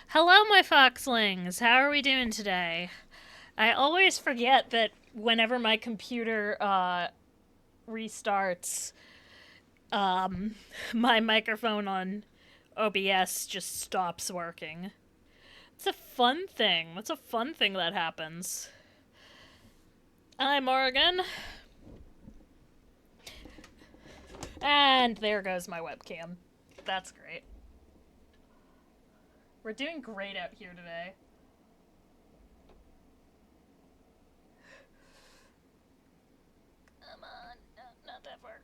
Hello, my foxlings! How are we doing today? I always forget that whenever my computer restarts, um, my microphone on OBS just stops working. It's a fun thing. That's a fun thing that happens. I'm Morgan. And there goes my webcam. That's great. We're doing great out here today. Come on. No, not that far.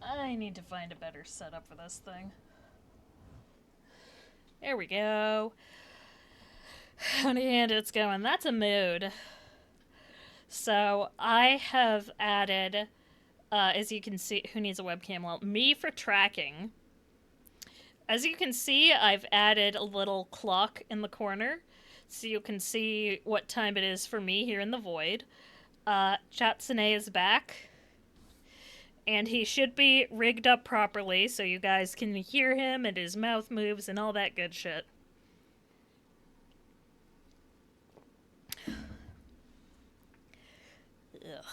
I need to find a better setup for this thing. There we go. And it's going. That's a mood. So I have added, as you can see, who needs a webcam? Well, me for tracking. As you can see, I've added a little clock in the corner, so you can see what time it is for me here in the void. Chatsune is back, and he should be rigged up properly so you guys can hear him and his mouth moves and all that good shit. Ugh.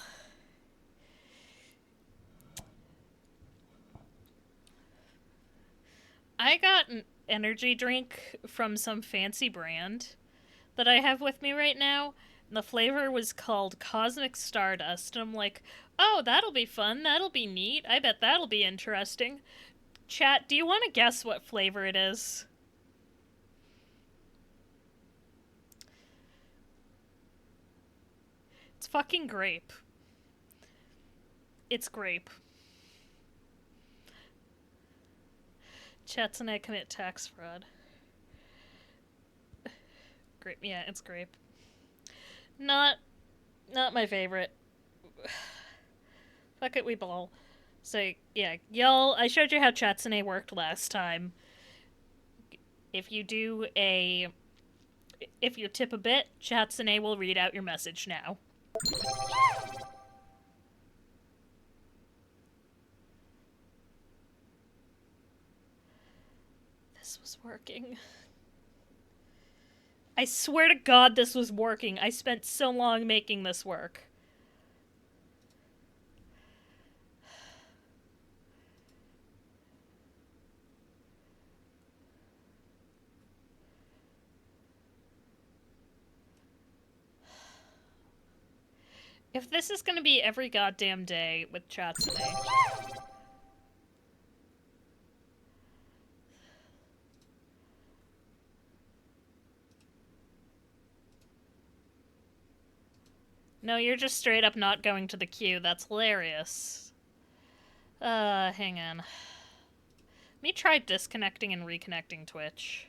I got an energy drink from some fancy brand that I have with me right now. And the flavor was called Cosmic Stardust. And I'm like, oh, that'll be fun. That'll be neat. I bet that'll be interesting. Chat, do you want to guess what flavor it is? It's fucking grape. It's grape. Chats and I commit tax fraud. Grape. Yeah, it's grape. Not my favorite. Fuck it, we ball. So, yeah, y'all, I showed you how Chatsune worked last time. If you do a... If you tip a bit, Chatsune will read out your message now. This was working. I swear to God this was working. I spent so long making this work. If this is gonna be every goddamn day with Chatsune... No, you're just straight up not going to the queue. That's hilarious. Hang on. Let me try disconnecting and reconnecting Twitch.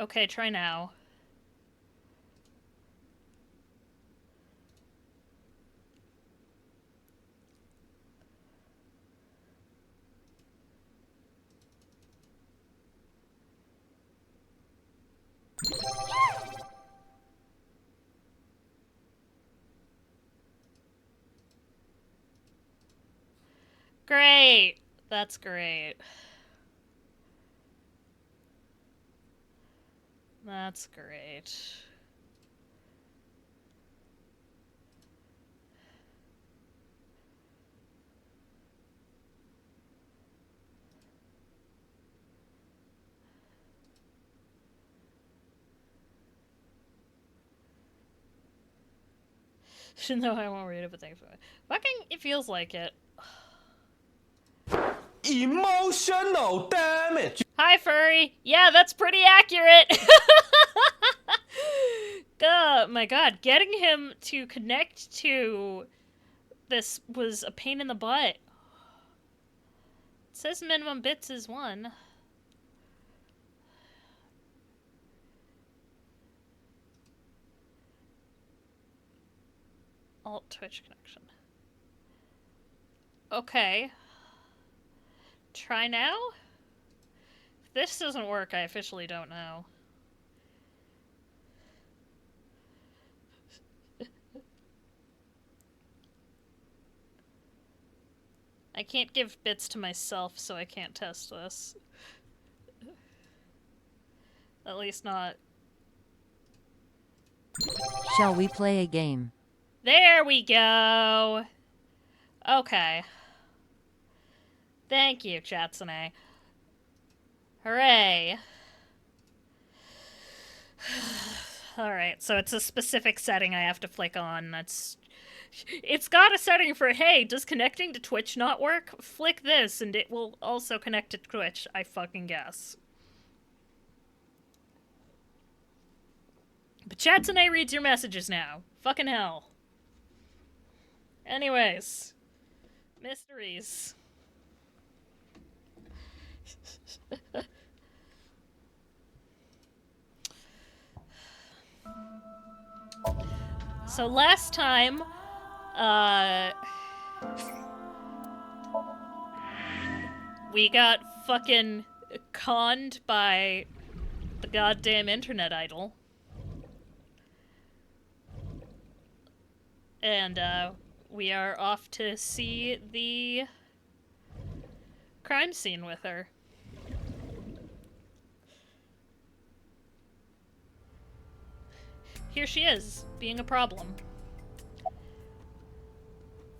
Okay, try now. Great! That's great. That's great. No, I won't read it, but thanks for it. Fucking, it feels like it. Emotional damage. Hi, furry. Yeah, that's pretty accurate. Oh my god, getting him to connect to this was a pain in the butt. It says minimum bits is 1. Alt Twitch connection. Okay. Try now? If this doesn't work, I officially don't know. I I can't give bits to myself, so I can't test this. At least not. Shall we play a game? There we go! Okay. Thank you, Chatsune. Hooray. Alright, so it's a specific setting I have to flick on. It's got a setting for, hey, does connecting to Twitch not work? Flick this and it will also connect to Twitch, I fucking guess. But Chatsune reads your messages now. Fucking hell. Anyways. Mysteries. So last time, we got fucking conned by the goddamn internet idol. And, we are off to see the crime scene with her. Here she is, being a problem.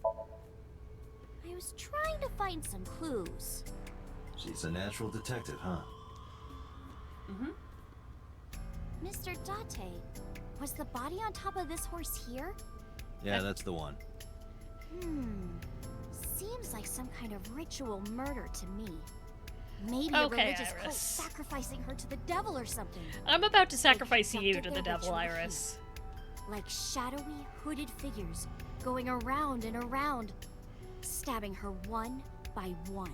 I was trying to find some clues. She's a natural detective, huh? Mm-hmm. Mr. Date, was the body on top of this horse here? Yeah, that's the one. Seems like some kind of ritual murder to me. Maybe Okay, a religious Iris. cult sacrificing her to the devil or something. I'm about to sacrifice Like you to conducted the their devil, ritual Iris. here. Like shadowy, hooded figures going around and around, stabbing her one by one.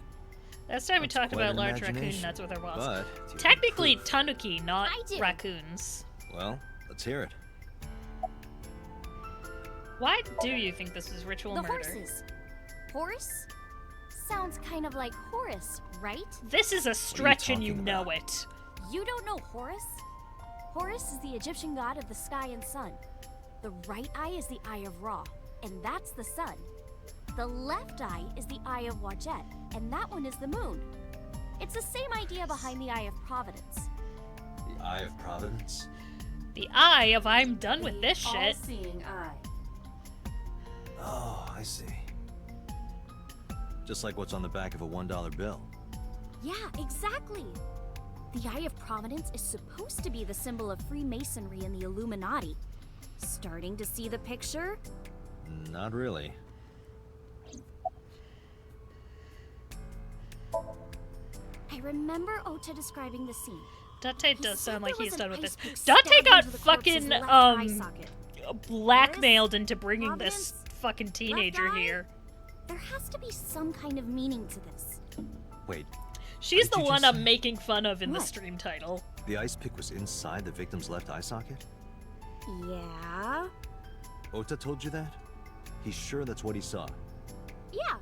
Last time we That's talked quite about an large raccoon imagination. nuts with her boss. But do you Technically, have proof? tanuki, not I do. raccoons. Well, let's hear it. Why do you think this is ritual The murder? horses. Horse? Sounds kind of like Horus, right? This is a stretch and you talking know about? it. You don't know Horus? Horus is the Egyptian god of the sky and sun. The right eye is the eye of Ra, and that's the sun. The left eye is the eye of Wajet, and that one is the moon. It's the same idea behind the eye of Providence. The Eye of Providence? The eye of I'm done with this shit. All-seeing eye. Oh, I see. Just like what's on the back of a $1 bill. Yeah, exactly. The eye of Providence is supposed to be the symbol of Freemasonry and the Illuminati. Starting to see the picture? Not really. I rember Ota describing the scene. Dante He does said sound like there he's was done an with this. ice pick Dante stabbed got into the corpse's fucking, left eye socket. blackmailed into bringing this Providence, fucking teenager left eye? here. There has to be some kind of meaning to this. Wait, She's What did the you one just I'm say? making fun of in the What? stream title. the ice pick was inside the victim's left eye socket? Yeah? Ota told you that? He's sure that's what he saw. Yeah.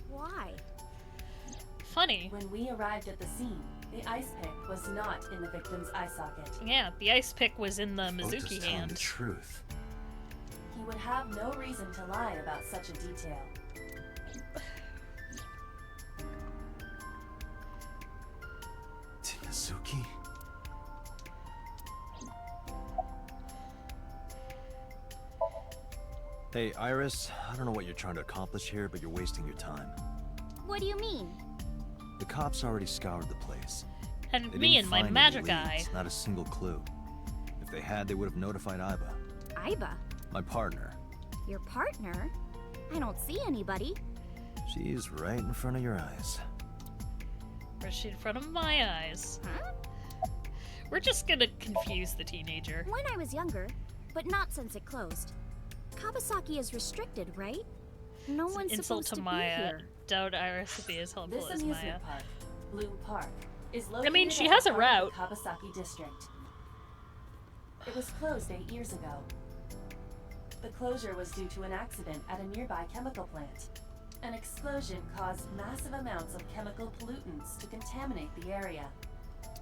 Why? Funny. When we arrived at the scene, the ice pick was not in the victim's eye socket. Yeah, the ice pick was in the Ota's Mizuki telling the hand. truth. He would have no reason to lie about such a detail. Tinazuki? Hey, Iris, I don't know what you're trying to accomplish here, but you're wasting your time. What do you mean? The cops already scoured the place. And They me didn't and my find any magic eye. leads, not a single clue. If they had, they would have notified Iba, Aiba. my partner. Your partner? I don't see anybody. She's right in front of your eyes. Or she in front of my eyes. Huh? We're just gonna confuse the teenager. When I was younger, but not since it closed. Kawasaki is restricted, right? No one's Insult supposed to to be Maya. here. Doubt Iris would be as helpful This as Maya. amusement park, Blue Park, is located mean, she at has the a heart route. of the Kawasaki district. It was closed 8 years ago. The closure was due to an accident at a nearby chemical plant. An explosion caused massive amounts of chemical pollutants to contaminate the area.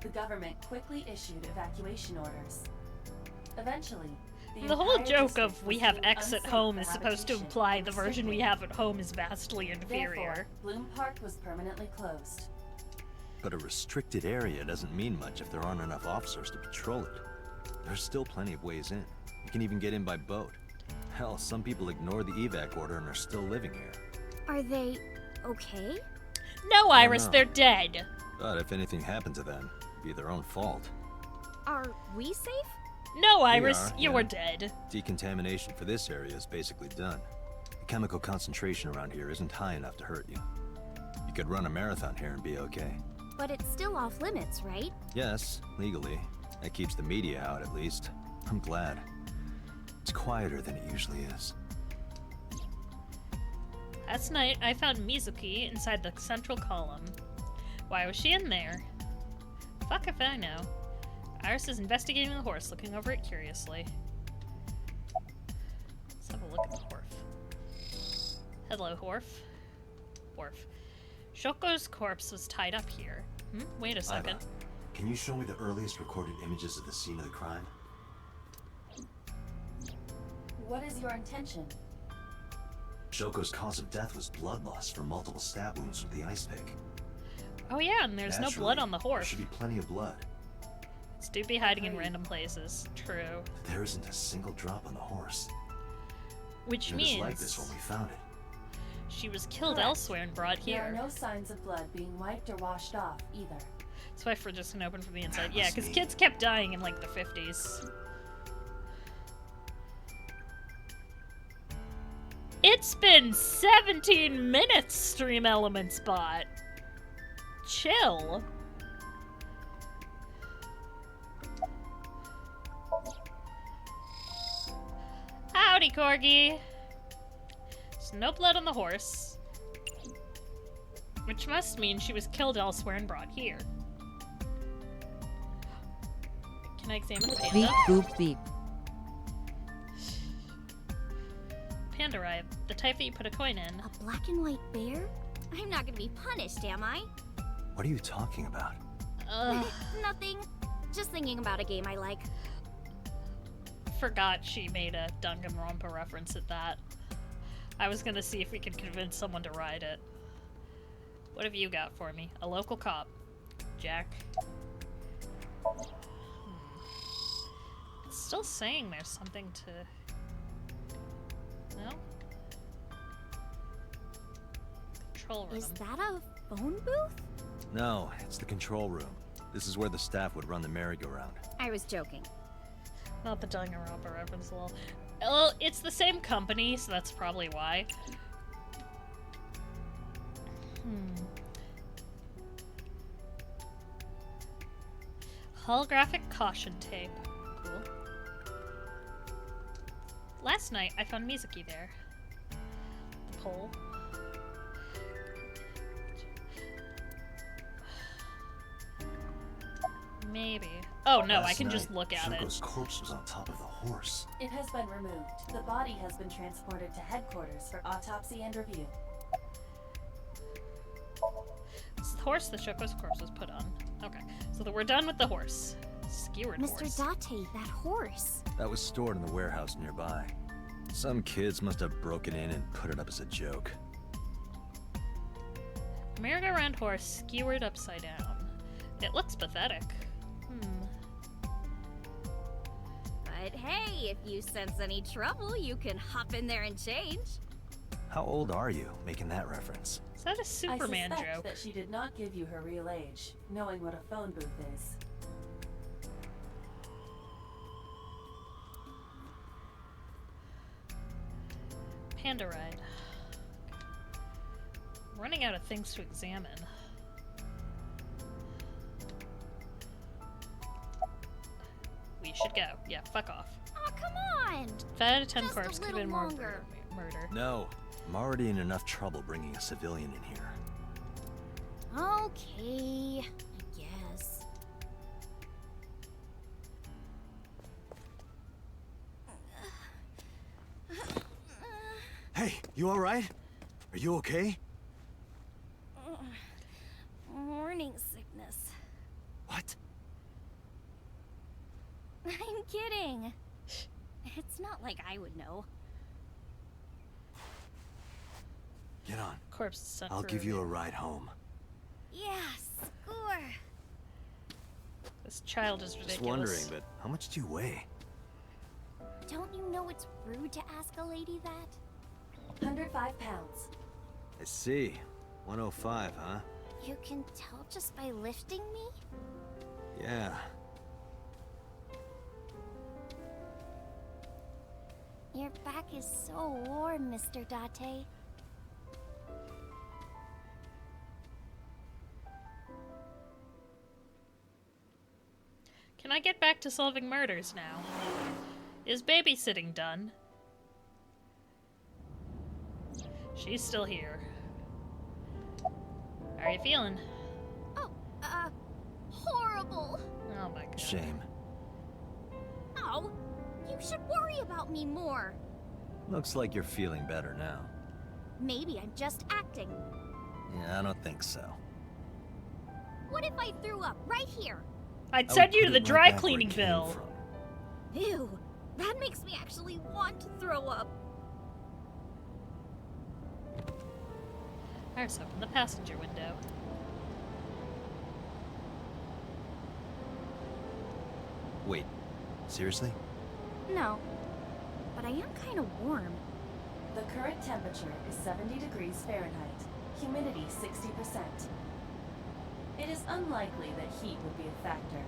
The government quickly issued evacuation orders. Eventually, The whole entire joke district of we was have deemed X at unsafe home for is supposed to habitation imply and the version we restricted. have at home is vastly inferior. Therefore, Bloom Park was permanently closed. But a restricted area doesn't mean much if there aren't enough officers to patrol it. There's still plenty of ways in. You can even get in by boat. Hell, some people ignore the evac order and are still living here. Are they okay? No, I don't Iris, know. they're dead. But if anything happened to them, it'd be their own fault. Are we safe? No, We Iris, are, you're yeah. dead. Decontamination for this area is basically done. The chemical concentration around here isn't high enough to hurt you. You could run a marathon here and be okay. But it's still off limits, right? Yes, legally. That keeps the media out, at least. I'm glad. It's quieter than it usually is. Last night, I found Mizuki inside the central column. Why was she in there? Fuck if I know. Iris is investigating the horse, looking over it curiously. Let's have a look at the Horf. Hello, Horf. Horf. Shoko's corpse was tied up here. Wait a second. Iva, can you show me the earliest recorded images of the scene of the crime? What is your intention? Shoko's cause of death was blood loss from multiple stab wounds with the ice pick. Oh yeah, and there's no blood on the There horse. should be plenty of blood. Dude be hiding in random places. True. There isn't a single drop on the horse. Which It was like this when means we found it. she was killed Correct. elsewhere and brought There are here. no signs of blood being wiped or washed off either. That's why we're just gonna open from the inside. That Yeah, must because mean- kids kept dying in like the 50s. It's been 17 minutes, Stream Elements bot. Chill. Howdy, Corgi. There's no blood on the horse. Which must mean she was killed elsewhere and brought here. Can I examine the Beep panda? boop beep. Panda ripe, the type that you put a coin in. A black and white bear? I'm not gonna be punished, am I? What are you talking about? Ugh, Nothing. Just thinking about a game I like. forgot she made a Danganronpa reference at that. I was gonna see if we could convince someone to ride it. What have you got for me? A local cop. Jack. It's still saying there's something to... No? Control room. Is that a phone booth? No, it's the control room. This is where the staff would run the merry-go-round. I was joking. Not the Danganronpa reference, lol. Well, it's the same company, so that's probably why. Holographic caution tape. Cool. Last night, I found Mizuki there. The pole. Maybe. Oh no, I Last can just night, look at it. Shoko's corpse was on top of the horse. It has been removed. The body has been transported to headquarters for autopsy and review. It's the horse the Shoko's corpse was put on. Okay, so we're done with the horse. Skewered Mr. horse. Date, that horse. That was stored in the warehouse nearby. Some kids must have broken in and put it up as a joke. Merry-go-round horse skewered upside down. It looks pathetic. But hey, if you sense any trouble, you can hop in there and change. How old are you, making that reference? Is that a Superman I suspect joke? that she did not give you her real age, knowing what a phone booth is. Panda ride. Running out of things to examine. We should go. Yeah, fuck off. Oh, come on! 5 out of 10 Just a corpse could have been little more longer. murder. No. I'm already in enough trouble bringing a civilian in here. Okay, I guess. Hey, you alright? Are you okay? Morning sickness. What? I'm kidding. It's not like I would know. Get on. Corpse is sent I'll for give you a review. ride home. Yeah, score. This child is ridiculous. Just wondering, but how much do you weigh? Don't you know it's rude to ask a lady that? 105 pounds. I see. 105, huh? You can tell just by lifting me? Yeah. Your back is so warm, Mr. Date. Can I get back to solving murders now? Is babysitting done? She's still here. How are you feeling? Oh, horrible. Oh my god. Shame. Oh, you should worry about me more. Looks like you're feeling better now. Maybe I'm just acting. Yeah, I don't think so. What if I threw up right here? I'd I send would you put to the it right dry back where it cleaning came bill. from. Ew, that makes me actually want to throw up. Iris, open the passenger window. Wait, seriously? No, but I am kind of warm. The current temperature is 70 degrees Fahrenheit. Humidity 60%. It is unlikely that heat would be a factor.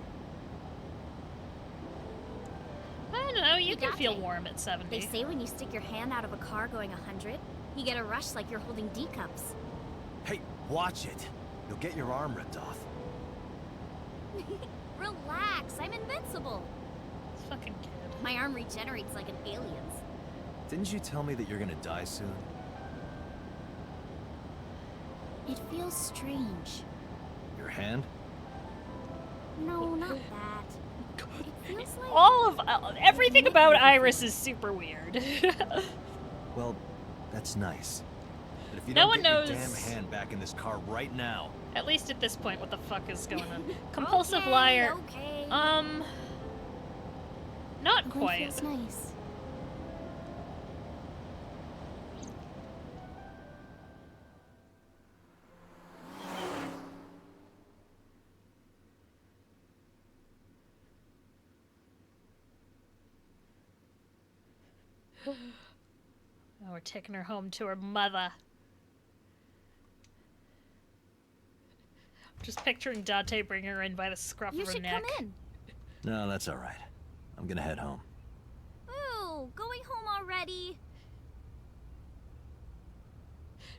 I don't know, you You can got feel it. warm at 70. They say when you stick your hand out of a car going 100, you get a rush like you're holding D cups. Hey, watch it! You'll get your arm ripped off. Relax, I'm invincible. This fucking kid. My arm regenerates like an alien's. Didn't you tell me that you're gonna die soon? It feels strange. Your hand? No, not that. It feels like... All of everything about Iris is super weird. Well, that's nice. But if you No don't one get knows- your damn hand back in this car right now, At least at this point, what the fuck is going on? Compulsive Okay, liar. Okay. Not It quite. feels nice. Oh, we're taking her home to her mother. Just picturing Dante bringing her in by the scruff You of her should neck. come in. no, that's all right. I'm gonna head home. Ooh, going home already.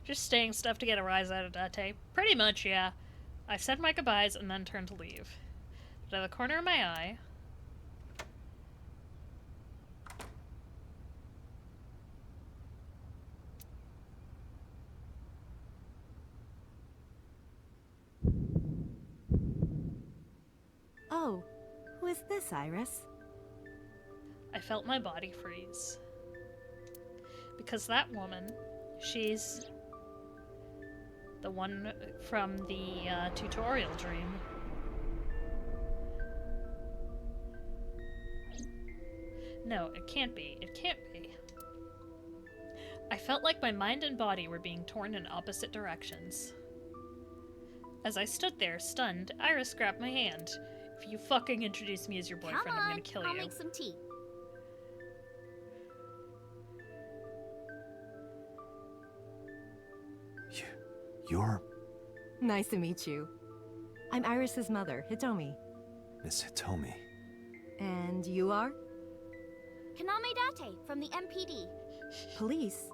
Just saying stuff to get a rise out of Dante. Pretty much, yeah. I said my goodbyes and then turned to leave. But out of the corner of my eye... Oh, who is this, Iris? I felt my body freeze. Because that woman, she's the one from the tutorial dream. No, it can't be. It can't be. I felt like my mind and body were being torn in opposite directions. As I stood there, stunned, Iris grabbed my hand. If you fucking introduce me as your boyfriend, Come on, I'm gonna kill I'll you. make some tea. You're Nice to meet you. I'm Iris's mother, Hitomi. Miss Hitomi. And you are? Kaname Date from the MPD. Police?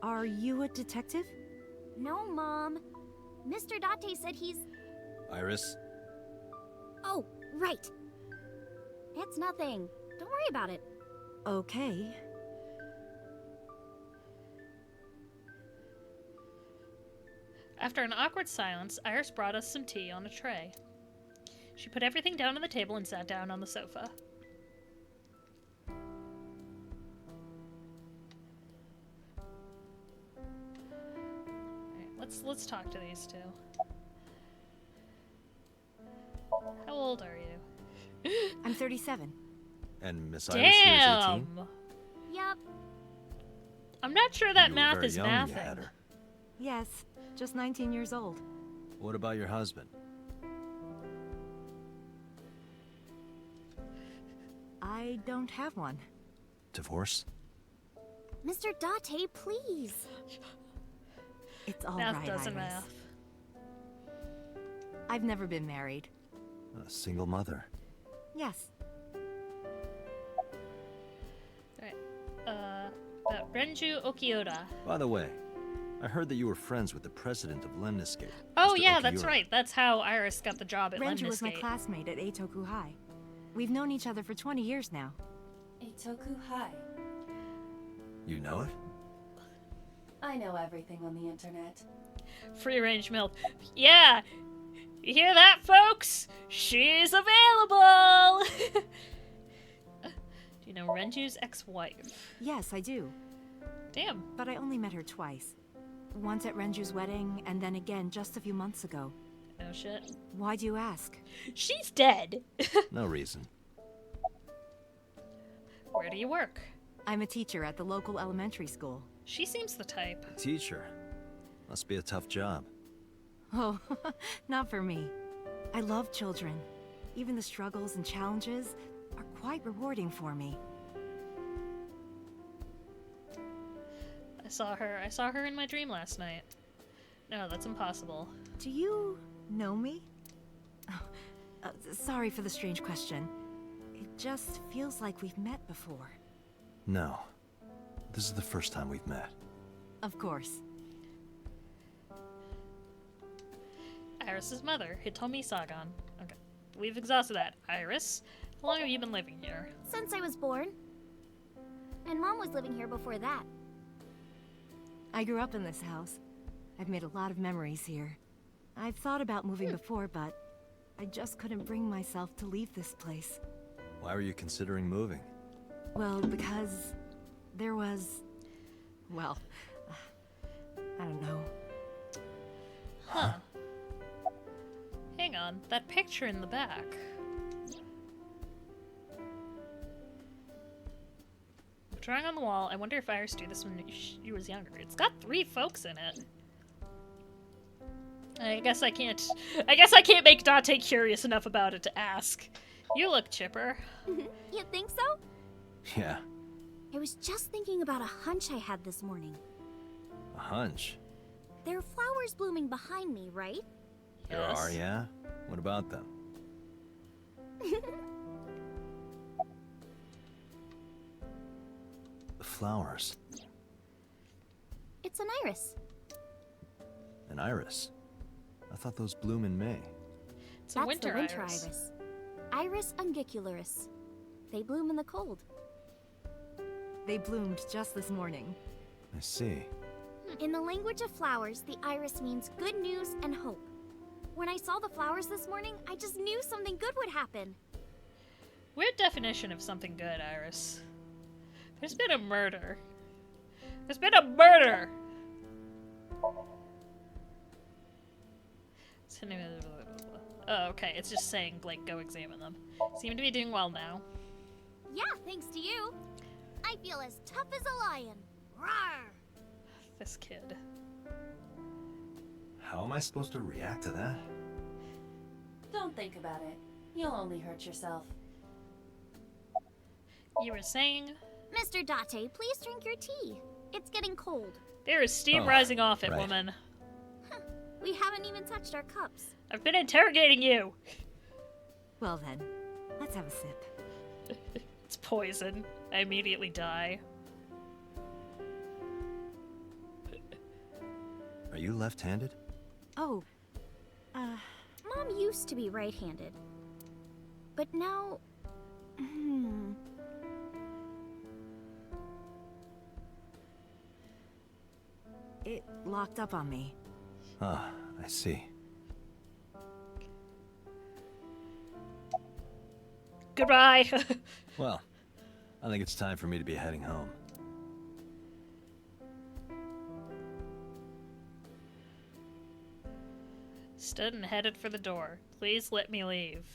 Are you a detective? No, Mom. Mr. Date said he's... Iris? Oh, right. It's nothing. Don't worry about it. Okay. After an awkward silence, Iris brought us some tea on a tray. She put everything down on the table and sat down on the sofa. Alright, let's talk to these two. How old are you? I'm 37. And Miss Iris here is 18? Damn! Yup. I'm not sure that You were math very is young when you had mathing. her. Yes, just 19 years old. What about your husband? I don't have one. Divorce? Mr. Date, please. It's all Math right, doesn't Iris. math. I've never been married. A single mother. Yes. Alright. About Renju Okioda. By the way, I heard that you were friends with the president of Lemniscate. Oh Mr. yeah, that's Okiura. right. That's how Iris got the job at Renju was my Lemniscate. classmate at Eitoku High. We've known each other for 20 years now. Eitoku High. You know it? I know everything on the internet. Free range milk. Yeah! You hear that, folks? She's available! Do you know Renju's ex-wife? Yes, I do. Damn. But I only met her twice. Once at Renju's wedding, and then again just a few months ago. Oh shit. Why do you ask? She's dead! No reason. Where do you work? I'm a teacher at the local elementary school. She seems the type. Teacher. Must be a tough job. Oh, not for me. I love children. Even the struggles and challenges are quite rewarding for me. I saw her in my dream last night. No, that's impossible. Do you know me? Oh, sorry for the strange question. It just feels like we've met before. No. This is the first time we've met. Of course. Iris's mother, Hitomi Sagan. Okay. We've exhausted that. Iris, how long have you been living here? Since I was born. And Mom was living here before that. I grew up in this house. I've made a lot of memories here. I've thought about moving before, but I just couldn't bring myself to leave this place. Why were you considering moving? Well, because there was... well, I don't know. Huh. Hang on, that picture in the back. Drawing on the wall, I wonder if Iris drew this when she was younger. It's got 3 folks in it. I guess I can't make Dante curious enough about it to ask. You look chipper. You think so? Yeah. I was just thinking about a hunch I had this morning. A hunch. There are flowers blooming behind me, right? There are, yeah? What about them? The flowers. It's an iris. An iris. I thought those bloom in May. It's a That's winter, the winter iris. iris. Iris ungicularis. They bloom in the cold. They bloomed just this morning. I see. In the language of flowers, the iris means good news and hope. When I saw the flowers this morning, I just knew something good would happen. Weird definition of something good, Iris. There's been a murder. There's been a murder! Oh, okay. It's just saying, like, go examine them. Seem to be doing well now. Yeah, thanks to you. I feel as tough as a lion. Rawr! This kid. How am I supposed to react to that? Don't think about it. You'll only hurt yourself. You were saying? Mr. Date, please drink your tea. It's getting cold. There is steam Oh, rising off it, right. woman. We haven't even touched our cups. I've been interrogating you! Well then, let's have a sip. It's poison. I immediately die. Are you left-handed? Oh, Mom used to be right-handed. But now... it locked up on me. Ah, I see. Goodbye! Well, I think it's time for me to be heading home. Stood and headed for the door. Please let me leave.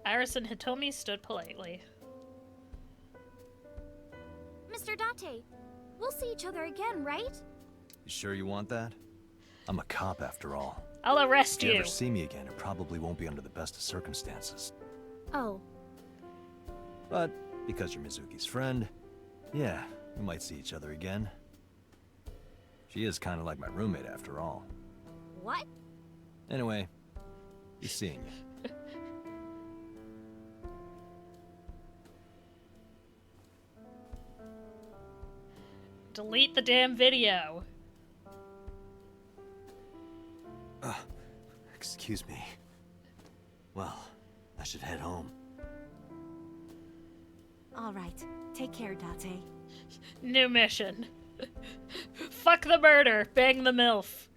Iris and Hitomi stood politely. Mr. Date, we'll see each other again, right? You sure you want that? I'm a cop after all. I'll arrest If you you. ever see me again, it probably won't be under the best of circumstances. Oh, But because you're Mizuki's friend, yeah, we might see each other again. She is kind of like my roommate after all. what? Anyway, be seeing you. Delete the damn video. Excuse me. Well, I should head home. All right. Take care, Date. New mission. Fuck the murder. Bang the MILF.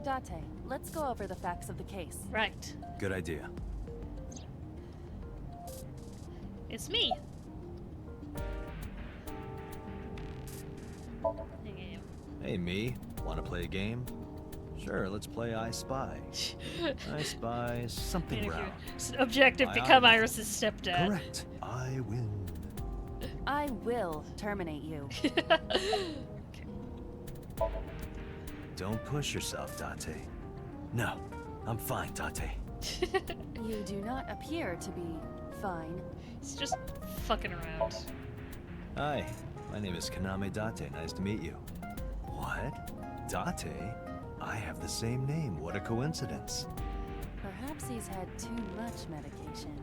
Date, let's go over the facts of the case. Right. Good idea. It's me. Hey, me. Want to play a game? Sure, let's play I Spy. I spy something round. Objective: My become eyeball. Iris's stepdad. Correct. I win. I will terminate you. Don't push yourself, Date. No, I'm fine, Date. You do not appear to be fine. He's just fucking around. Hi, my name is Kaname Date. Nice to meet you. What? Date? I have the same name. What a coincidence. Perhaps he's had too much medication.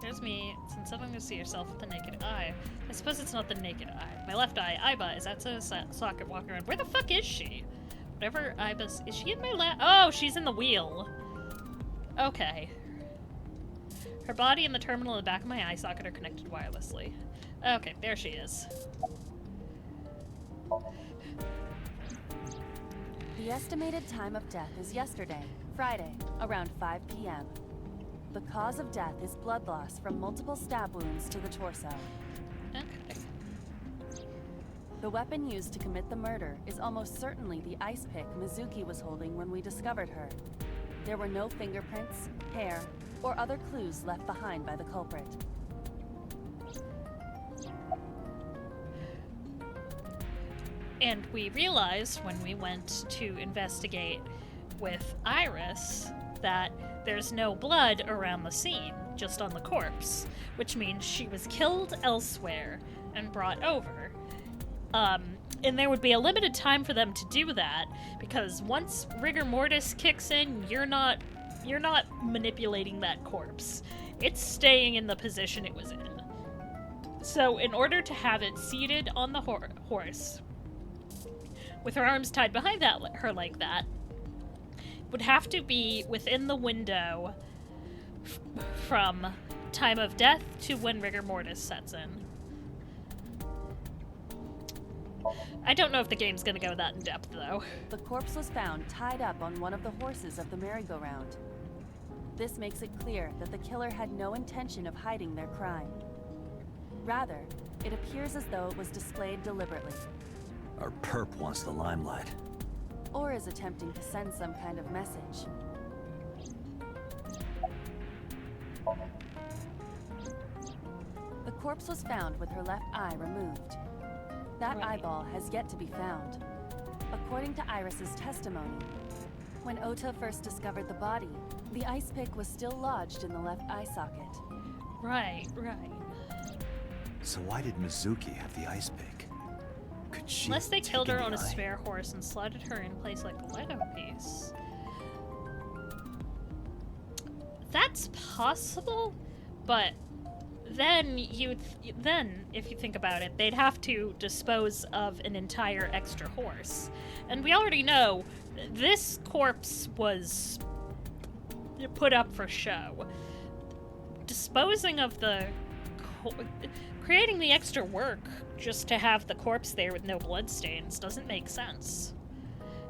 There's me. Since I'm going to see yourself with the naked eye. I suppose it's not the naked eye. My left eye, Iba, is that a socket walking around? Where the fuck is she? Whatever Iba's... Is she in my lap? Oh, she's in the wheel. Okay. Her body and the terminal in the back of my eye socket are connected wirelessly. Okay, there she is. The estimated time of death is yesterday, Friday, around 5 p.m. The cause of death is blood loss from multiple stab wounds to the torso. Okay. The weapon used to commit the murder is almost certainly the ice pick Mizuki was holding when we discovered her. There were no fingerprints, hair, or other clues left behind by the culprit. And we realized when we went to investigate with Iris that there's no blood around the scene, just on the corpse, which means she was killed elsewhere and brought over. And there would be a limited time for them to do that, because once rigor mortis kicks in, you're not manipulating that corpse. It's staying in the position it was in. So in order to have it seated on the horse, with her arms tied behind her like that, would have to be within the window from time of death to when rigor mortis sets in. I don't know if the game's gonna go that in depth, though. The corpse was found tied up on one of the horses of the merry-go-round. This makes it clear that the killer had no intention of hiding their crime. Rather, it appears as though it was displayed deliberately, Our perp wants the limelight. or is attempting to send some kind of message. The corpse was found with her left eye removed. That Right. eyeball has yet to be found. According to Iris's testimony, when Ota first discovered the body, the ice pick was still lodged in the left eye socket. Right. So why did Mizuki have the ice pick? Could she Unless they have killed her taken on the a eye? spare horse and slotted her in place like a Lego piece. That's possible, but then if you think about it, they'd have to dispose of an entire extra horse. And we already know this corpse was put up for show. Disposing of the creating the extra work just to have the corpse there with no bloodstains doesn't make sense.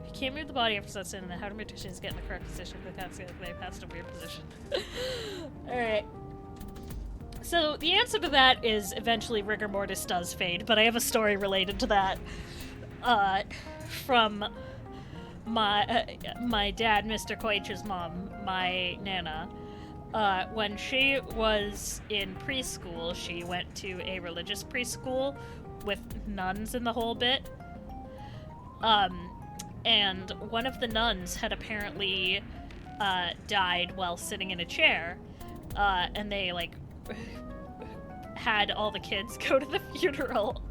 If you can't move the body after that's in, then how do magicians get in the correct position if they passed a weird position? Alright. So the answer to that is eventually rigor mortis does fade, but I have a story related to that from my dad, Mr. Koich's mom, my Nana. When she was in preschool, she went to a religious preschool with nuns in the whole bit. And one of the nuns had apparently died while sitting in a chair, and they like had all the kids go to the funeral.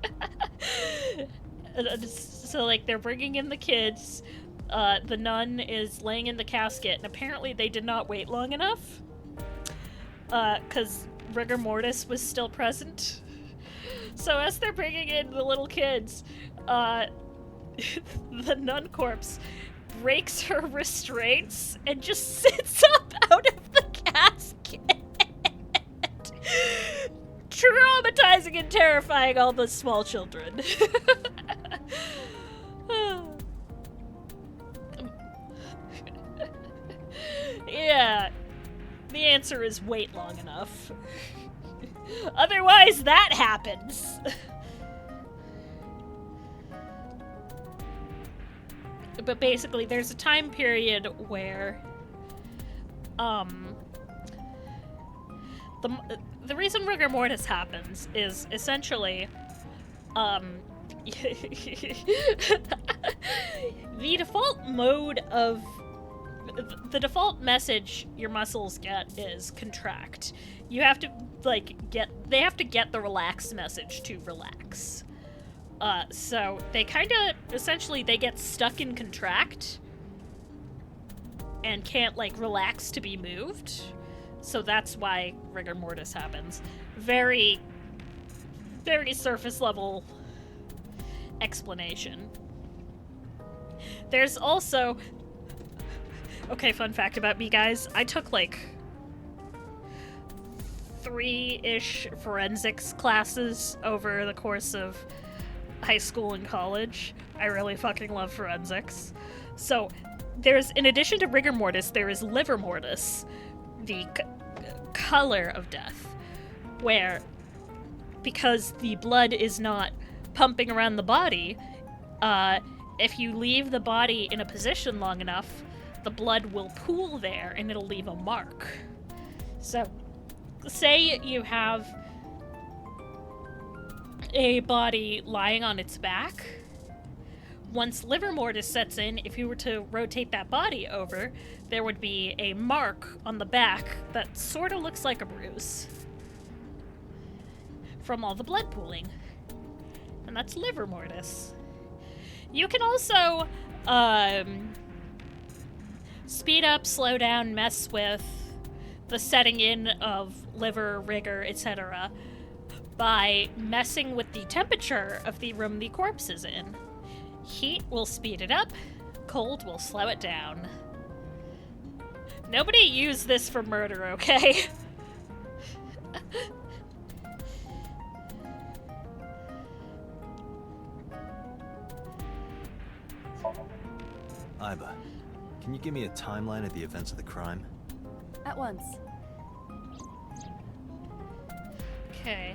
So like they're bringing in the kids, the nun is laying in the casket, and apparently they did not wait long enough because rigor mortis was still present. So as they're bringing in the little kids, the nun corpse breaks her restraints and just sits up out of the casket. Traumatizing and terrifying all the small children. Yeah, the answer is wait long enough. Otherwise, that happens. But basically, there's a time period where, the reason rigor mortis happens is essentially, the default mode of, the default message your muscles get is contract. You have to, like, they have to get the relax message to relax. So they kinda, essentially, they get stuck in contract and can't, like, relax to be moved. So that's why rigor mortis happens. Very, very surface level explanation. There's also, okay, fun fact about me, guys. I took, like, 3-ish forensics classes over the course of high school and college. I really fucking love forensics. So there's, in addition to rigor mortis, there is liver mortis, the color of death, where, because the blood is not pumping around the body, if you leave the body in a position long enough, the blood will pool there and it'll leave a mark. So, say you have a body lying on its back. Once liver mortis sets in, if you were to rotate that body over, there would be a mark on the back that sort of looks like a bruise from all the blood pooling. And that's liver mortis. You can also speed up, slow down, mess with the setting in of liver, rigor, etc. by messing with the temperature of the room the corpse is in. Heat will speed it up, cold will slow it down. Nobody use this for murder, okay? Iba, can you give me a timeline of the events of the crime? At once. Okay.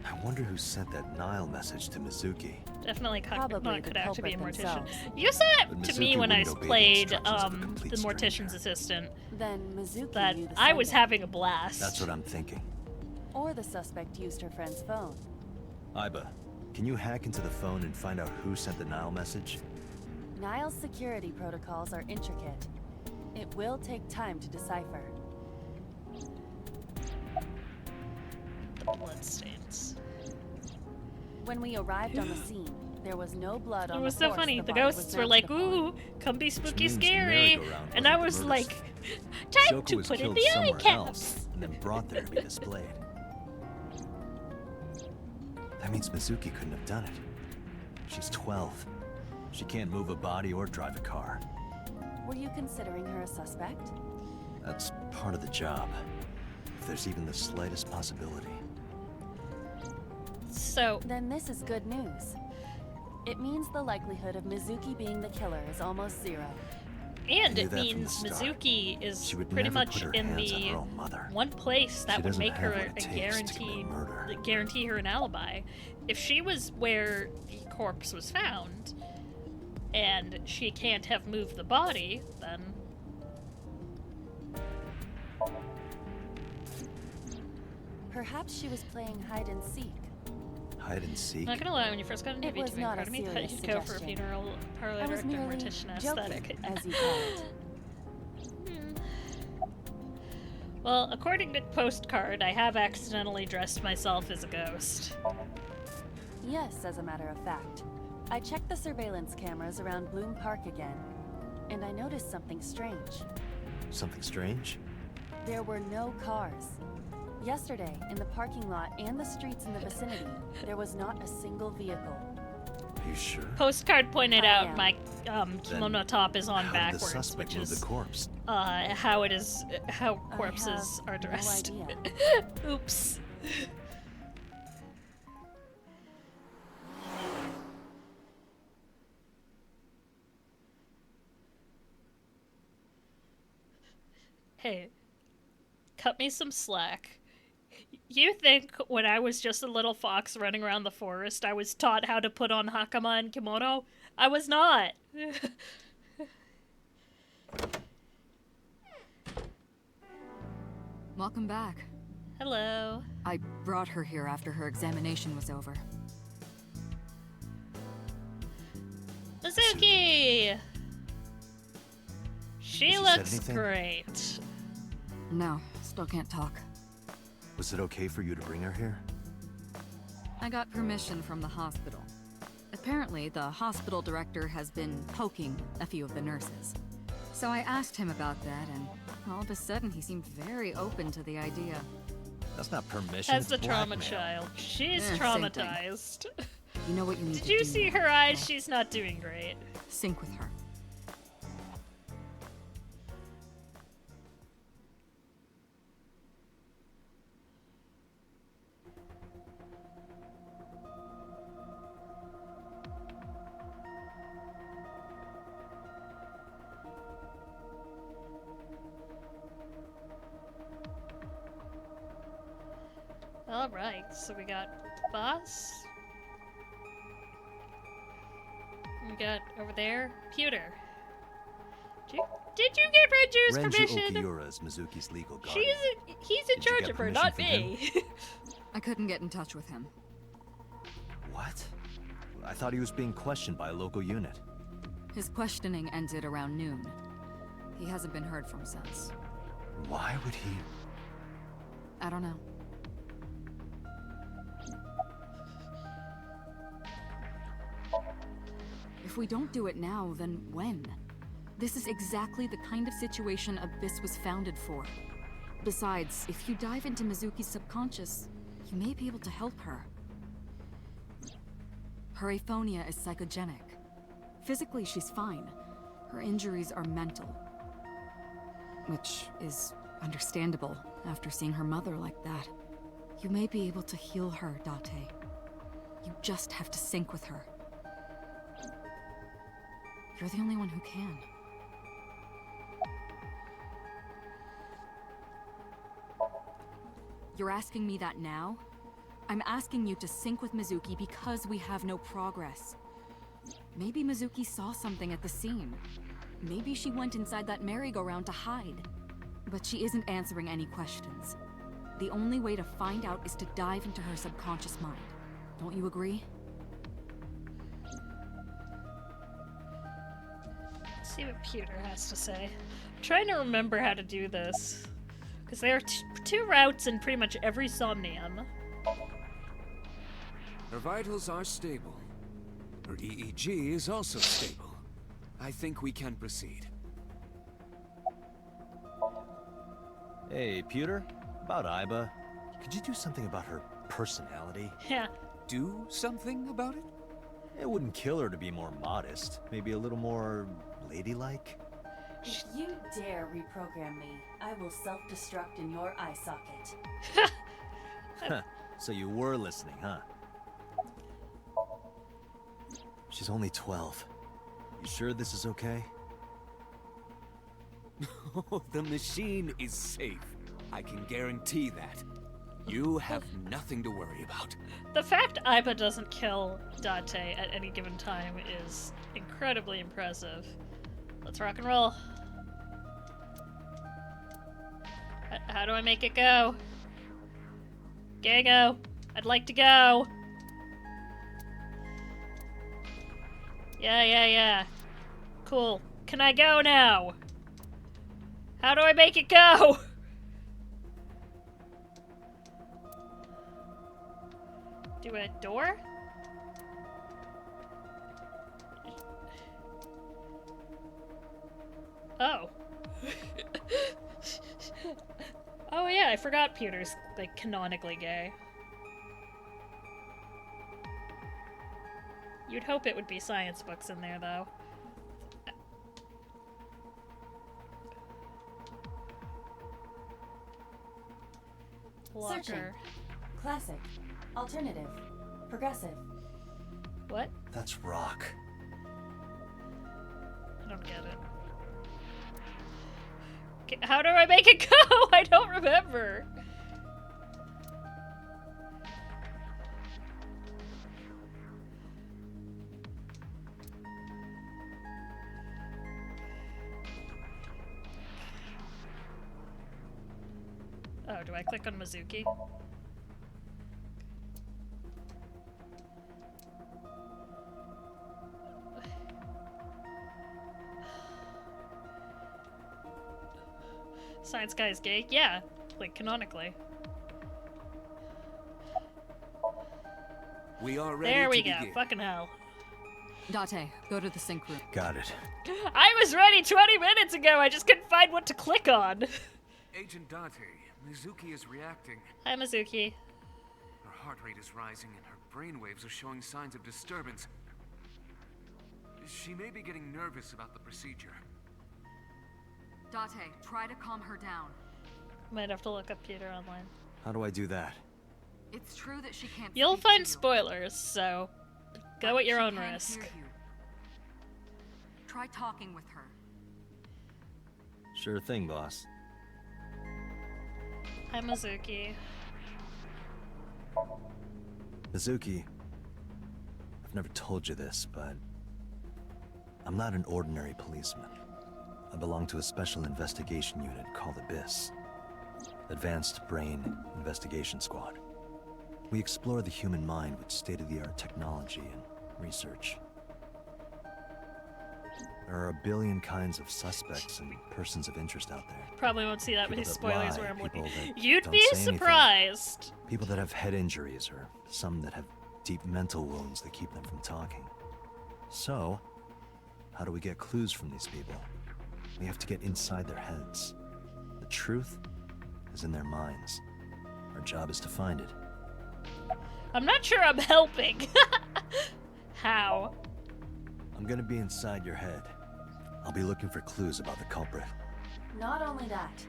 I wonder who sent that Nile message to Mizuki. Definitely Probably could the have to be a culprit mortician. themselves. You said But to me Mizuki when I wouldn't obey the played instructions of a complete the mortician's stranger. assistant Then Mizuki that knew the I was sender. having a blast. That's what I'm thinking. Or the suspect used her friend's phone. Iba, can you hack into the phone and find out who sent the Nile message? Nile's security protocols are intricate. It will take time to decipher. Bloodstains. When we arrived on the scene, there was no blood on It the was so horse funny. the The body was ghosts were mounted like, upon. "Ooh, come be spooky, means the scary," merry-go-round and I wasn't was the like, murder "Time Shoko to was put in killed the eye somewhere caps." else and then brought there to be displayed. That means Mizuki couldn't have done it. She's 12. She can't move a body or drive a car. Were you considering her a suspect? That's part of the job. If there's even the slightest possibility. So, Then this is good news. It means the likelihood of Mizuki being the killer is almost zero. And knew it that from the means start. Mizuki is She would pretty never much put her in hands on the her own mother. one place that She would doesn't make have her what it a takes to commit murder. guarantee her an alibi. If she was where the corpse was found, and she can't have moved the body, then Perhaps she was playing hide and seek. Hide and seek? not gonna lie, when you first got into It was VTubing, not part a of me thought serious you'd go for a suggestion. funeral parlor I was director merely mortician joking, aesthetic. as you call it. Well, according to Postcard, I have accidentally dressed myself as a ghost. Yes, as a matter of fact. I checked the surveillance cameras around Bloom Park again, and I noticed something strange. Something strange? There were no cars. Yesterday, in the parking lot and the streets in the vicinity, there was not a single vehicle. Are you sure? Postcard pointed I out am. my kimono top is on How did the backwards, suspect which move is the corpse? how corpses I are have no dressed. idea. Oops. Hey, cut me some slack. You think when I was just a little fox running around the forest, I was taught how to put on hakama and kimono? I was not. Welcome back. Hello. I brought her here after her examination was over. Mizuki! She Has she said looks anything? great. No, still can't talk. Was it okay for you to bring her here? I got permission from the hospital. Apparently, the hospital director has been poking a few of the nurses. So I asked him about that, and all of a sudden he seemed very open to the idea. That's not permission. As the it's trauma blackmail. child, she's Same thing. traumatized. You know what you need Did to you do see now, her eyes? okay? She's not doing great. Sync with her. Alright, so we got boss. We got over there, Pewter. Did you get Renju's Renju permission? Okiura is Mizuki's legal guardian. He's in Did you charge get of her, permission not from me. I couldn't get in touch with him. What? I thought he was being questioned by a local unit. His questioning ended around noon. He hasn't been heard from since. Why would he? I don't know. If we don't do it now, then when? This is exactly the kind of situation Abyss was founded for. Besides, if you dive into Mizuki's subconscious, you may be able to help her. Her aphonia is psychogenic. Physically, she's fine. Her injuries are mental. Which is understandable after seeing her mother like that. You may be able to heal her, Date. You just have to sync with her. You're the only one who can. You're asking me that now? I'm asking you to sync with Mizuki because we have no progress. Maybe Mizuki saw something at the scene. Maybe she went inside that merry-go-round to hide. But she isn't answering any questions. The only way to find out is to dive into her subconscious mind. Don't you agree? Let's see what Pewter has to say. I'm trying to remember how to do this. Because there are two routes in pretty much every Somnium. Her vitals are stable. Her EEG is also stable. I think we can proceed. Hey, Pewter? About Iba. Could you do something about her personality? Yeah. Do something about it? It wouldn't kill her to be more modest. Maybe a little more ladylike? If you dare reprogram me, I will self-destruct in your eye socket. Huh. So you were listening, huh? She's only 12. You sure this is okay? The machine is safe. I can guarantee that. You have nothing to worry about. The fact Iba doesn't kill Dante at any given time is incredibly impressive. Let's rock and roll. How do I make it go? Gago, I'd like to go. Yeah. Cool. Can I go now? How do I make it go? Do a door? Oh. Oh yeah, I forgot Peter's, like, canonically gay. You'd hope it would be science books in there, though. Locker. Searching. Classic. Alternative. Progressive. What? That's rock. I don't get it. How do I make it go? I don't remember. Oh, do I click on Mizuki? Science guy is gay? Yeah, like canonically. We are ready There we to go. begin. Fucking hell. Date, go to the sync room. Got it. I was ready 20 minutes ago. I just couldn't find what to click on. Agent Date, Mizuki is reacting. Hi, Mizuki. Her heart rate is rising and her brainwaves are showing signs of disturbance. She may be getting nervous about the procedure. Date, try to calm her down. Might have to look up Peter online. How do I do that? It's true that she can't You'll speak find to you, spoilers, so go but at your she own can risk. hear you. Try talking with her. Sure thing, boss. Hi, Mizuki. Mizuki, I've never told you this, but I'm not an ordinary policeman. I belong to a special investigation unit called Abyss. Advanced Brain Investigation Squad. We explore the human mind with state-of-the-art technology and research. There are a billion kinds of suspects and persons of interest out there. Probably won't see that many People that spoilers lie, where I'm looking. people that You'd don't be say anything. surprised. People that have head injuries, or some that have deep mental wounds that keep them from talking. So, how do we get clues from these people? We have to get inside their heads. The truth is in their minds. Our job is to find it. I'm not sure I'm helping. How? I'm gonna be inside your head. I'll be looking for clues about the culprit. Not only that,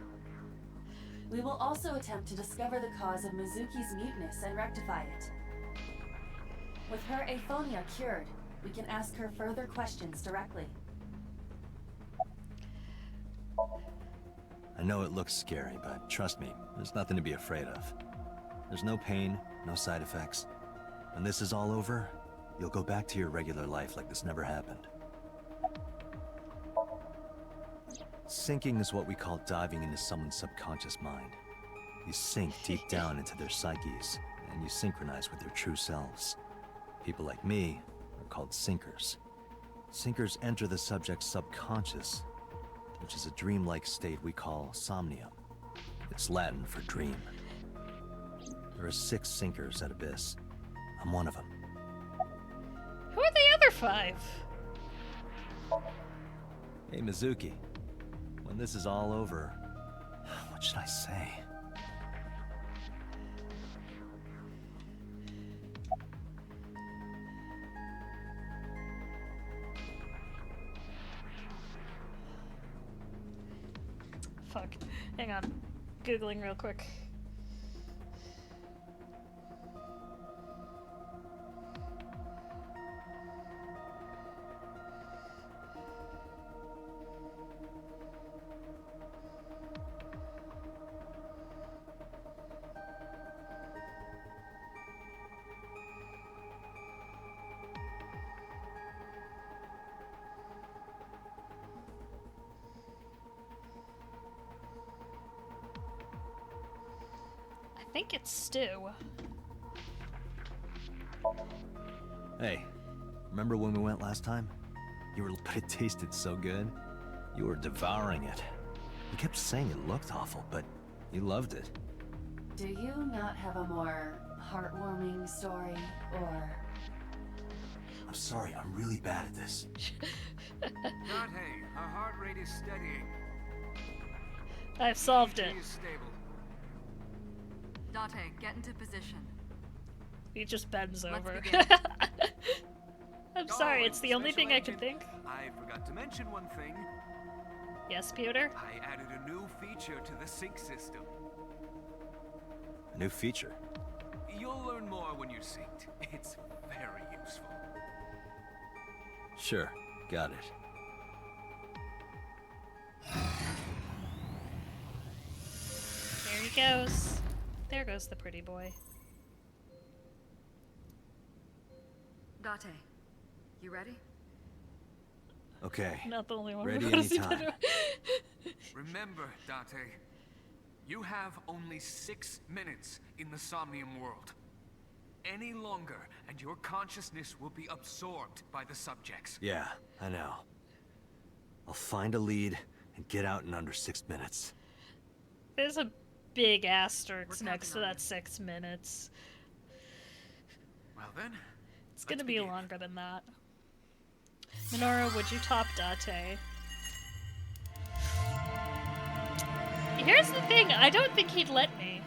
we will also attempt to discover the cause of Mizuki's muteness and rectify it. With her aphonia cured, we can ask her further questions directly. I know it looks scary, but trust me, there's nothing to be afraid of. There's no pain, no side effects. When this is all over, you'll go back to your regular life like this never happened. Sinking is what we call diving into someone's subconscious mind. You sink deep down into their psyches, and you synchronize with their true selves. People like me are called sinkers. Sinkers enter the subject's subconscious, which is a dreamlike state we call Somnium. It's Latin for dream. There are 6 sinkers at Abyss. I'm one of them. Who are the other 5? Hey, Mizuki. When this is all over, what should I say? Fuck. Hang on. Googling real quick. think it's stew. Hey, remember when we went last time? But it tasted so good. You were devouring it. You kept saying it looked awful, but you loved it. Do you not have a more heartwarming story, or... I'm sorry, I'm really bad at this. Date, her heart rate is steadying. I've solved EEG it. is stable. Date, get into position. He just bends Let's over. begin. I'm sorry, Oh, it's the only special thing I could agent, think. I forgot to mention one thing. Yes, Pewter? I added a new feature to the sync system. A new feature. You'll learn more when you're synced. It's very useful. Sure, got it. There he goes. There goes the pretty boy. Date, you ready? Okay. Not the only one. Ready who knows anytime. better. Remember, Date, you have only 6 minutes in the Somnium world. Any longer, and your consciousness will be absorbed by the subjects. Yeah, I know. I'll find a lead and get out in under 6 minutes. There's a big asterisk We're next to counting on that 6 minutes. Well then, It's gonna let's be begin. longer than that. Minoru, would you top Date? Here's the thing, I don't think he'd let me.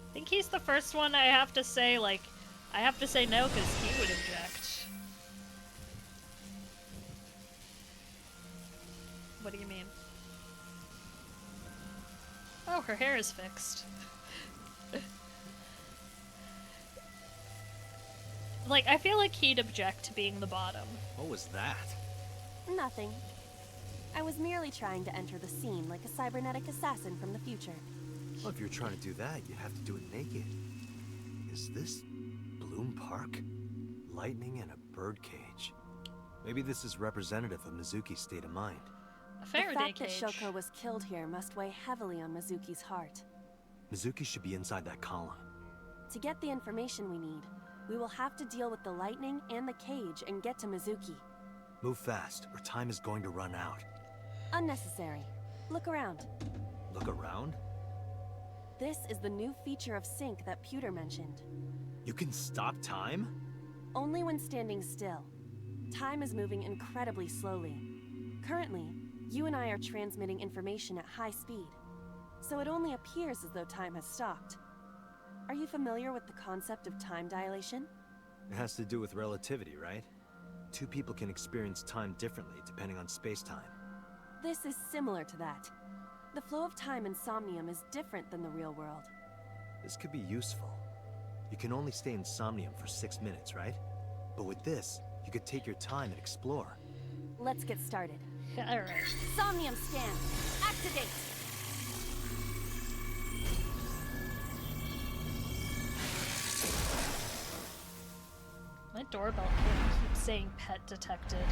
I think he's the first one I have to say, like, I have to say no because he would object. What do you mean? Oh, her hair is fixed. Like, I feel like he'd object to being the bottom. What was that? Nothing. I was merely trying to enter the scene like a cybernetic assassin from the future. Well, if you're trying to do that, you'd have to do it naked. Is this Bloom Park? Lightning and a birdcage. Maybe this is representative of Mizuki's state of mind. A The Faraday fact that cage. Shoko was killed here must weigh heavily on Mizuki's heart. Mizuki should be inside that column. To get the information we need, we will have to deal with the lightning and the cage and get to Mizuki. Move fast, or time is going to run out. Unnecessary. Look around. Look around? This is the new feature of Sync that Pewter mentioned. You can stop time? Only when standing still. Time is moving incredibly slowly. Currently, you and I are transmitting information at high speed, so it only appears as though time has stopped. Are you familiar with the concept of time dilation? It has to do with relativity, right? Two people can experience time differently depending on space-time. This is similar to that. The flow of time in Somnium is different than the real world. This could be useful. You can only stay in Somnium for 6 minutes, right? But with this, you could take your time and explore. Let's get started. Alright. Somnium scan. Activate! My doorbell keeps saying pet detected.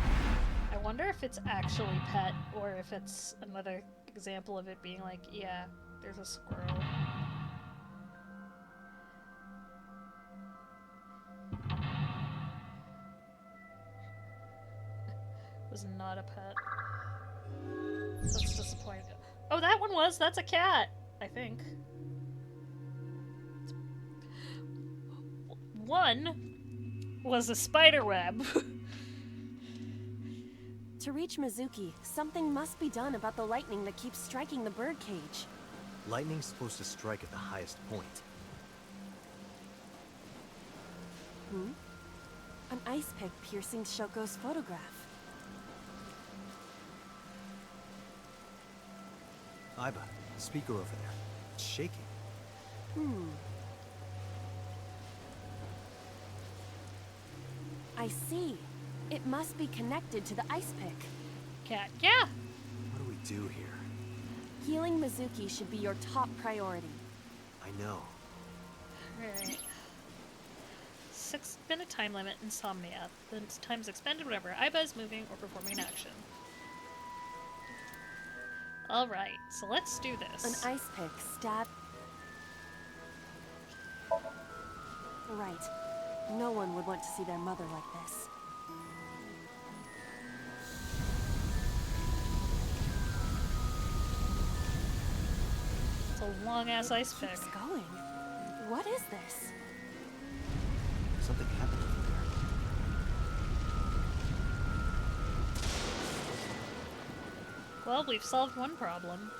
I wonder if it's actually pet or if it's another example of it being like, yeah, there's a squirrel. Was not a pet. That's disappointing. Oh, that one was! That's a cat! I think. One was a spider web. To reach Mizuki, something must be done about the lightning that keeps striking the birdcage. Lightning's supposed to strike at the highest point. An ice pick piercing Shoko's photograph. Aiba, the speaker over there. It's shaking. I see. It must be connected to the ice pick. Cat. Yeah! What do we do here? Healing Mizuki should be your top priority. I know. Alright. 6-minute time limit, insomnia. The time's expended whenever Aiba is moving or performing an action. Alright, so let's do this. An ice pick stabbed. Right. No one would want to see their mother like this. It's a long-ass ice pick. Keeps going. What is this? Something happened over there. Well, we've solved one problem.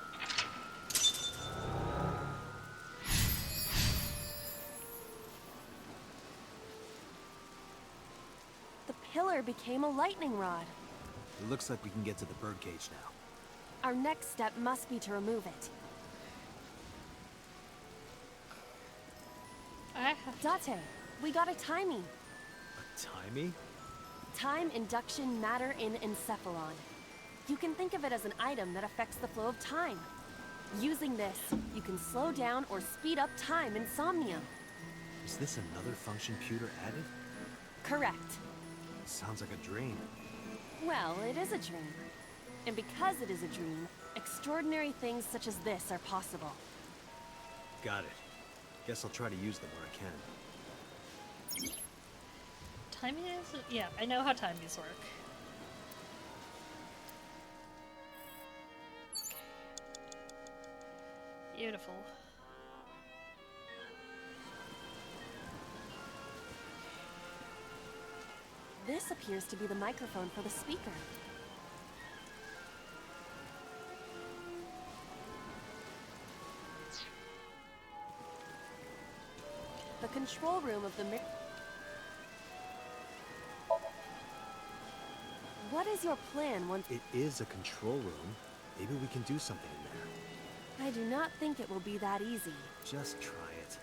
The pillar became a lightning rod. It looks like we can get to the birdcage now. Our next step must be to remove it. Date, we got a timing. A timey? Time induction matter in encephalon. You can think of it as an item that affects the flow of time. Using this, you can slow down or speed up time in Somnium. Is this another function Pewter added? Correct. Sounds like a dream. Well, it is a dream. And because it is a dream, extraordinary things such as this are possible. Got it. Guess I'll try to use them where I can. Timies? Yeah, I know how timies work. Beautiful. This appears to be the microphone for the speaker. The control room of the What is your plan once... It is a control room. Maybe we can do something in there. I do not think it will be that easy. Just try it.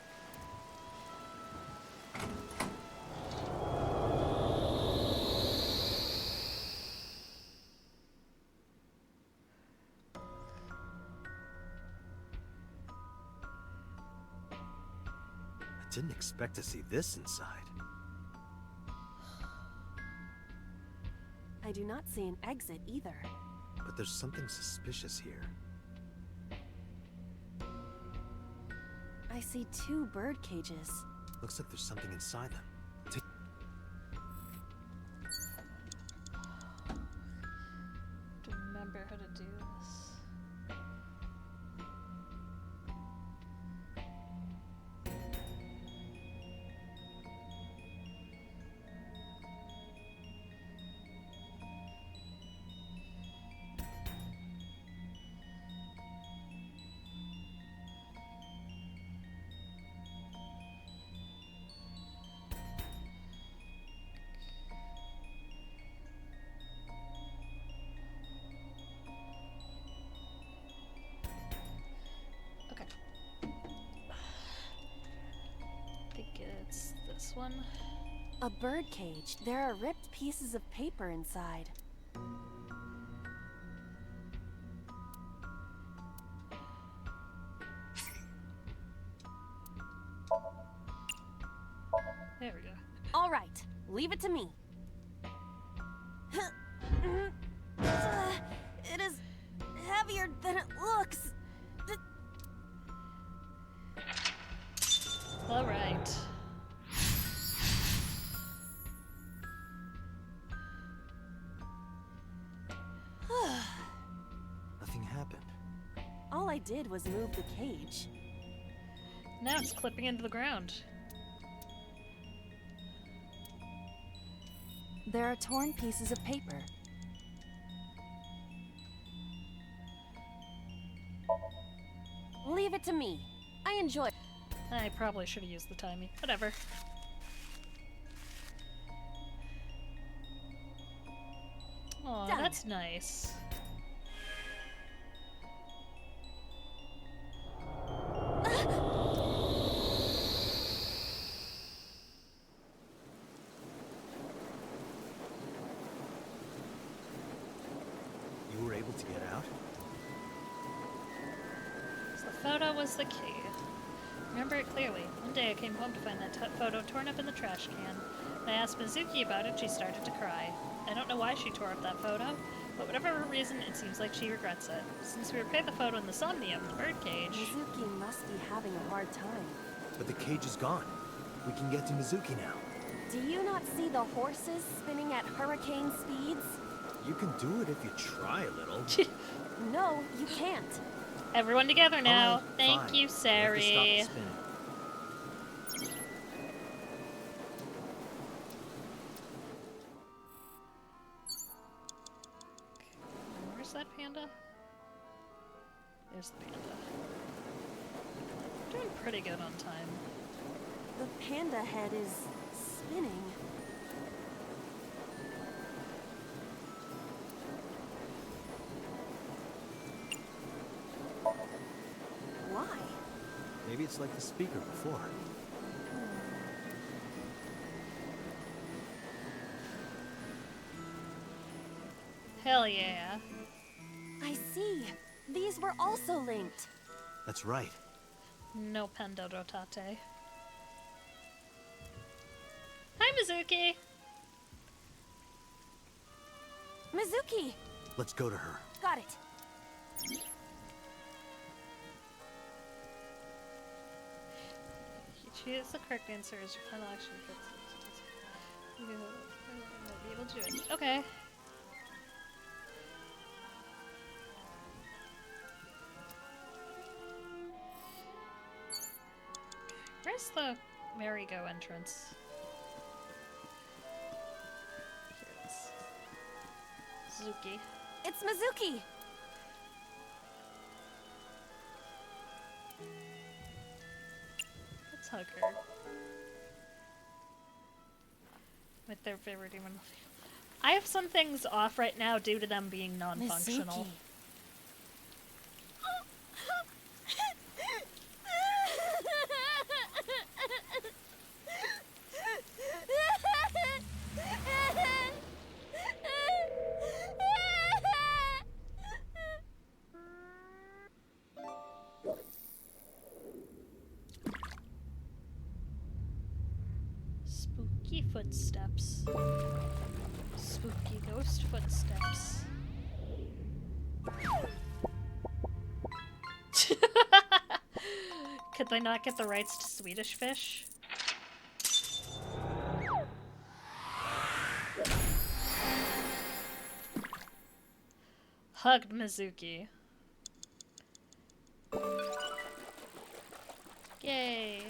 I didn't expect to see this inside. I do not see an exit either. But there's something suspicious here. I see 2 bird cages. Looks like there's something inside them. Don't remember how to do this. Okay. I think it's this one. A bird cage. There are ripped pieces of paper inside. There we go. All right, leave it to me. It is heavier than it looks. All right. Nothing happened. All I did was move the cage. Now it's clipping into the ground. There are torn pieces of paper. Leave it to me. I enjoy. I probably should have used the timing. Whatever. Oh, Done. that's nice. You were able to get out? So the photo was the key. remember it clearly. One day I came home to find that photo torn up in the trash can. When I asked Mizuki about it, she started to cry. I don't know why she tore up that photo, but whatever her reason, it seems like she regrets it. Since we repaired the photo in the Somnium, the birdcage... Mizuki must be having a hard time. But the cage is gone. We can get to Mizuki now. Do you not see the horses spinning at hurricane speeds? You can do it if you try a little. No, you can't. Everyone together now. Alright, Thank fine. you, Let Sari. me stop the spinning. Where's that panda? There's the panda. Doing pretty good on time. The panda head is spinning. Why? Maybe it's like the speaker before. Hell yeah. I see. These were also linked. That's right. No panda rotate. Hi, Mizuki. Mizuki! Let's go to her. Got it. She is the correct answer. Is your final action? You will be able to do it. Okay. Where's the merry-go entrance? Here it is. Zuki. It's Mizuki! Let's hug her. With their favorite demon. I have some things off right now due to them being non-functional. Mizuki. Spooky footsteps. Spooky ghost footsteps. Could they not get the rights to Swedish Fish? Hugged Mizuki. Yay.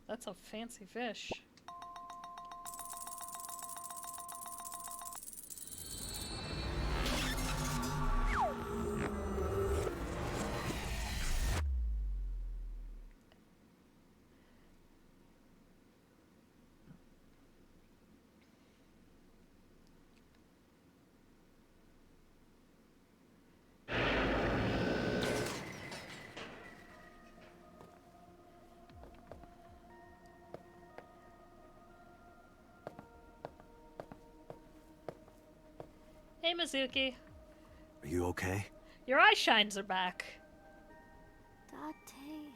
That's a fancy fish. Hey, Mizuki. Are you okay? Your eye shines are back. Date.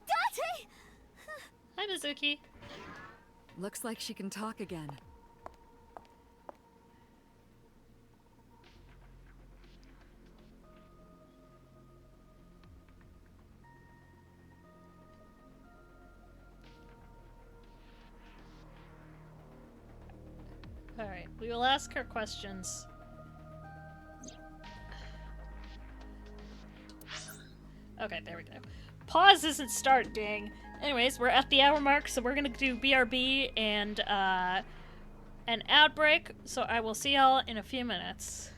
Date! Hi, Mizuki. Looks like she can talk again. Alright, we will ask her questions. Okay, there we go. Pause isn't start, dang. Anyways, we're at the hour mark, so we're gonna do BRB and, an outbreak, so I will see y'all in a few minutes.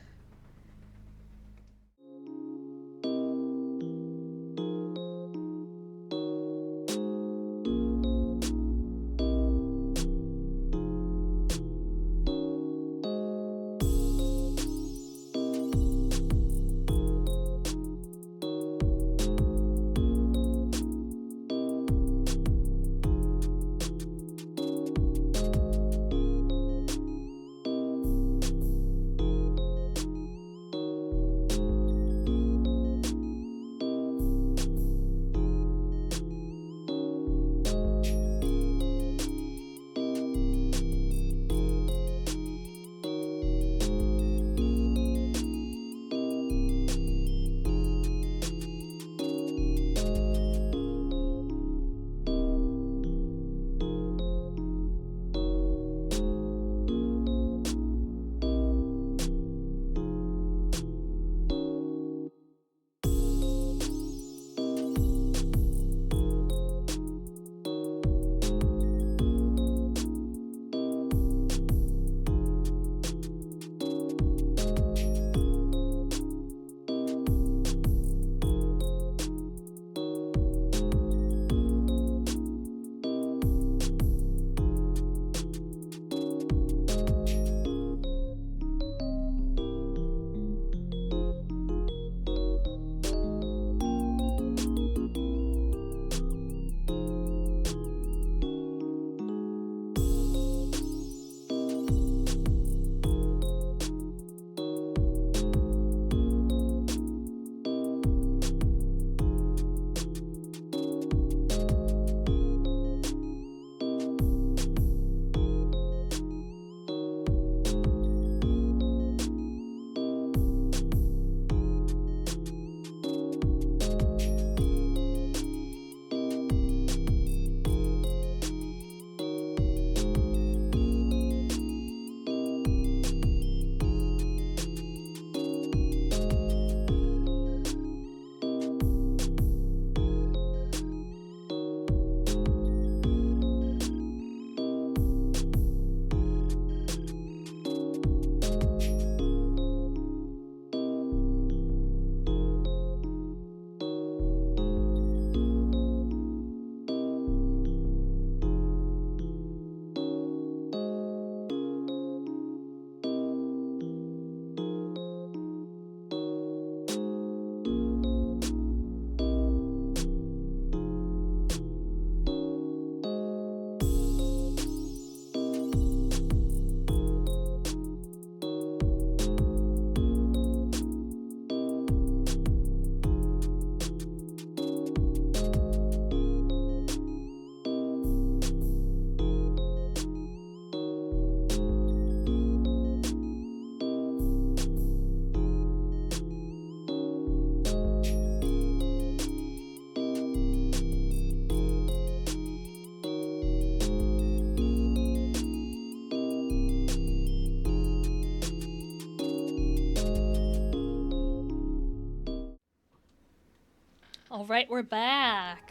Alright, we're back.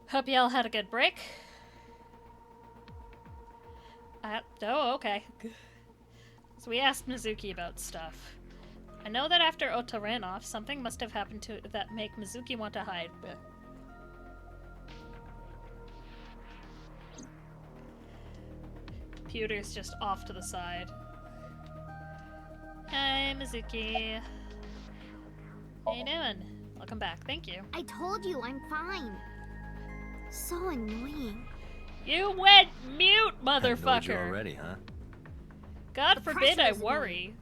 Hope y'all had a good break. Oh, okay. So we asked Mizuki about stuff. I know that after Ota ran off, something must have happened to that make Mizuki want to hide. Computer's just off to the side. Hi, Mizuki. How you doing? Welcome back. Thank you. I told you I'm fine. So annoying. You went mute, Annoyed you motherfucker. already, huh? God The forbid pressure I is worry.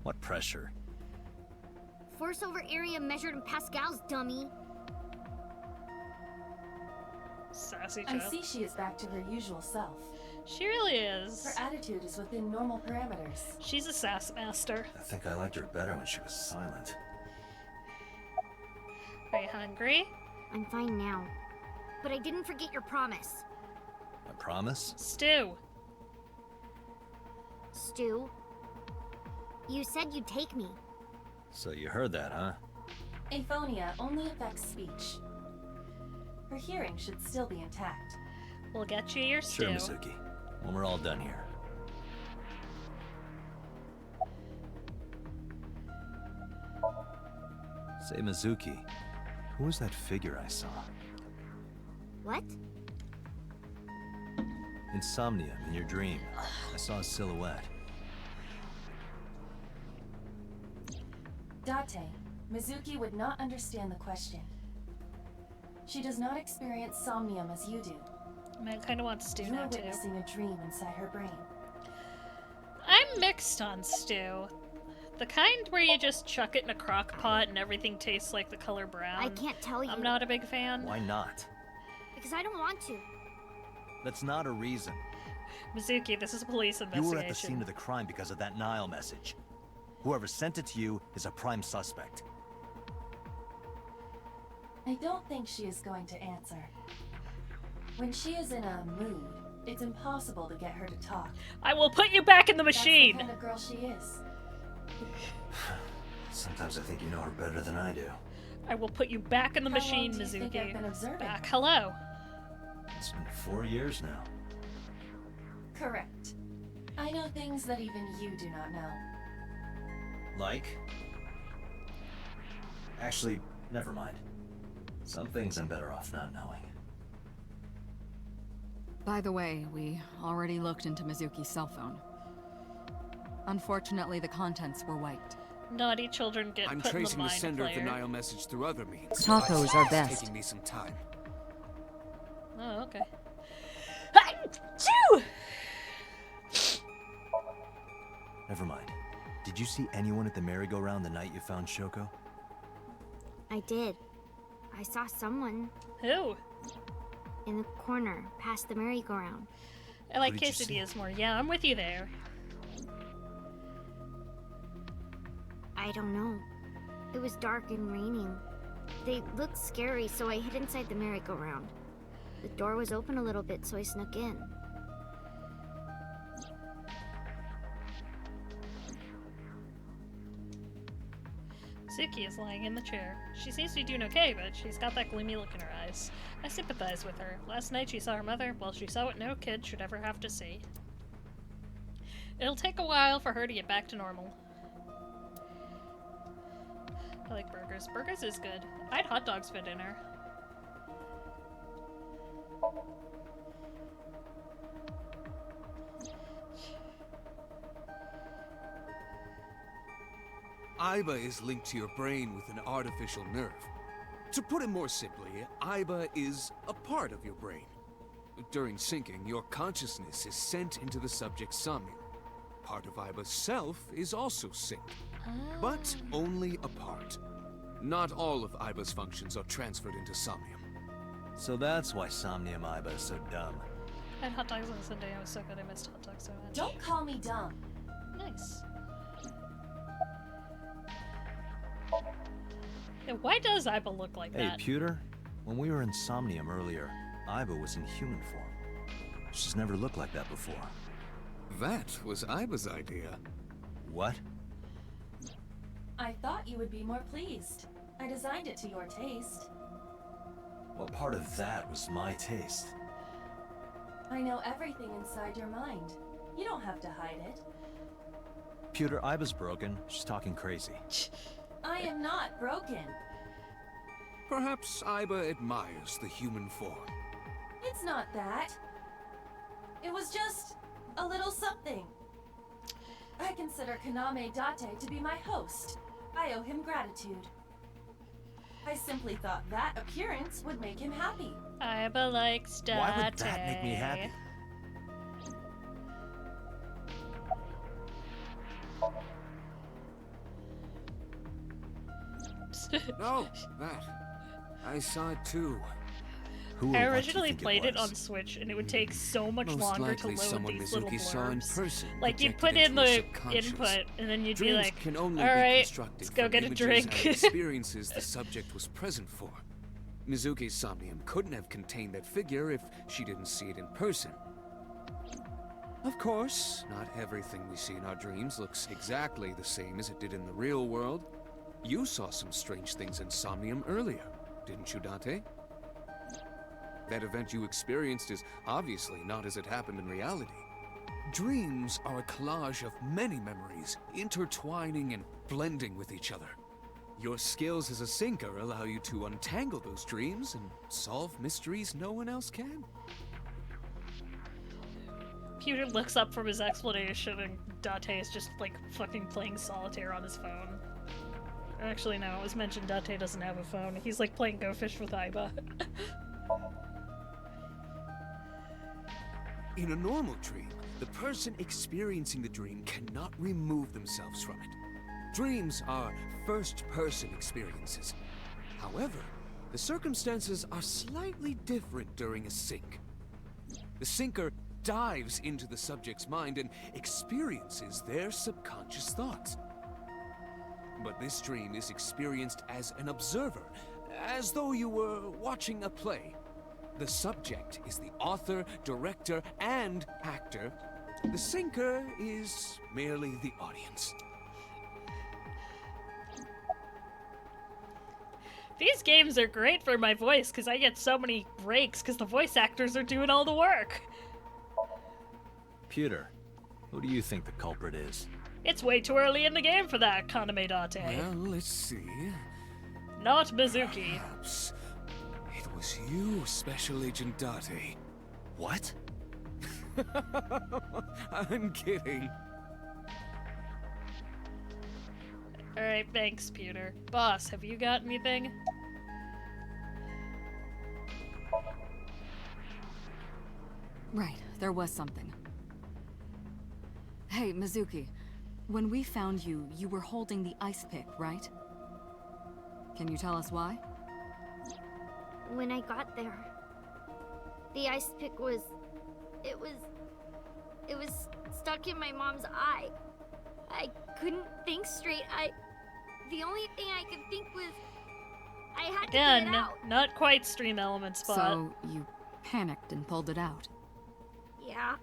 What pressure? Force over area measured in pascals, dummy. Sassy I child. see she is back to her usual self. She really is. Her attitude is within normal parameters. She's a sass master. I think I liked her better when she was silent. Are you hungry? I'm fine now. But I didn't forget your promise. A promise? Stew. Stu, you said you'd take me. So you heard that, huh? Aphonia only affects speech. Her hearing should still be intact. We'll get you your stew. Sure, Mizuki. When we're all done here. Say, Mizuki, who was that figure I saw? What? In Somnium, in your dream, I saw a silhouette. Date, Mizuki would not understand the question. She does not experience somnium as you do. I mean, I kind of want stew You now, are too. witnessing a dream inside her brain. I'm mixed on stew. The kind where you just chuck it in a crock pot and everything tastes like the color brown. I can't tell you. I'm not a big fan. Why not? Because I don't want to. That's not a reason. Mizuki, this is a police You investigation. were at the scene of the crime because of that Nile message. Whoever sent it to you is a prime suspect. I don't think she is going to answer. When she is in a mood, it's impossible to get her to talk. I will put you back in the machine! That's the kind of girl she is. Sometimes I think you know her better than I do. I will put you back in the How machine, long do you think I've Mizuki. been observing Back. her? Hello. It's been 4 years now. Correct. I know things that even you do not know. Like? Actually, never mind. Some things I'm better off not knowing. By the way, we already looked into Mizuki's cell phone. Unfortunately, the contents were wiped. Naughty children get I'm put in the tracing the mind sender of the flayer. Nile message through other means. Tacos are It's best. taking me some time. Oh, okay. Achoo! Never mind. Did you see anyone at the merry-go-round the night you found Shoko? I did. I saw someone Who? in the corner past the merry-go-round. I like Who did you see? quesadillas more. Yeah, I'm with you there. I don't know. It was dark and raining. They looked scary, so I hid inside the merry-go-round. The door was open a little bit, so I snuck in. Suki is lying in the chair. She seems to be doing okay, but she's got that gloomy look in her eyes. I sympathize with her. Last night she saw her mother. Well, she saw what no kid should ever have to see. It'll take a while for her to get back to normal. I like burgers. Burgers is good. I had hot dogs for dinner. Aiba is linked to your brain with an artificial nerve. To put it more simply, Aiba is a part of your brain. During syncing, your consciousness is sent into the subject's somnium. Part of Aiba's self is also synced, but only a part. Not all of Aiba's functions are transferred into Somnium. So that's why Somnium Aiba is so dumb. I had hot dogs on Sunday. It was so good. I missed hot dogs so much. Don't call me dumb. Nice. Yeah, why does Aiba look like Hey, that? Pewter, when we were in Somnium earlier, Aiba was in human form. She's never looked like that before. That was Aiba's idea. What? I thought you would be more pleased. I designed it to your taste. Well, part of that was my taste. I know everything inside your mind. You don't have to hide it. Pewter, Iba's broken. She's talking crazy. I am not broken. Perhaps Iba admires the human form. It's not that. It was just a little something. I consider Kaname Date to be my host. I owe him gratitude. I simply thought that appearance would make him happy. Iba likes Date. Why would that make me happy? No, that. I saw it too. Who or I what do you originally think played it was? on Switch, and it would take so much Most longer to likely load someone these little Mizuki saw in blurbs. person. Like, you'd put projected in into her the subconscious. input, and then you'd be Dreams like, can only alright, be constructed let's go from get a images drink. and experiences the subject was present for. Mizuki's Somnium couldn't have contained that figure if she didn't see it in person. Of course, not everything we see in our dreams looks exactly the same as it did in the real world. You saw some strange things in Somnium earlier, didn't you, Date? That event you experienced is obviously not as it happened in reality. Dreams are a collage of many memories, intertwining and blending with each other. Your skills as a sinker allow you to untangle those dreams and solve mysteries no one else can. Pewter looks up from his explanation, and Date is just, like, fucking playing solitaire on his phone. Actually, no, it was mentioned Date doesn't have a phone. He's, like, playing Go Fish with Iba. In a normal dream, the person experiencing the dream cannot remove themselves from it. Dreams are first-person experiences. However, the circumstances are slightly different during a sync. The sinker dives into the subject's mind and experiences their subconscious thoughts. But this dream is experienced as an observer, as though you were watching a play. The subject is the author, director, and actor. The sinker is merely the audience. These games are great for my voice, because I get so many breaks, because the voice actors are doing all the work. Pewter, who do you think the culprit is? It's way too early in the game for that, Kaname Date. Well, let's see. Not Mizuki. Perhaps it was you, Special Agent Date. What? I'm kidding. Alright, thanks, Pewter. Boss, have you got anything? Right, there was something. Hey, Mizuki. When we found you, you were holding the ice pick, right? Can you tell us why? When I got there, the ice pick was... It was stuck in my mom's eye. I couldn't think straight. The only thing I could think was... I had to get it Again, out. not quite stream element spot. So, you panicked and pulled it out. Yeah,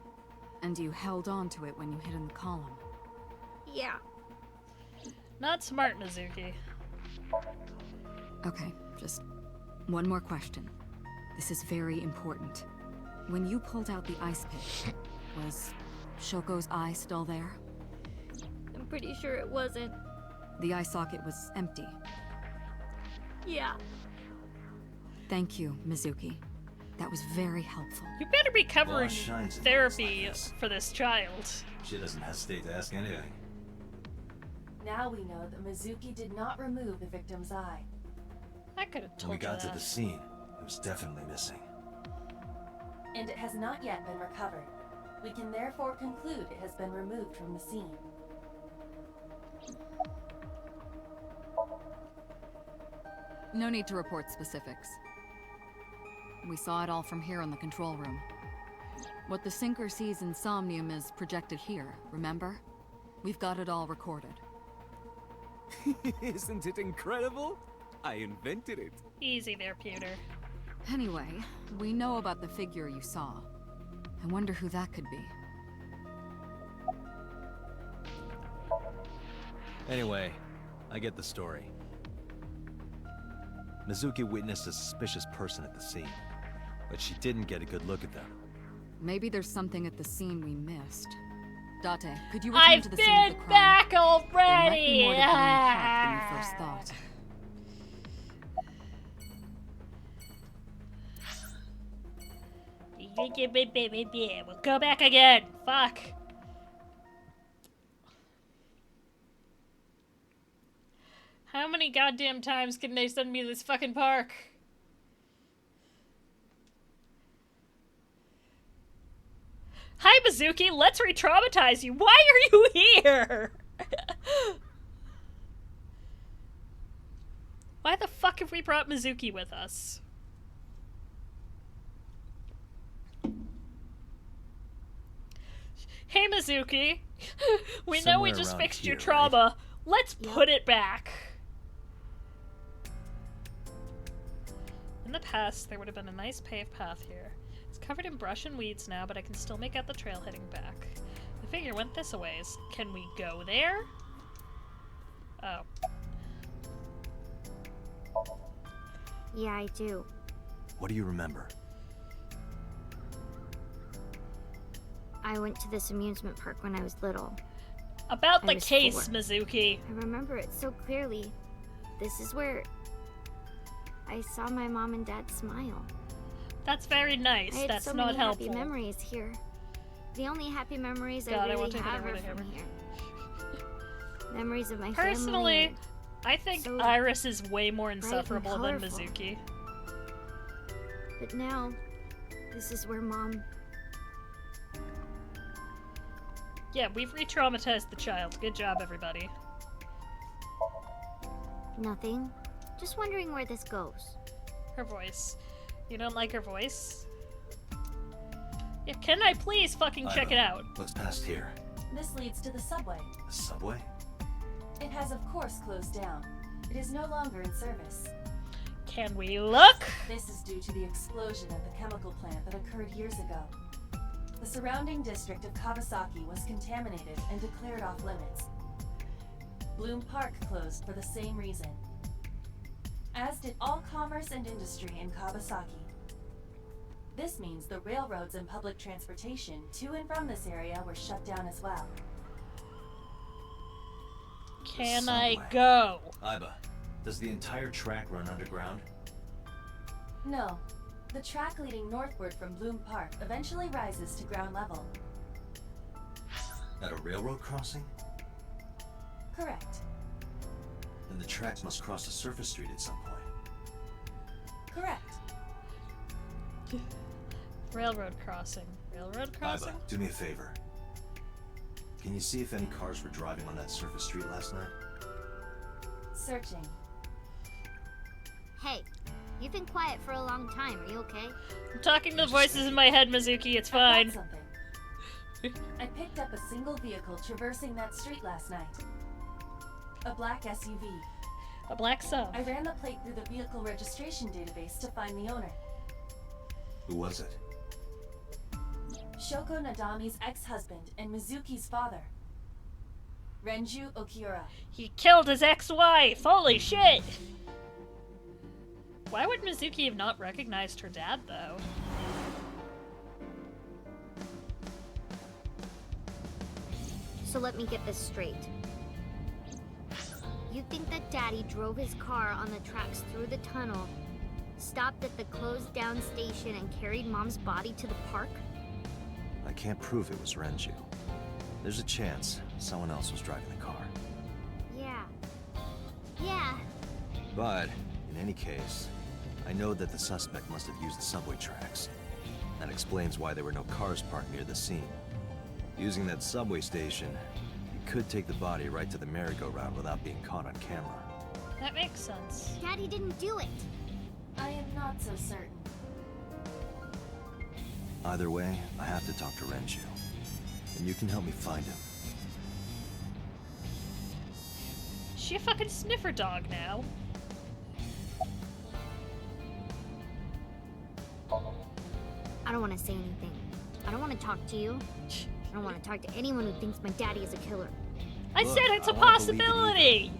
And you held on to it when you hid in the column. yeah. Not smart, Mizuki. Okay, just one more question. This is very important. When you pulled out the ice pick, was Shoko's eye still there? I'm pretty sure it wasn't. The eye socket was empty. Yeah. Thank you, Mizuki. That was very helpful. You better be covering Law shines in therapy moments like this. for this child. She doesn't hesitate to ask anything. Now we know that Mizuki did not remove the victim's eye. I could have When told we you got to that. the scene, it was definitely missing. And it has not yet been recovered. We can therefore conclude it has been removed from the scene. No need to report specifics. We saw it all from here in the control room. What the sinker sees in Somnium is projected here, remember? We've got it all recorded. Isn't it incredible? I invented it. Easy there, Pewter. Anyway, we know about the figure you saw. I wonder who that could be. Anyway, I get the story. Mizuki witnessed a suspicious person at the scene, but she didn't get a good look at them. Maybe there's something at the scene we missed. Date, could you return I've to the scene of the been crime? back There might be already! more to Bloom Park than you first thought. We'll go back again. Fuck. How many goddamn times can they send me to this fucking park? Hi, Mizuki. Let's re-traumatize you. Why are you here? Why the fuck have we brought Mizuki with us? Hey, Mizuki. We know we Somewhere just around fixed your here, trauma. Let's put it back. In the past, there would have been a nice paved path here. It's covered in brush and weeds now, but I can still make out the trail heading back. The figure went this a ways. Can we go there? Oh. Yeah, I do. What do you remember? I went to this amusement park when I was little. About I the was case, 4. Mizuki. I remember it so clearly. This is where I saw my mom and dad smile. That's very nice. I had That's so not many helpful. happy memories here. The only happy memories God, I I really won't take have it are over from here. here. Memories of my Personally, family. I think so Iris is way more and insufferable than colorful. Mizuki. But now, this is where Mom... Yeah, we've re-traumatized the child. Good job, everybody. Nothing. Just wondering where this goes. Her voice. You don't like her voice? Yeah, can I please fucking check it out? What's past here? This leads to the subway. The subway? It has, of course, closed down. It is no longer in service. Can we look? This is due to the explosion at the chemical plant that occurred years ago. The surrounding district of Kawasaki was contaminated and declared off limits. Bloom Park closed for the same reason, as did all commerce and industry in Kawasaki. This means the railroads and public transportation to and from this area were shut down as well. Can I Subway. go? Iba, does the entire track run underground? No. The track leading northward from Bloom Park eventually rises to ground level. At a railroad crossing? Correct. Then the tracks must cross a surface street at some point. Correct. Railroad crossing. Railroad crossing? Iba, do me a favor. Can you see if any cars were driving on that surface street last night? Searching. Hey, you've been quiet for a long time. Are you okay? I'm talking to the voices in my head, Mizuki. It's I got fine. something. I picked up a single vehicle traversing that street last night. A black SUV. A black sub. I ran the plate through the vehicle registration database to find the owner. Who was it? Shoko Nadami's ex-husband and Mizuki's father. Renju Okiura. He killed his ex-wife! Holy shit! Why would Mizuki have not recognized her dad, though? So let me get this straight. You think that Daddy drove his car on the tracks through the tunnel, stopped at the closed down station, and carried Mom's body to the park? I can't prove it was Renju. There's a chance someone else was driving the car. Yeah. Yeah. But, in any case, I know that the suspect must have used the subway tracks. That explains why there were no cars parked near the scene. Using that subway station, you could take the body right to the merry-go-round without being caught on camera. That makes sense. Daddy didn't do it. I am not so certain. Either way, I have to talk to Renju. And you can help me find him. Is she a fucking sniffer dog now? I don't want to say anything. I don't want to talk to you. I don't want to talk to anyone who thinks my daddy is a killer. I Look, said it's I a wanna believe it possibility!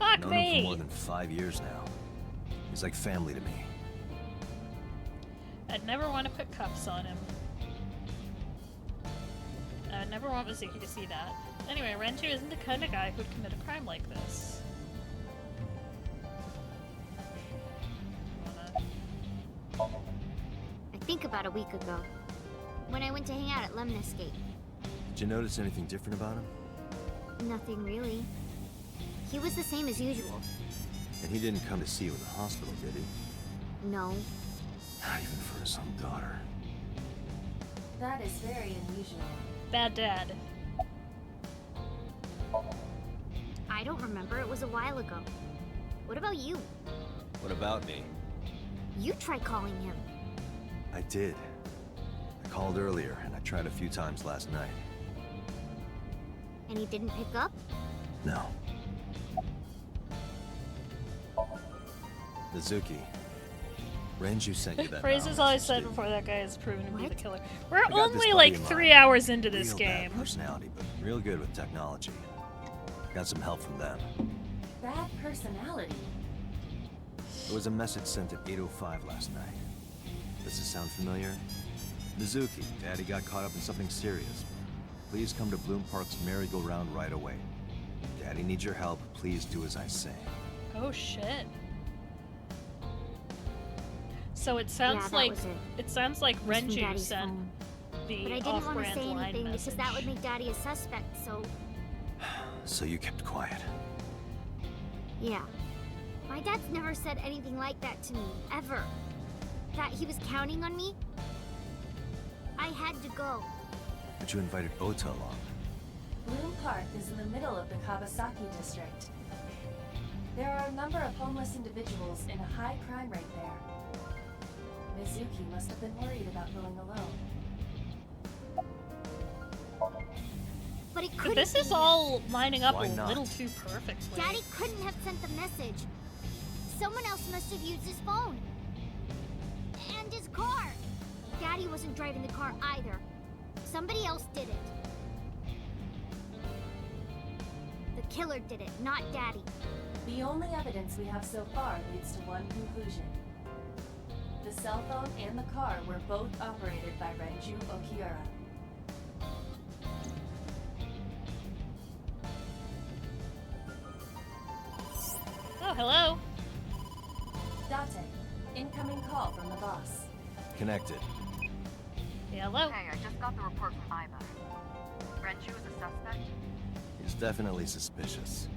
Fuck Known him for more me! than 5 years now. He's like family to me. I'd never want to put cuffs on him. I'd never want Mizuki to see that. Anyway, Renju isn't the kind of guy who'd commit a crime like this. I think about a week ago, when I went to hang out at Lemon Escape. Did you notice anything different about him? Nothing really. He was the same as usual. And he didn't come to see you in the hospital, did he? No. Not even for his own daughter. That is very unusual. Bad dad. I don't remember. It was a while ago. What about you? What about me? You tried calling him. I did. I called earlier, and I tried a few times last night. And he didn't pick up? No. Mizuki, Renju sent you that Phrases vow all I message, said didn't before that guy is proven to be the What? killer. We're I got this only buddy like of 3 mine. hours into this Real game. bad personality, but real good with technology. Got some help from them. Bad personality. There was a message sent at 8:05 last night. Does this sound familiar? Mizuki, Daddy got caught up in something serious. Please come to Bloom Park's merry-go-round right away. Daddy needs your help. Please do as I say. Oh shit. So it sounds that like was it. it sounds like It was from Renju Daddy's sent phone. the But I didn't want to off-brand say line anything message. because that would make Daddy a suspect, so... So you kept quiet. Yeah. My dad's never said anything like that to me, ever. That he was counting on me? I had to go. But you invited Ota along. Bloom Park is in the middle of the Kawasaki district. There are a number of homeless individuals in a high crime rate there. Mizuki must have been worried about going alone. But it But couldn't this be is him. all lining up Why a not? little too perfectly. Daddy couldn't have sent the message. Someone else must have used his phone. And his car. Daddy wasn't driving the car either. Somebody else did it. The killer did it, not Daddy. The only evidence we have so far leads to one conclusion. The cell phone and the car were both operated by Renju Okiura. Oh, hello. Date, incoming call from the boss. Connected. Yeah, hello. Hey, I just got the report from Iva. Renju is a suspect? He's definitely suspicious.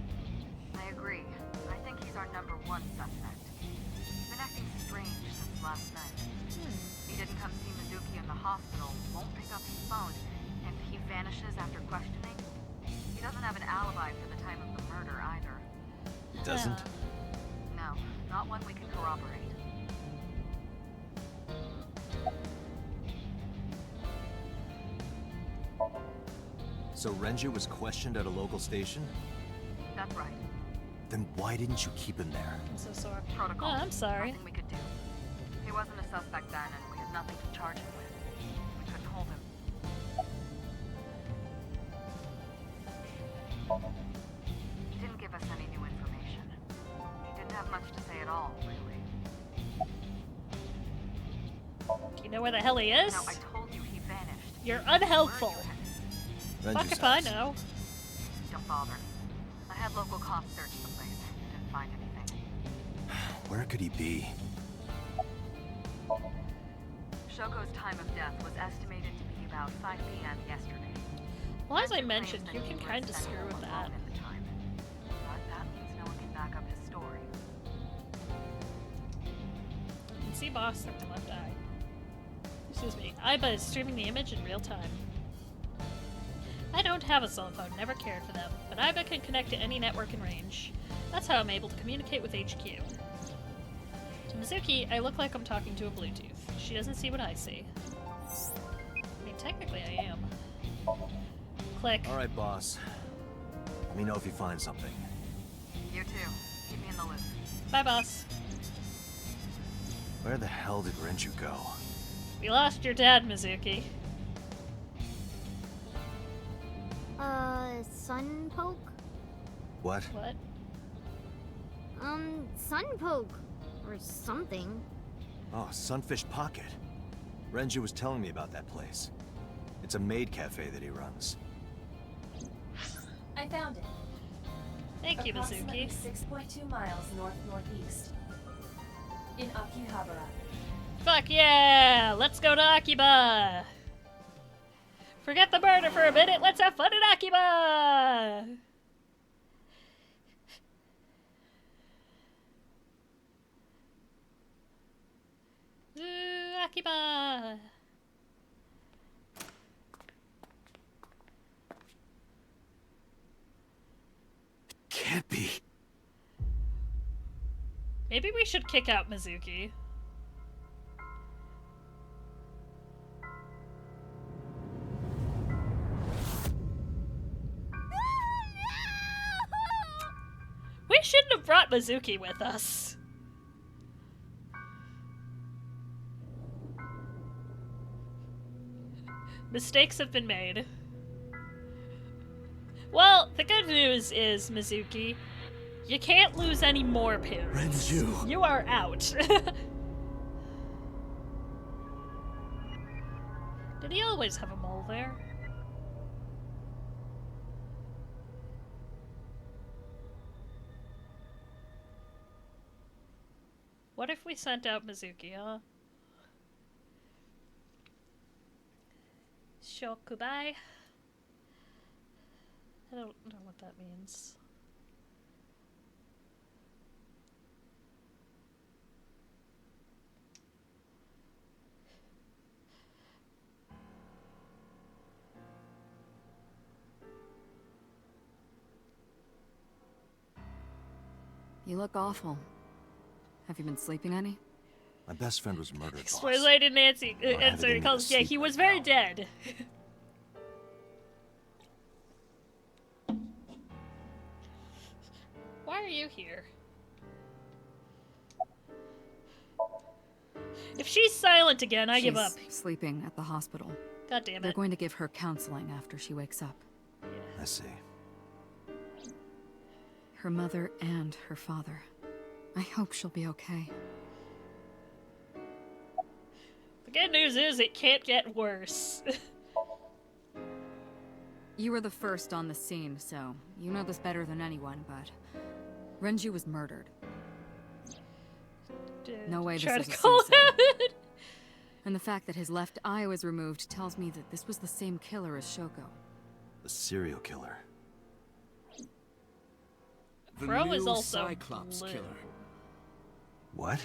I agree. I think he's our number one suspect. He's been acting strange since last night. He didn't come see Mizuki in the hospital, won't pick up his phone, and he vanishes after questioning. He doesn't have an alibi for the time of the murder either. He doesn't? No, not one we can corroborate. So Renju was questioned at a local station? That's right. Then why didn't you keep him there? I'm so sorry. Protocol. Oh, I'm sorry. Nothing we could do. He wasn't a suspect then, and we had nothing to charge him with. We couldn't hold him. He didn't give us any new information. He didn't have much to say at all, really. You know where the hell he is? No, I told you he vanished. You're Where are unhelpful. you headed? Fuck Renju's if I house. know. Don't bother. I had local cops search the place. Didn't find anything. Where could he be? Shoko's time of death was estimated to be about 5 p.m. yesterday. Well, as I Renju mentioned, claims you that can he kind was of sent screw home with alone that. at the time. But that means no one can back up his story. You can see boss through the left eye. Excuse me. Iba is streaming the image in real time. I don't have a cell phone, never cared for them, but Iba can connect to any network in range. That's how I'm able to communicate with HQ. To Mizuki, I look like I'm talking to a Bluetooth. She doesn't see what I see. I mean, technically I am. Click. All right, boss. Let me know if you find something. You too. Keep me in the loop. Bye, boss. Where the hell did Renju go? We lost your dad, Mizuki. Sun poke? What? What? Sunpoke. Or something. Oh, Sunfish Pocket. Renju was telling me about that place. It's a maid cafe that he runs. I found it. Thank you, Approximately Mizuki. 6.2 miles north-northeast. In Akihabara. Fuck yeah! Let's go to Akiba! Forget the murder for a minute, let's have fun in Akiba! Ooh, Akiba! Can't be. Maybe we should kick out Mizuki. We shouldn't have brought Mizuki with us. Mistakes have been made. Well, the good news is, Mizuki, you can't lose any more parents. Renju. You are out. Did he always have a mole there? What if we sent out Mizuki, huh? Shokubai? I don't know what that means. You look awful. Have you been sleeping any? My best friend was murdered, Explains boss. why didn't answer. I haven't Answer. been Calls. to Yeah, sleep he was right very now. dead. Why are you here? If she's silent again, I give up. She's sleeping at the hospital. God damn They're it. going to give her counseling after she wakes up. I see. Her mother and her father. I hope she'll be okay. The good news is it can't get worse. You were the first on the scene, so you know this better than anyone, but Renju was murdered. No way Try this to was a call suicide. it. And the fact that his left eye was removed tells me that this was the same killer as Shoko. The serial killer. The Bro new is also Cyclops blue. killer. What?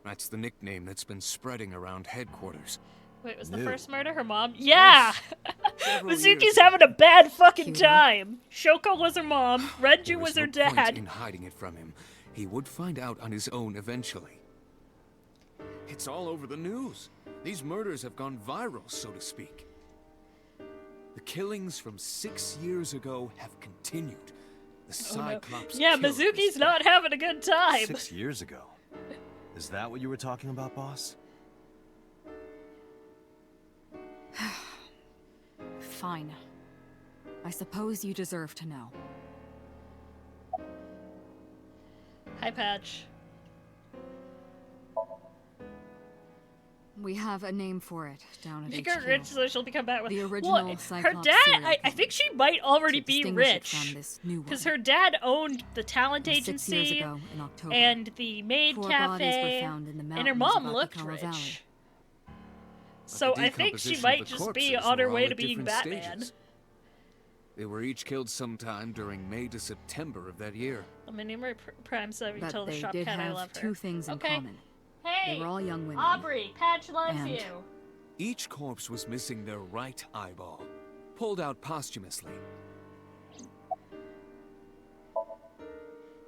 That's the nickname that's been spreading around headquarters. Wait, was the New. first murder her mom? Yeah! Several Mizuki's years having a bad fucking Cuter. time. Shoko was her mom. Renju There was is her no point dad. in hiding it from him. He would find out on his own eventually. It's all over the news. These murders have gone viral, so to speak. The killings from 6 years ago have continued. The Cyclops Yeah, killer is Mizuki's back. not having a good time. 6 years ago. Is that what you were talking about, boss? Fine. I suppose you deserve to know. Hi, Patch. We have a name for it down at Make her HQ. rich so she'll become back with The What? original Her Cyclops dad, serial I killer. think she might already To be distinguish it rich. from this new Because one. her dad owned the talent 6 years agency ago in October, and the maid 4 bodies were cafe, found in the and her mountains mom of looked Akikawa rich. Valley. So the I think she decomposition of might the just be corpses on her were way all to at being different Batman. stages. They were each killed sometime during May to September of that year. I'm a numerate Prime 7. But Tell the they shop did cat I have love her. 2 things in Okay. common. Hey, They were all young women. Aubrey, Patch loves And- you. Each corpse was missing their right eyeball, pulled out posthumously.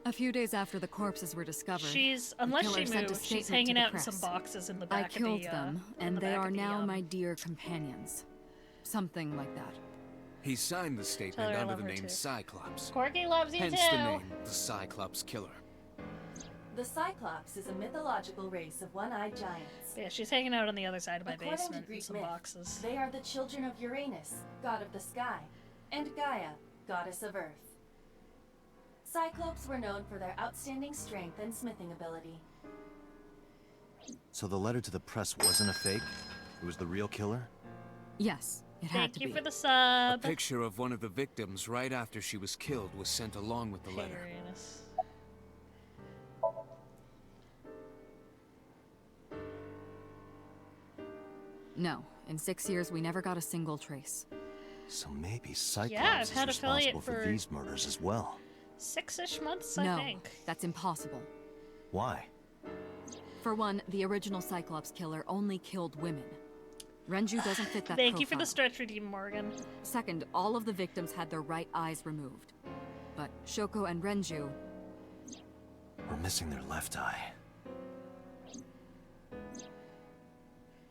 A few days after the corpses were discovered, She's, the unless killer she sent a moved, she's statement to hanging the out in some press. boxes in the I back killed of the, them, in and the they back are of the, now my dear companions. Something like that. He signed the Tell statement her I under love the her name too. Cyclops. Corky loves you Hence too. the name, the Cyclops Killer. The Cyclops is a mythological race of one-eyed giants. Yeah, she's hanging out on the other side of my According to basement in Greek some myth, boxes. They are the children of Uranus, god of the sky, and Gaia, goddess of earth. Cyclopes were known for their outstanding strength and smithing ability. So the letter to the press wasn't a fake? It was the real killer? Yes, it had to be. Thank you for the A sub. picture of one of the victims right after she was killed was sent along with the letter. Hilarious. No, in 6 years we never got a single trace. So maybe Cyclops I've is had affiliate responsible for for- these murders as well. 6-ish months, No, I think. that's impossible. Why? For one, the original Cyclops killer only killed women. Renju doesn't fit that Thank you for the profile. stretch redeem, Morgan. Second, all of the victims had their right eyes removed. But Shoko and Renju, We're missing their left eye.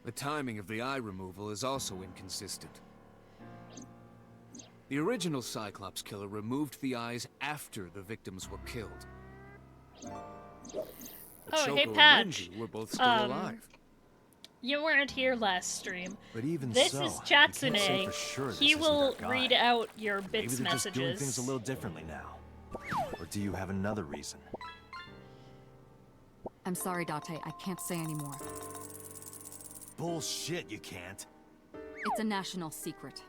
The timing of the eye removal is also inconsistent. The original Cyclops killer removed the eyes after the victims were killed. But Oh, Shoko hey, and Patch. Renju were both still alive. You weren't here last stream. But even This so, is you can't say Chatsune. for sure this He isn't will our guy. read out your Maybe bits they're just doing things messages. a little differently now. Or do you have another reason? I'm sorry, Date, I can't say anymore. Bullshit, you can't. It's a national secret.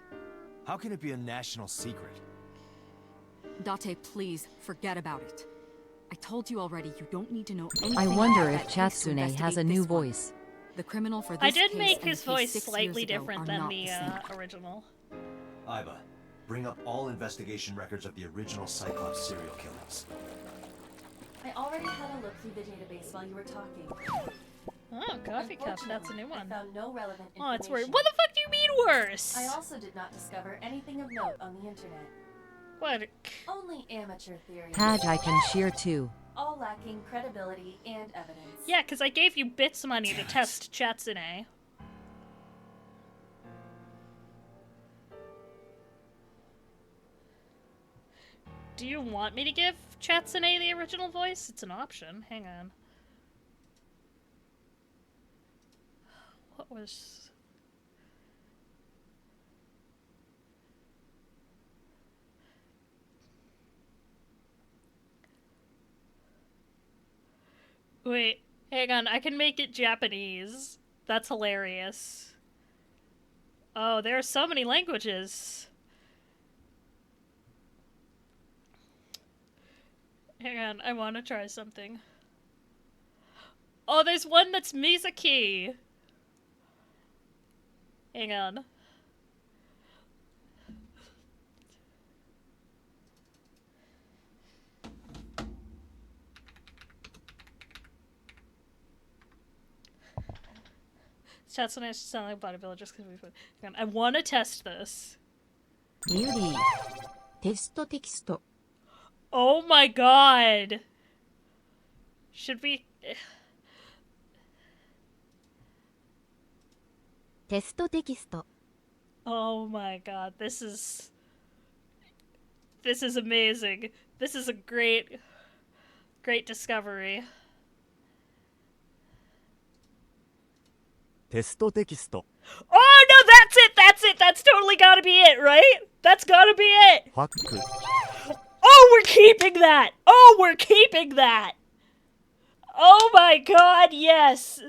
How can it be a national secret? Date, please, forget about it. I told you already, you don't need to know anything I wonder about if that case to Chatsune has a investigate new this one. voice. The criminal for this I did case make and his the case voice 6 slightly years ago different are than not the same. original. Iva, bring up all investigation records of the original Cyclops serial killings. I already had a look through the database while you were talking. Oh, coffee cup. That's a new Unfortunately, one. I found no relevant information. Oh, it's worse. What the fuck do you mean worse? I also did not discover anything of note on the internet. What? Only amateur theories. Padge I can shear too. All lacking credibility and evidence. Yeah, because I gave you bits money to test Chatsune. Do you want me to give Chatsune the original voice? It's an option. Hang on. What was... Wait, hang on. I can make it Japanese. That's hilarious. Oh, there are so many languages. Hang on, I want to try something. Oh, there's one that's Mizaki. Hang on. Chatsune should sound like bodybuilder just because we. Hang on, I want to test this. ミュリー、テストテキスト。 Oh my god! Should we... テストテキスト。 Oh my god, this is... This is amazing. This is a great discovery. テストテキスト。 Oh no, that's it! That's it! That's totally gotta be it, right? That's gotta be it! ファック。 Oh, we're keeping that! Oh, we're keeping that! Oh my god, yes!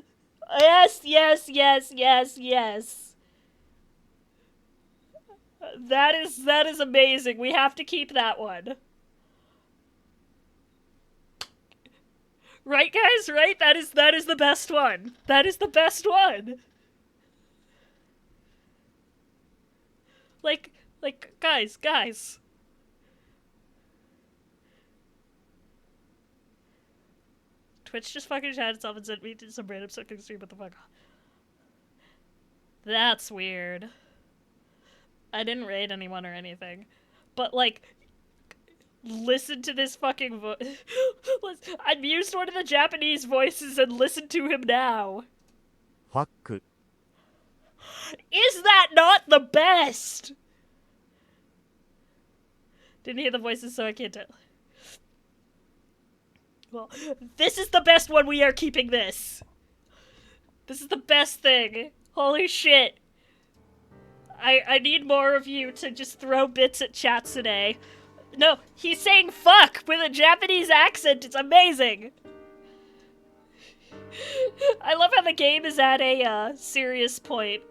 Yes, yes, yes, yes, yes. That is amazing. We have to keep that one. Right, guys? Right? That is the best one. That is the best one. Like, guys. Twitch just fucking shot itself and sent me to some random sucking stream. What the fuck? That's weird. I didn't raid anyone or anything. But, like, listen to this fucking voice. I used one of the Japanese voices and listen to him now. ファック。 Is that not the best? Didn't hear the voices, so I can't tell. Well, this is the best one. We are keeping this. This is the best thing. Holy shit. I need more of you to just throw bits at Chatsune. No, he's saying fuck with a Japanese accent. It's amazing. I love how the game is at a serious point,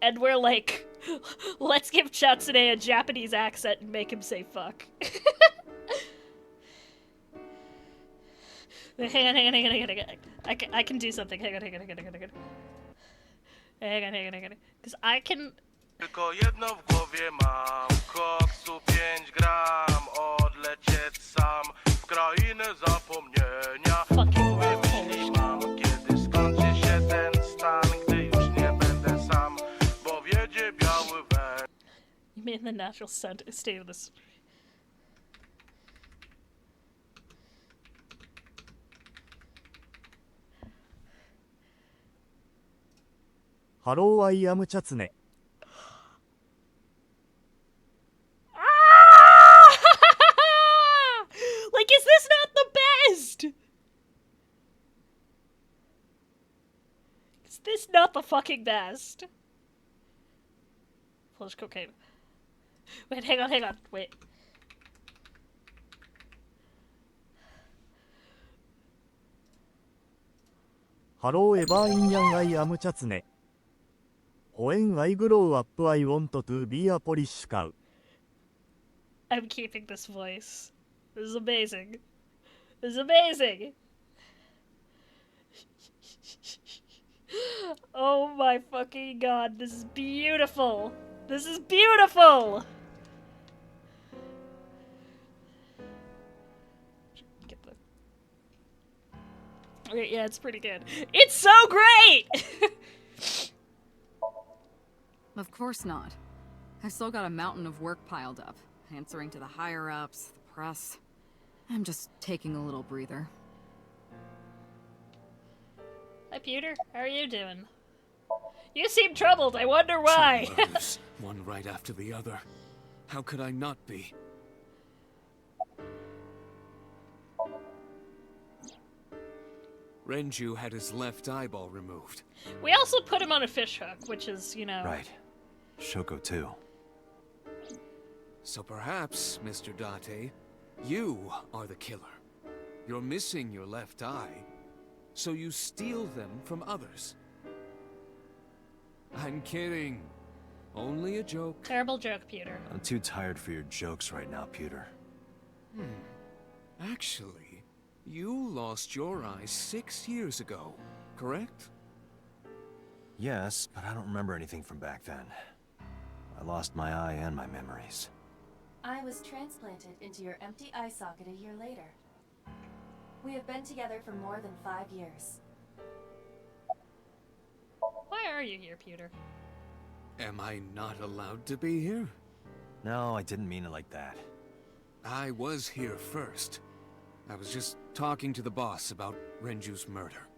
and we're like, let's give Chatsune a Japanese accent and make him say fuck. Hang on. I can do something. Hang on. Because I can... Tylko jedno w głowie mam, koksu 5 gram, odlecieć sam w krainę zapomnienia. Wymyślić mam, kiedy skończy się ten stan, gdy już nie będę sam, bo wiedzie biały węż. You mean the natural state of this... Hello, I am Chatsune. Like, is this not the best? Is this not the fucking best? Flush cocaine. Wait, hang on. Wait. Hello, Eva in Yang, I am Chatsune. When I grow up, I want to be a Polish cow. I'm keeping this voice. This is amazing. Oh my fucking god, this is beautiful! Get the... Okay, yeah, it's pretty good. It's so great! Of course not. I've still got a mountain of work piled up, answering to the higher-ups, the press. I'm just taking a little breather. Hi, Peter. How are you doing? You seem troubled. I wonder why. Two murders, one right after the other. How could I not be? Renju had his left eyeball removed. We also put him on a fishhook, which is, you know... Right. Shoko too. So perhaps, Mr. Date, you are the killer. You're missing your left eye, so you steal them from others. I'm kidding. Only a joke. Terrible joke, Peter. I'm too tired for your jokes right now, Peter. Actually, you lost your eye 6 years ago, correct? Yes, but I don't remember anything from back then. I lost my eye and my memories. I was transplanted into your empty eye socket a year later. We have been together for more than 5 years. Why are you here, Peter? Am I not allowed to be here? No, I didn't mean it like that. I was here first. I was just talking to the boss about Renju's murder.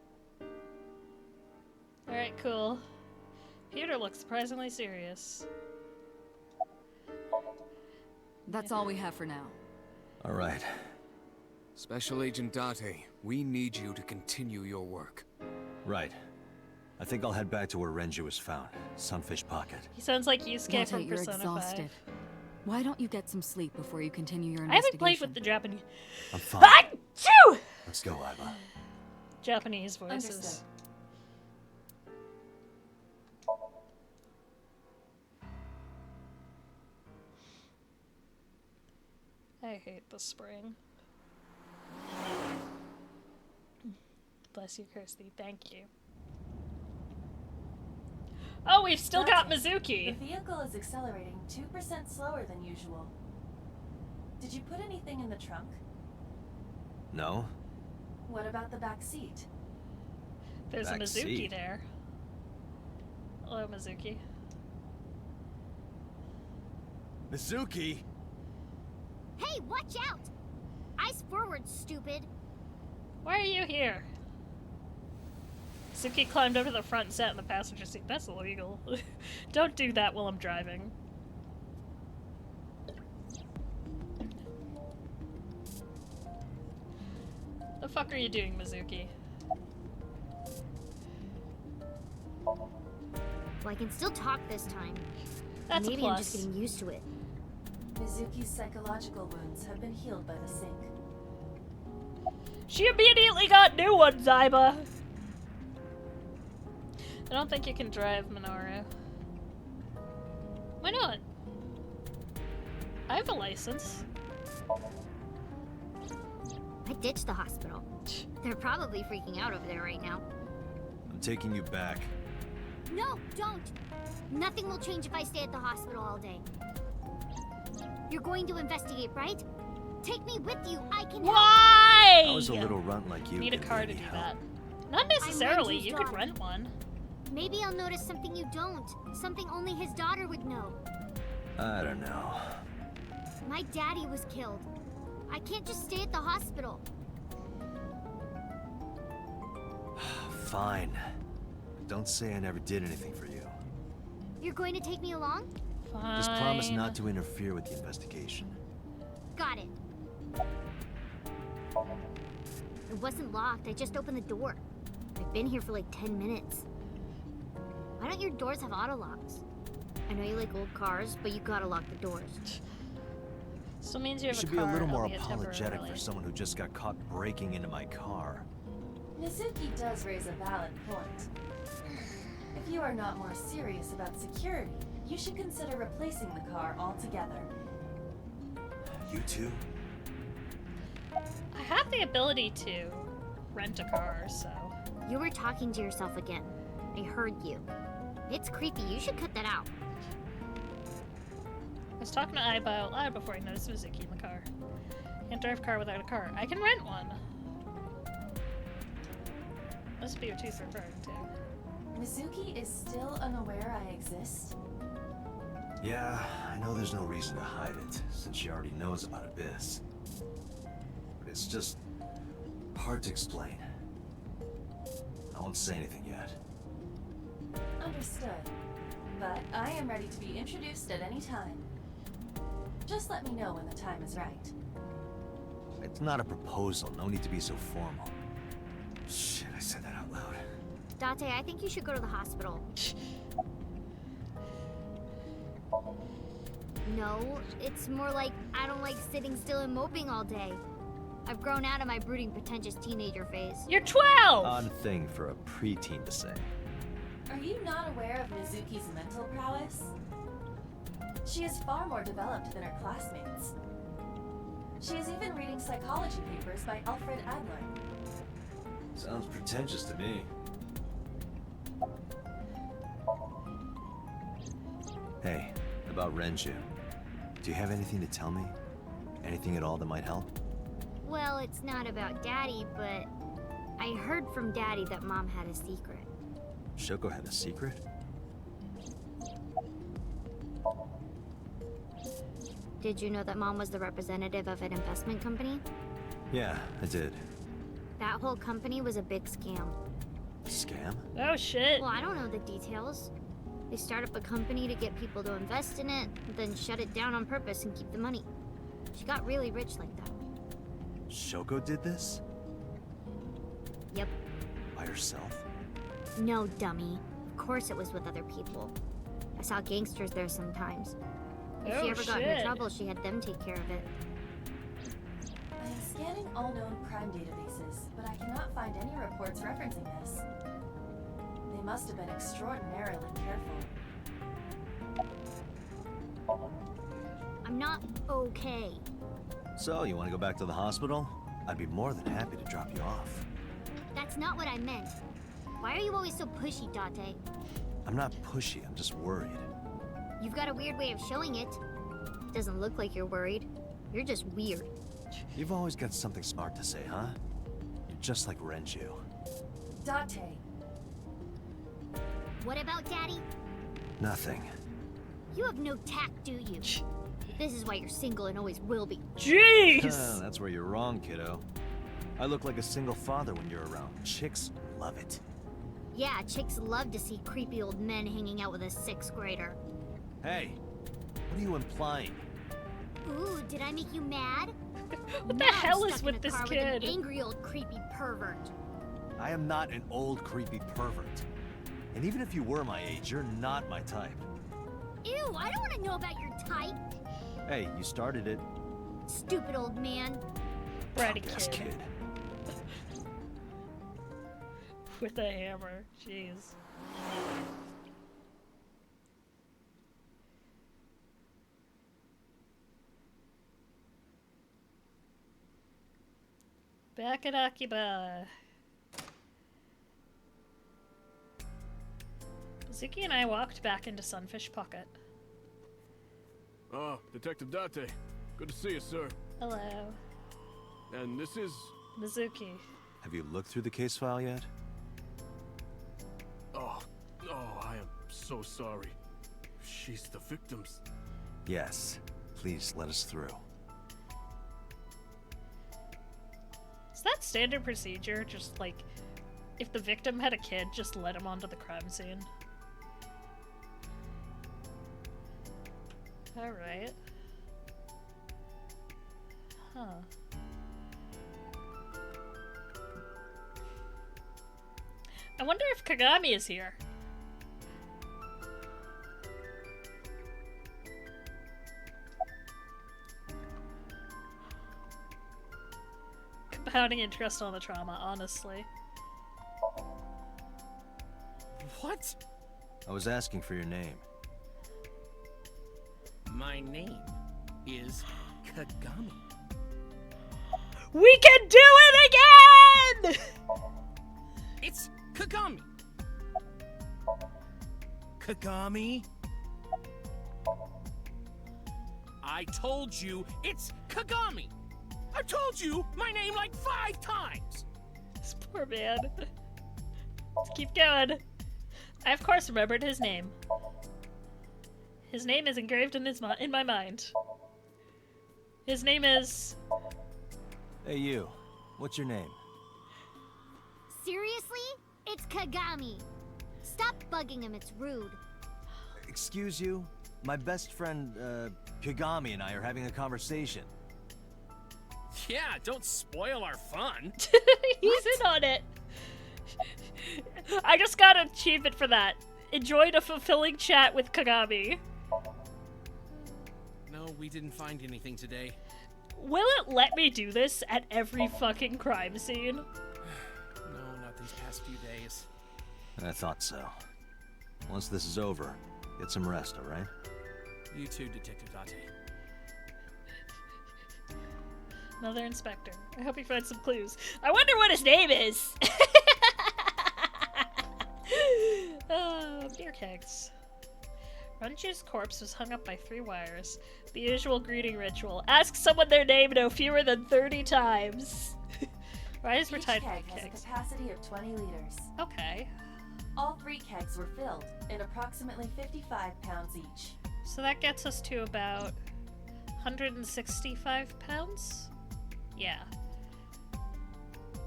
Alright, cool. Peter looks surprisingly serious. That's all we have for now. All right. Special Agent Date, we need you to continue your work. Right. I think I'll head back to where Renju was found. Sunfish Pocket. He sounds like Yusuke from You're Persona exhausted. 5. Why don't you get some sleep before you continue your I haven't investigation? played with the Japanese... I'm fine. Achoo! Let's go, Iva. Japanese voices. Understood. I hate the spring. Bless you, Kirsty. Thank you. Oh, we've still got Mizuki! The vehicle is accelerating 2% slower than usual. Did you put anything in the trunk? No? What about the back seat? There's a Back Mizuki seat. there. Hello, Mizuki. Mizuki! Hey, watch out! Eyes forward, stupid. Why are you here? Suki climbed over the front and sat in the passenger seat. That's illegal. Don't do that while I'm driving. The fuck are you doing, Mizuki? Well, I can still talk this time. That's Maybe a I'm plus. just getting used to it. Mizuki's psychological wounds have been healed by the sink. She immediately got new ones, Aiba! I don't think you can drive, Minoru. Why not? I have a license. I ditched the hospital. They're probably freaking out over there right now. I'm taking you back. No, don't! Nothing will change if I stay at the hospital all day. You're going to investigate, right? Take me with you. I can help. Why? I was a little runt like you. Need a didn't car need to do help. that. Not necessarily. Renji's You could daughter. rent one. Maybe I'll notice something you don't. Something only his daughter would know. I don't know. My daddy was killed. I can't just stay at the hospital. Fine. But don't say I never did anything for you. You're going to take me along? Fine. Just promise not to interfere with the investigation. Got it. It wasn't locked. I just opened the door. I've been here for like 10 minutes. Why don't your doors have auto locks? I know you like old cars, but you gotta lock the doors. Still means you You have should a be car, a little more albeit apologetic temporarily. for someone who just got caught breaking into my car. Mizuki does raise a valid point. If you are not more serious about security, you should consider replacing the car altogether. You too? I have the ability to rent a car, so... You were talking to yourself again. I heard you. It's creepy. You should cut that out. I was talking to Aiba out loud before I noticed Mizuki in the car. Can't drive a car without a car. I can rent one. Must be what she's referring to. Mizuki is still unaware I exist? Yeah, I know there's no reason to hide it, since she already knows about Abyss. But it's just hard to explain. I won't say anything yet. Understood. But I am ready to be introduced at any time. Just let me know when the time is right. It's not a proposal, no need to be so formal. Shit, I said that out loud. Date, I think you should go to the hospital. No, it's more like I don't like sitting still and moping all day. I've grown out of my brooding, pretentious teenager phase. You're 12! Odd thing for a preteen to say. Are you not aware of Mizuki's mental prowess? She is far more developed than her classmates. She is even reading psychology papers by Alfred Adler. Sounds pretentious to me. Hey, about Renju. Do you have anything to tell me? Anything at all that might help? Well, it's not about Daddy, but I heard from Daddy that Mom had a secret. Shoko had a secret? Did you know that Mom was the representative of an investment company? Yeah, I did. That whole company was a big scam. Scam? Oh shit. Well, I don't know the details. They start up a company to get people to invest in it, then shut it down on purpose and keep the money. She got really rich like that. Shoko did this? Yep. By herself? No, dummy. Of course it was with other people. I saw gangsters there sometimes. If she ever got into trouble, she had them take care of it. I am scanning all known crime databases, but I cannot find any reports referencing this. They must have been extraordinarily careful. I'm not okay. So, you want to go back to the hospital? I'd be more than happy to drop you off. That's not what I meant. Why are you always so pushy, Date? I'm not pushy, I'm just worried. You've got a weird way of showing it. Doesn't look like you're worried. You're just weird. You've always got something smart to say, huh? You're just like Renju. Date. What about Daddy? Nothing. You have no tact, do you? This is why you're single and always will be. Jeez! That's where you're wrong, kiddo. I look like a single father when you're around. Chicks love it. Yeah, chicks love to see creepy old men hanging out with a 6th grader. Hey, what are you implying? Ooh, did I make you mad? What the Now I'm hell is stuck with in a this car kid? With an angry old creepy pervert. I am not an old creepy pervert. And even if you were my age, you're not my type. Ew, I don't want to know about your type. Hey, you started it. Stupid old man. Bratty Yes, kid. With a hammer. Jeez. Back at Akiba. Zuki and I walked back into Sunfish Pocket. Ah, Detective Date. Good to see you, sir. Hello. And this is... Mizuki. Have you looked through the case file yet? Oh, I am so sorry. She's the victim's... Yes. Please let us through. Is that standard procedure? Just like, if the victim had a kid, just let him onto the crime scene? Alright. Huh. I wonder if Kagami is here. Compounding interest on the trauma, honestly. What? I was asking for your name. My name is Kagami. We can do it again! It's Kagami. Kagami? I told you it's Kagami. I told you my name like 5 times. This poor man. Let's keep going. I of course remembered his name. His name is engraved in in my mind. His name is... Hey you, what's your name? Seriously? It's Kagami. Stop bugging him, it's rude. Excuse you? My best friend, Kagami and I are having a conversation. Yeah, don't spoil our fun. He's in on it. I just got an achievement for that. Enjoyed a fulfilling chat with Kagami. No, we didn't find anything today. Will it let me do this at every fucking crime scene? No, not these past few days. I thought so. Once this is over, get some rest, alright? You too, Detective Date. Another inspector. I hope he finds some clues. I wonder what his name is! Oh, beer kegs. Runju's corpse was hung up by 3 wires. The usual greeting ritual. Ask someone their name no fewer than 30 times. Wires were Each tied keg to has a kegs. capacity of 20 liters. Okay. All 3 kegs were filled, in approximately 55 pounds each. So that gets us to about 165 pounds? Yeah.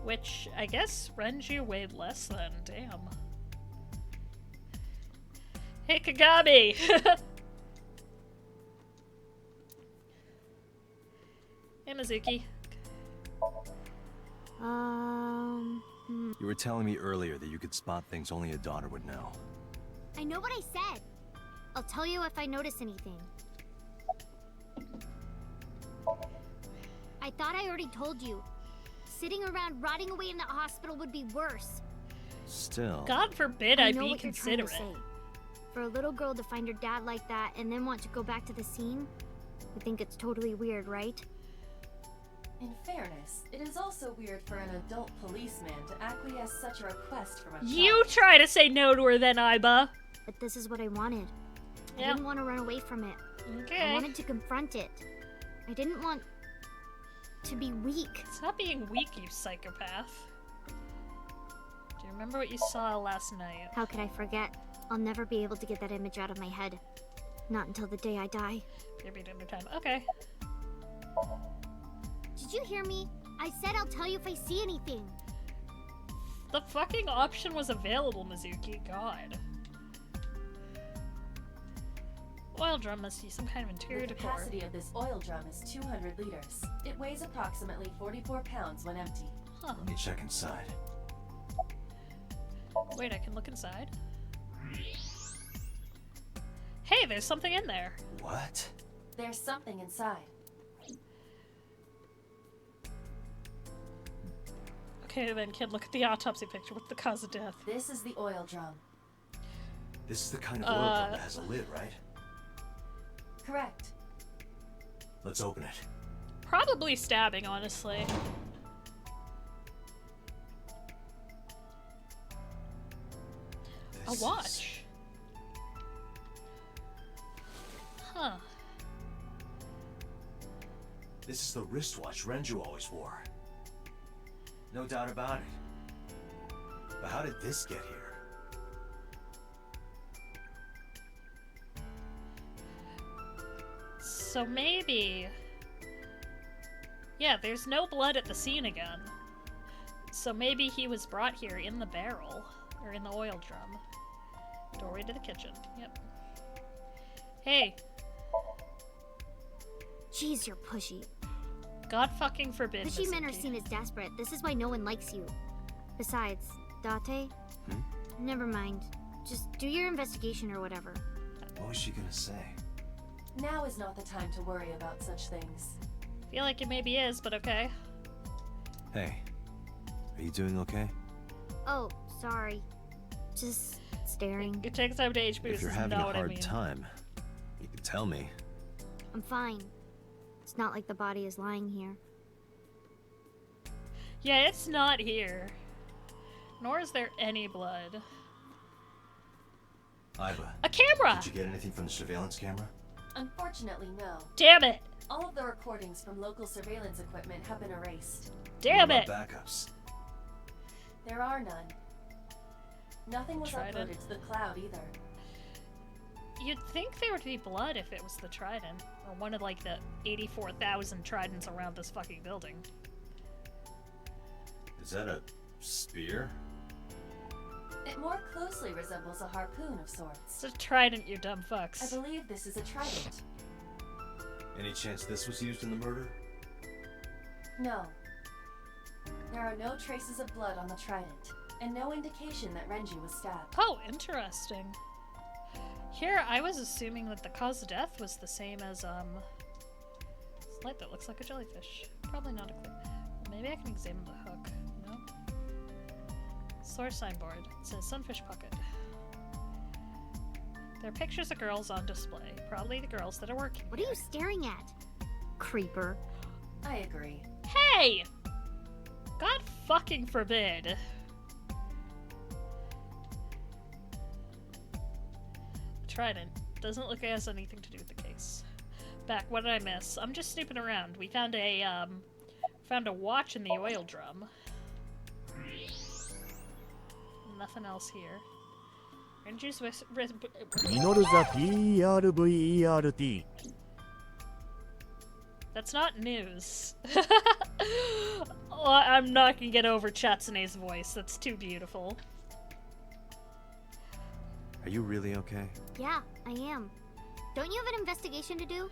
Which, I guess Renju weighed less than. Damn. Hey, Kagami! Hey, Mizuki. You were telling me earlier that you could spot things only a daughter would know. I know what I said. I'll tell you if I notice anything. I thought I already told you. Sitting around rotting away in that hospital would be worse. Still. God forbid I I know be what you're trying to considerate. say. For a little girl to find her dad like that and then want to go back to the scene, I think it's totally weird, right? In fairness, it is also weird for an adult policeman to acquiesce such a request from a child. You try to say no to her then, Aiba. But this is what I wanted. Yeah. I didn't want to run away from it. Okay. I wanted to confront it. I didn't want to be weak. It's not being weak, you psychopath. Do you remember what you saw last night? How could I forget? I'll never be able to get that image out of my head. Not until the day I die. Maybe dinner time. Okay. Did you hear me? I said I'll tell you if I see anything. The fucking option was available, Mizuki. God. Oil drum must use some kind of interior The decor. capacity of this oil drum is 200 liters. It weighs approximately 44 pounds when empty. Huh. Let me check inside. Wait, I can look inside? Hey, there's something in there. What? There's something inside. Okay, then, kid, look at the autopsy picture. What's the cause of death? This is the oil drum. This is the kind of oil drum that has a lid, right? Correct. Let's open it. Probably stabbing, honestly. A watch. Huh. This is the wristwatch Renju always wore. No doubt about it. But how did this get here? So maybe... Yeah, there's no blood at the scene again. So maybe he was brought here in the barrel. Or in the oil drum. Doorway to the kitchen. Yep. Hey. Jeez, you're pushy. God fucking forbid. Pushy men are Mizuki. seen as desperate. This is why no one likes you. Besides, Date? Never mind. Just do your investigation or whatever. What was she gonna say? Now is not the time to worry about such things. Feel like it maybe is, but okay. Hey, are you doing okay? Oh, sorry. Just staring. It takes time to age boost. If you're having a hard time, you can tell me. I'm fine. It's not like the body is lying here. Yeah, it's not here. Nor is there any blood. Iva. A camera! Did you get anything from the surveillance camera? Unfortunately, no. Damn it! All of the recordings from local surveillance equipment have been erased. Damn What it! about backups? There are none. Nothing was Trident. uploaded to the cloud either. You'd think there would be blood if it was the Trident. Or one of, like, the 84,000 Tridents around this fucking building. Is that a spear? It more closely resembles a harpoon of sorts. It's a Trident, you dumb I fucks. believe this is a trident. Any chance this was used in the murder? No. There are no traces of blood on the trident, and no indication that Renji was stabbed. Oh, interesting. Here, I was assuming that the cause of death was the same as, light that looks like a jellyfish. Probably not a clue. Maybe I can examine the hook. No? Source signboard. It says Sunfish Pocket. There are pictures of girls on display. Probably the girls that are working. What are you staring at? Creeper. I agree. Hey! God fucking forbid. Trident. Doesn't look like it has anything to do with the case. Back, what did I miss? I'm just snooping around. We found a watch in the oil drum. Nothing else here. Renju's Minoru the PERVERT. That's not news. Oh, I'm not gonna get over Chatsune's voice. That's too beautiful. Are you really okay? Yeah, I am. Don't you have an investigation to do?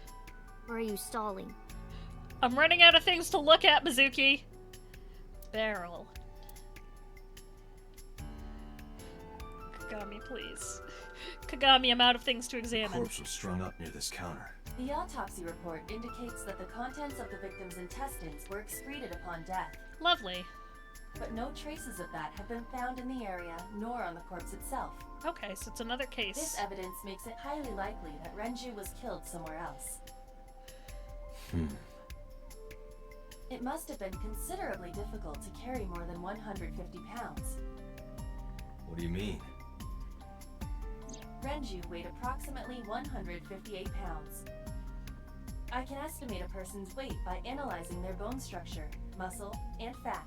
Or are you stalling? I'm running out of things to look at, Mizuki. Barrel. Kagami, please. Kagami, I'm out of things to The examine. corpse was strung up near this counter. The autopsy report indicates that the contents of the victim's intestines were excreted upon death. Lovely. But no traces of that have been found in the area, nor on the corpse itself. Okay, so it's another case. This evidence makes it highly likely that Renju was killed somewhere else. It must have been considerably difficult to carry more than 150 pounds. What do you mean? Renju weighed approximately 158 pounds. I can estimate a person's weight by analyzing their bone structure, muscle, and fat.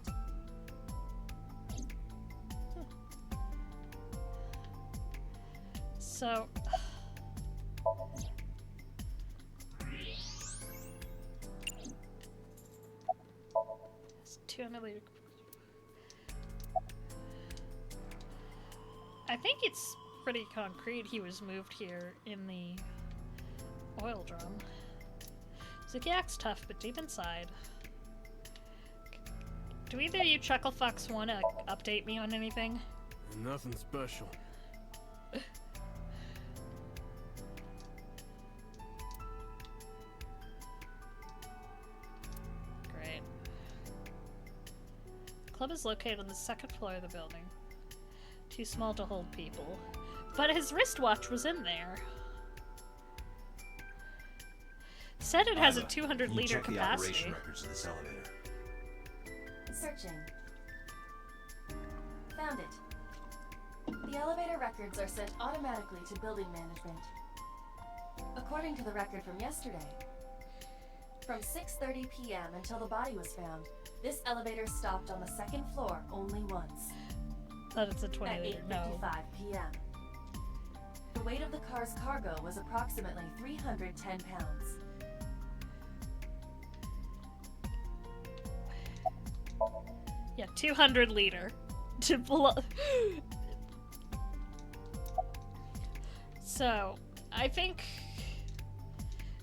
So... It's 200 liter... I think it's pretty concrete he was moved here in the oil drum. Zukiak's tough, but deep inside... Do either of you chucklefucks want to update me on anything? Nothing special. club is located on the second floor of the building. Too small to hold people. But his wristwatch was in there. Said it has a 200-liter check the capacity. operation records of this elevator. Searching. Found it. The elevator records are sent automatically to building management. According to the record from yesterday, from 6:30 p.m. until the body was found, this elevator stopped on the second floor only once. Thought it's a 20 At liter. No. 8:55 p.m. The weight of the car's cargo was approximately 310 pounds. Yeah, 200 liter. To So, I think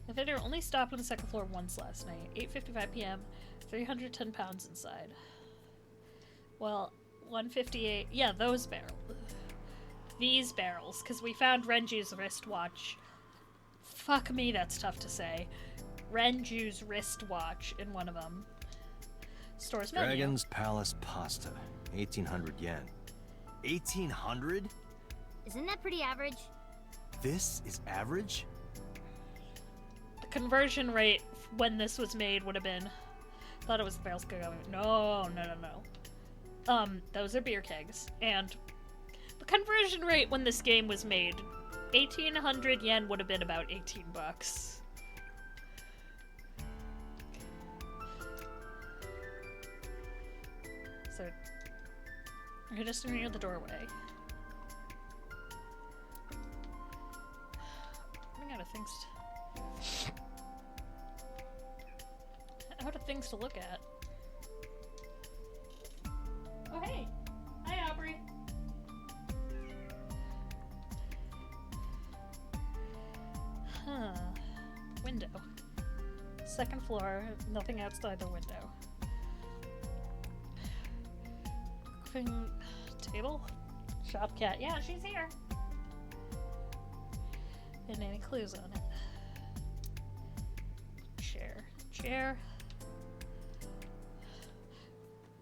the elevator only stopped on the second floor once last night. 8:55 p.m. 310 pounds inside. Well, 158. Yeah, those barrels. These barrels, because we found Renju's wristwatch. Fuck me, that's tough to say. Renju's wristwatch in one of them. Store's menu. Dragon's Palace pasta, 1,800 yen. 1,800? Isn't that pretty average? This is average? The conversion rate when this was made would have been. Thought it was the barrels going. No. Those are beer kegs. And the conversion rate when this game was made, 1,800 yen would have been about 18 bucks. So, you're just near the doorway. Running out of things. Out of things to look at. Oh hey! Hi Aubrey! Huh. Window. Second floor, nothing outside the window. Table? Shop cat. Yeah, she's here! And any clues on it? Chair.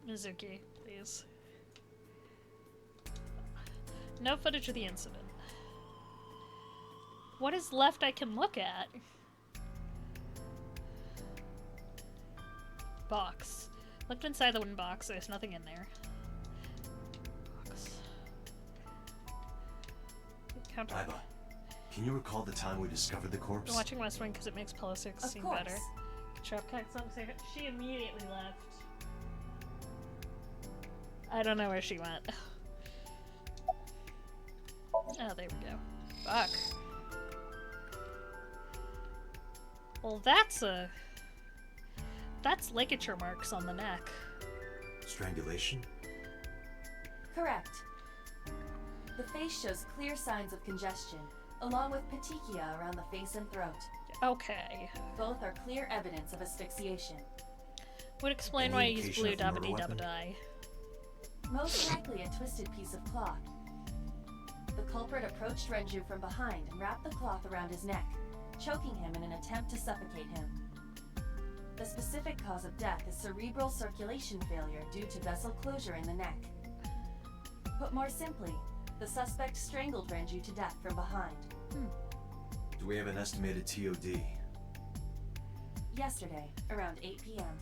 Mizuki, please. No footage of the incident. What is left I can look at? Box. Looked inside the wooden box, there's nothing in there. Box. Counter. Aiba, can you recall the time we discovered the corpse? I'm watching West Wing because it makes politics seem better. Shop cat, she immediately left. I don't know where she went. Oh, there we go. Fuck. Well, that's ligature marks on the neck. Strangulation? Correct. The face shows clear signs of congestion, along with petechia around the face and throat. Okay. Both are clear evidence of asphyxiation. Would explain why I use blue dabba-dee-dabba-die. Most likely a twisted piece of cloth. The culprit approached Renju from behind and wrapped the cloth around his neck, choking him in an attempt to suffocate him. The specific cause of death is cerebral circulation failure due to vessel closure in the neck. Put more simply, the suspect strangled Renju to death from behind. Do we have an estimated TOD? Yesterday, around 8 p.m.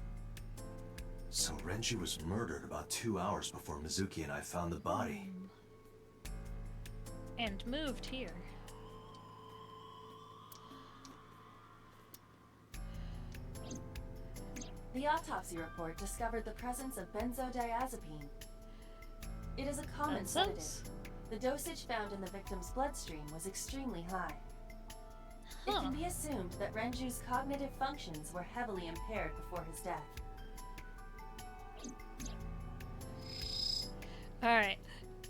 So Renju was murdered about 2 hours before Mizuki and I found the body. And moved here. The autopsy report discovered the presence of benzodiazepine. It is a common sedative. The dosage found in the victim's bloodstream was extremely high. It can be assumed that Renju's cognitive functions were heavily impaired before his death. Alright.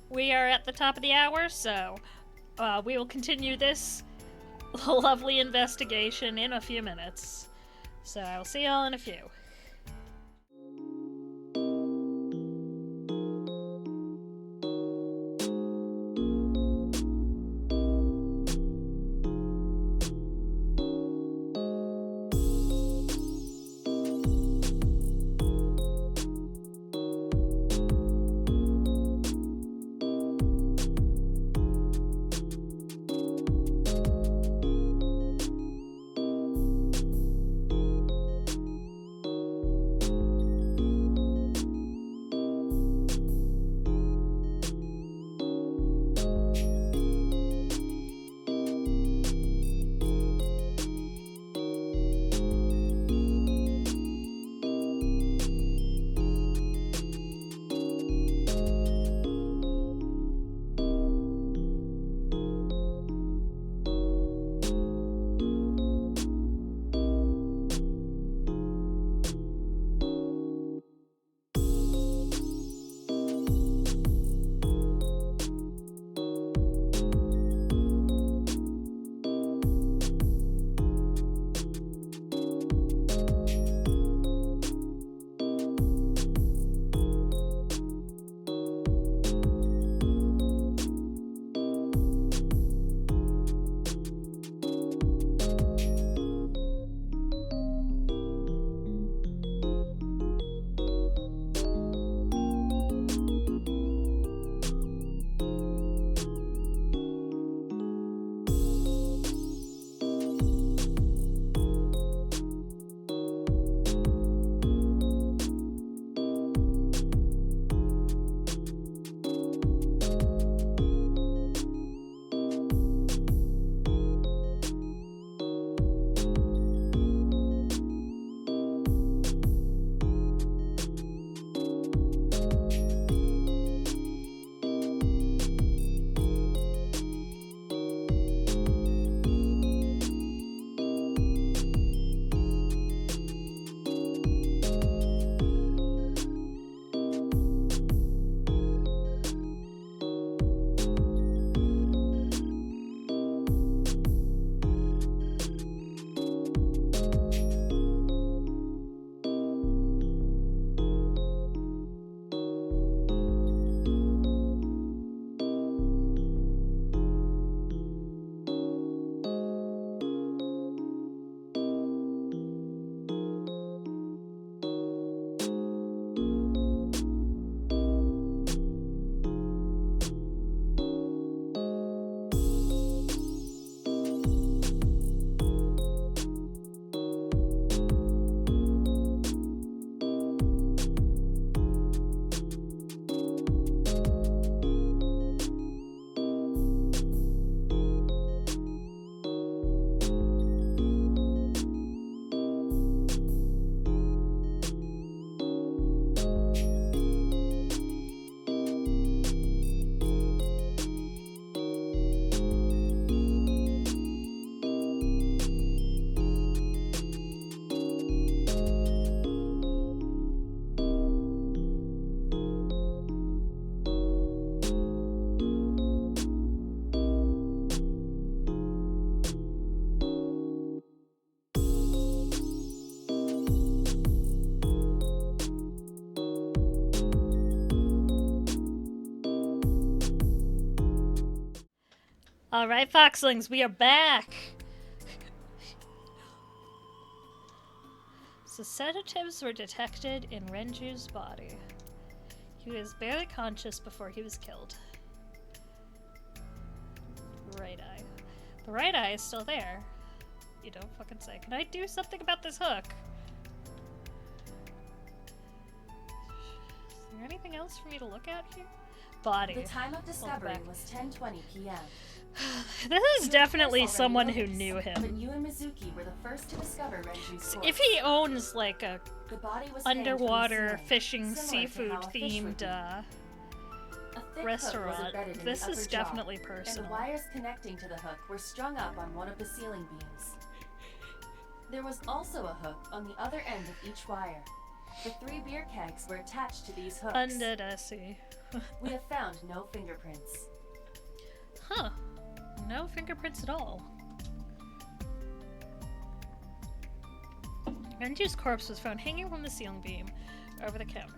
We are at the top of the hour, so we will continue this lovely investigation in a few minutes. So I will see y'all in a few. Alright, Foxlings, we are back! So sedatives were detected in Renju's body. He was barely conscious before he was killed. Right eye. The right eye is still there. You don't fucking say. Can I do something about this hook? Is there anything else for me to look at here? Body. The time of discovery was 10:20 p.m. This is definitely someone who knew him. But you and Mizuki were the first to discover Renju's corpse. If he owns like a The body was underwater hanged from the ceiling, fishing similar to seafood how a fish would themed be. A thick restaurant, hook was embedded in this the is upper definitely jaw, personal. And wires connecting to the hook were strung up on one of the ceiling beams. There was also a hook on the other end of each wire. The 3 beer kegs were attached to these hooks. Under the sea. We have found no fingerprints. Huh. No fingerprints at all. Renju's corpse was found hanging from the ceiling beam over the counter.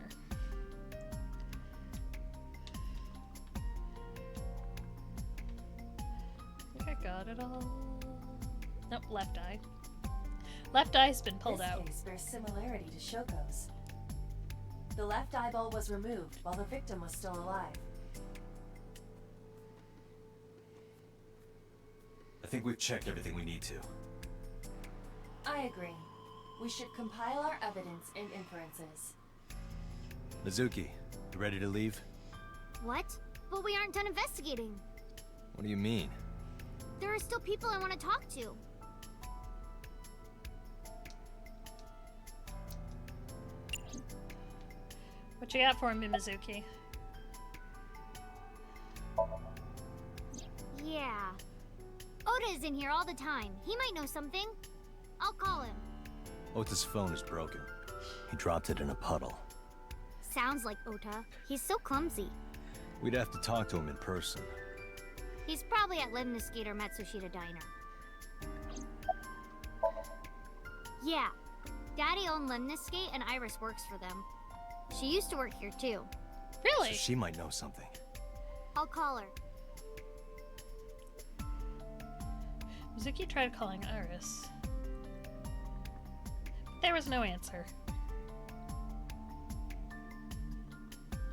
I think I got it all. Nope, left eye. Left eye's been pulled out. This case bears similarity to Shoko's. The left eyeball was removed while the victim was still alive. I think we've checked everything we need to. I agree. We should compile our evidence and inferences. Mizuki, you ready to leave? What? But we aren't done investigating. What do you mean? There are still people I want to talk to. What you got for me, Mizuki? Yeah. Oda is in here all the time. He might know something. I'll call him. Ota's phone is broken. He dropped it in a puddle. Sounds like Ota. He's so clumsy. We'd have to talk to him in person. He's probably at Lemniscate or Matsushita Diner. Yeah. Daddy owned Lemniscate and Iris works for them. She used to work here too. Really? So she might know something. I'll call her. Mizuki tried calling Iris. There was no answer.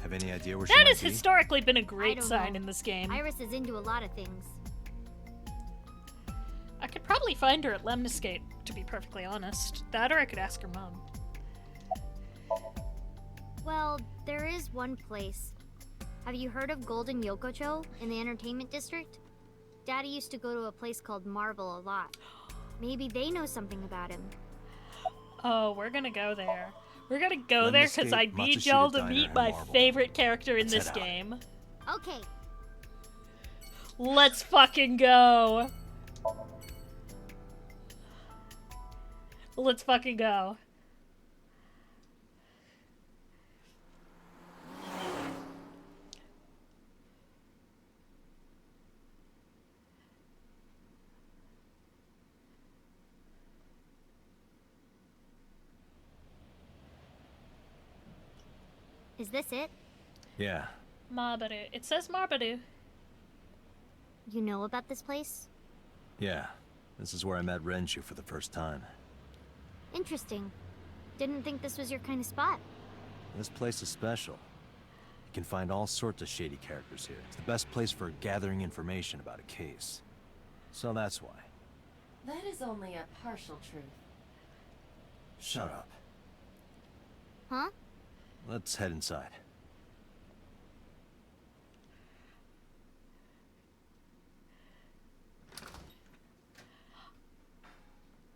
Have any idea where she That might has be? historically been a I great don't sign know. in this game. Iris is into a lot of things. I could probably find her at Lemniscate, to be perfectly honest. That or I could ask her mom. Well, there is one place. Have you heard of Golden Yokocho in the entertainment district? Daddy used to go to a place called Marvel a lot. Maybe they know something about him. Oh, we're gonna go there. We're gonna go there because I Lemniscate, need Matsushita y'all to Diner, meet and my Marvel. favorite character in Let's this head out. game. Okay. Let's fucking go. Let's fucking go. Is this it? Yeah. Mabaru. It says Mabaru. You know about this place? Yeah. This is where I met Renju for the first time. Interesting. Didn't think this was your kind of spot. This place is special. You can find all sorts of shady characters here. It's the best place for gathering information about a case. So that's why. That is only a partial truth. Shut up. Huh? Let's head inside.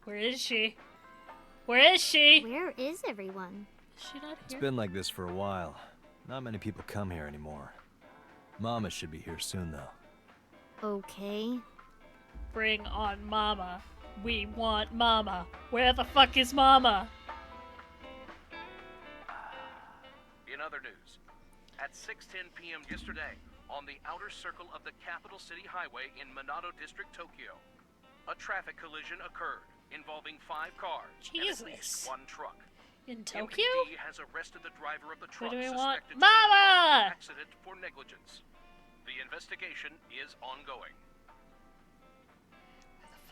Where is she? Where is she? Where is everyone? Is she not It's here? been like this for a while. Not many people come here anymore. Mama should be here soon, though. Okay. Bring on Mama. We want Mama. Where the fuck is Mama? In other news, at 6:10 p.m. yesterday, on the outer circle of the Capital City Highway in Minato District, Tokyo, a traffic collision occurred involving 5 cars and at least 1 truck. In Tokyo? MPD has arrested the driver of the truck do we want? suspected to be Mama! causing the accident for negligence. The investigation is ongoing.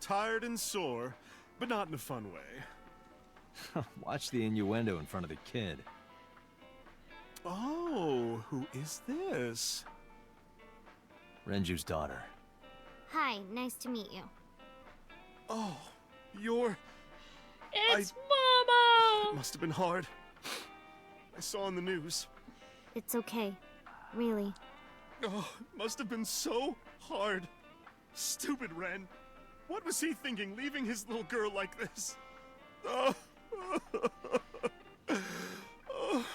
Tired and sore, but not in a fun way. Watch the innuendo in front of the kid. Oh, who is this? Renju's daughter. Hi, nice to meet you. Oh, you're... It's Mama! It must have been hard. I saw on the news. It's okay. Really. Oh, it must have been so hard. Stupid Ren. What was he thinking, leaving his little girl like this? Oh. Oh.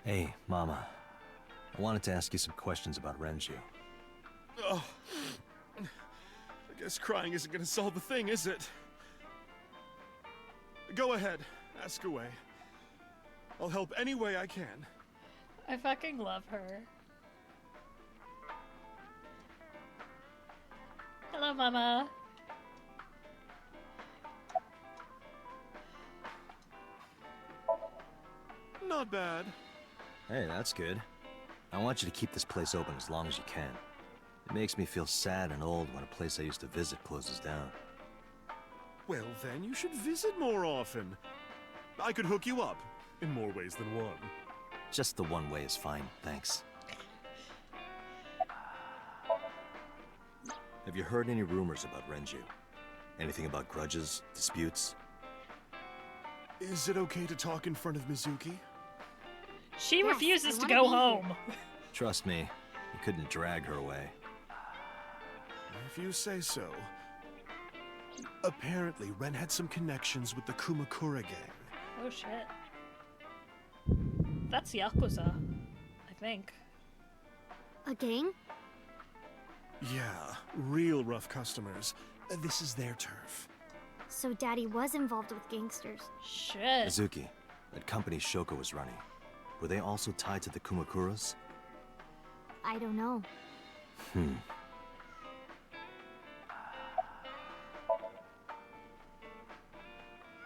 Hey, Mama. I wanted to ask you some questions about Renju. Oh. I guess crying isn't gonna solve the thing, is it? Go ahead. Ask away. I'll help any way I can. I fucking love her. Hello, Mama. Not bad. Hey, that's good. I want you to keep this place open as long as you can. It makes me feel sad and old when a place I used to visit closes down. Well, then you should visit more often. I could hook you up, in more ways than one. Just the one way is fine, thanks. Have you heard any rumors about Renju? Anything about grudges, disputes? Is it okay to talk in front of Mizuki? She Yes, refuses I to wanna go be here. home. Trust me, you couldn't drag her away. If you say so. Apparently, Ren had some connections with the Kumakura gang. Oh shit. That's Yakuza, I think. A gang? Yeah, real rough customers. This is their turf. So Daddy was involved with gangsters. Shit. Mizuki, that company Shoko was running, were they also tied to the Kumakuras? I don't know.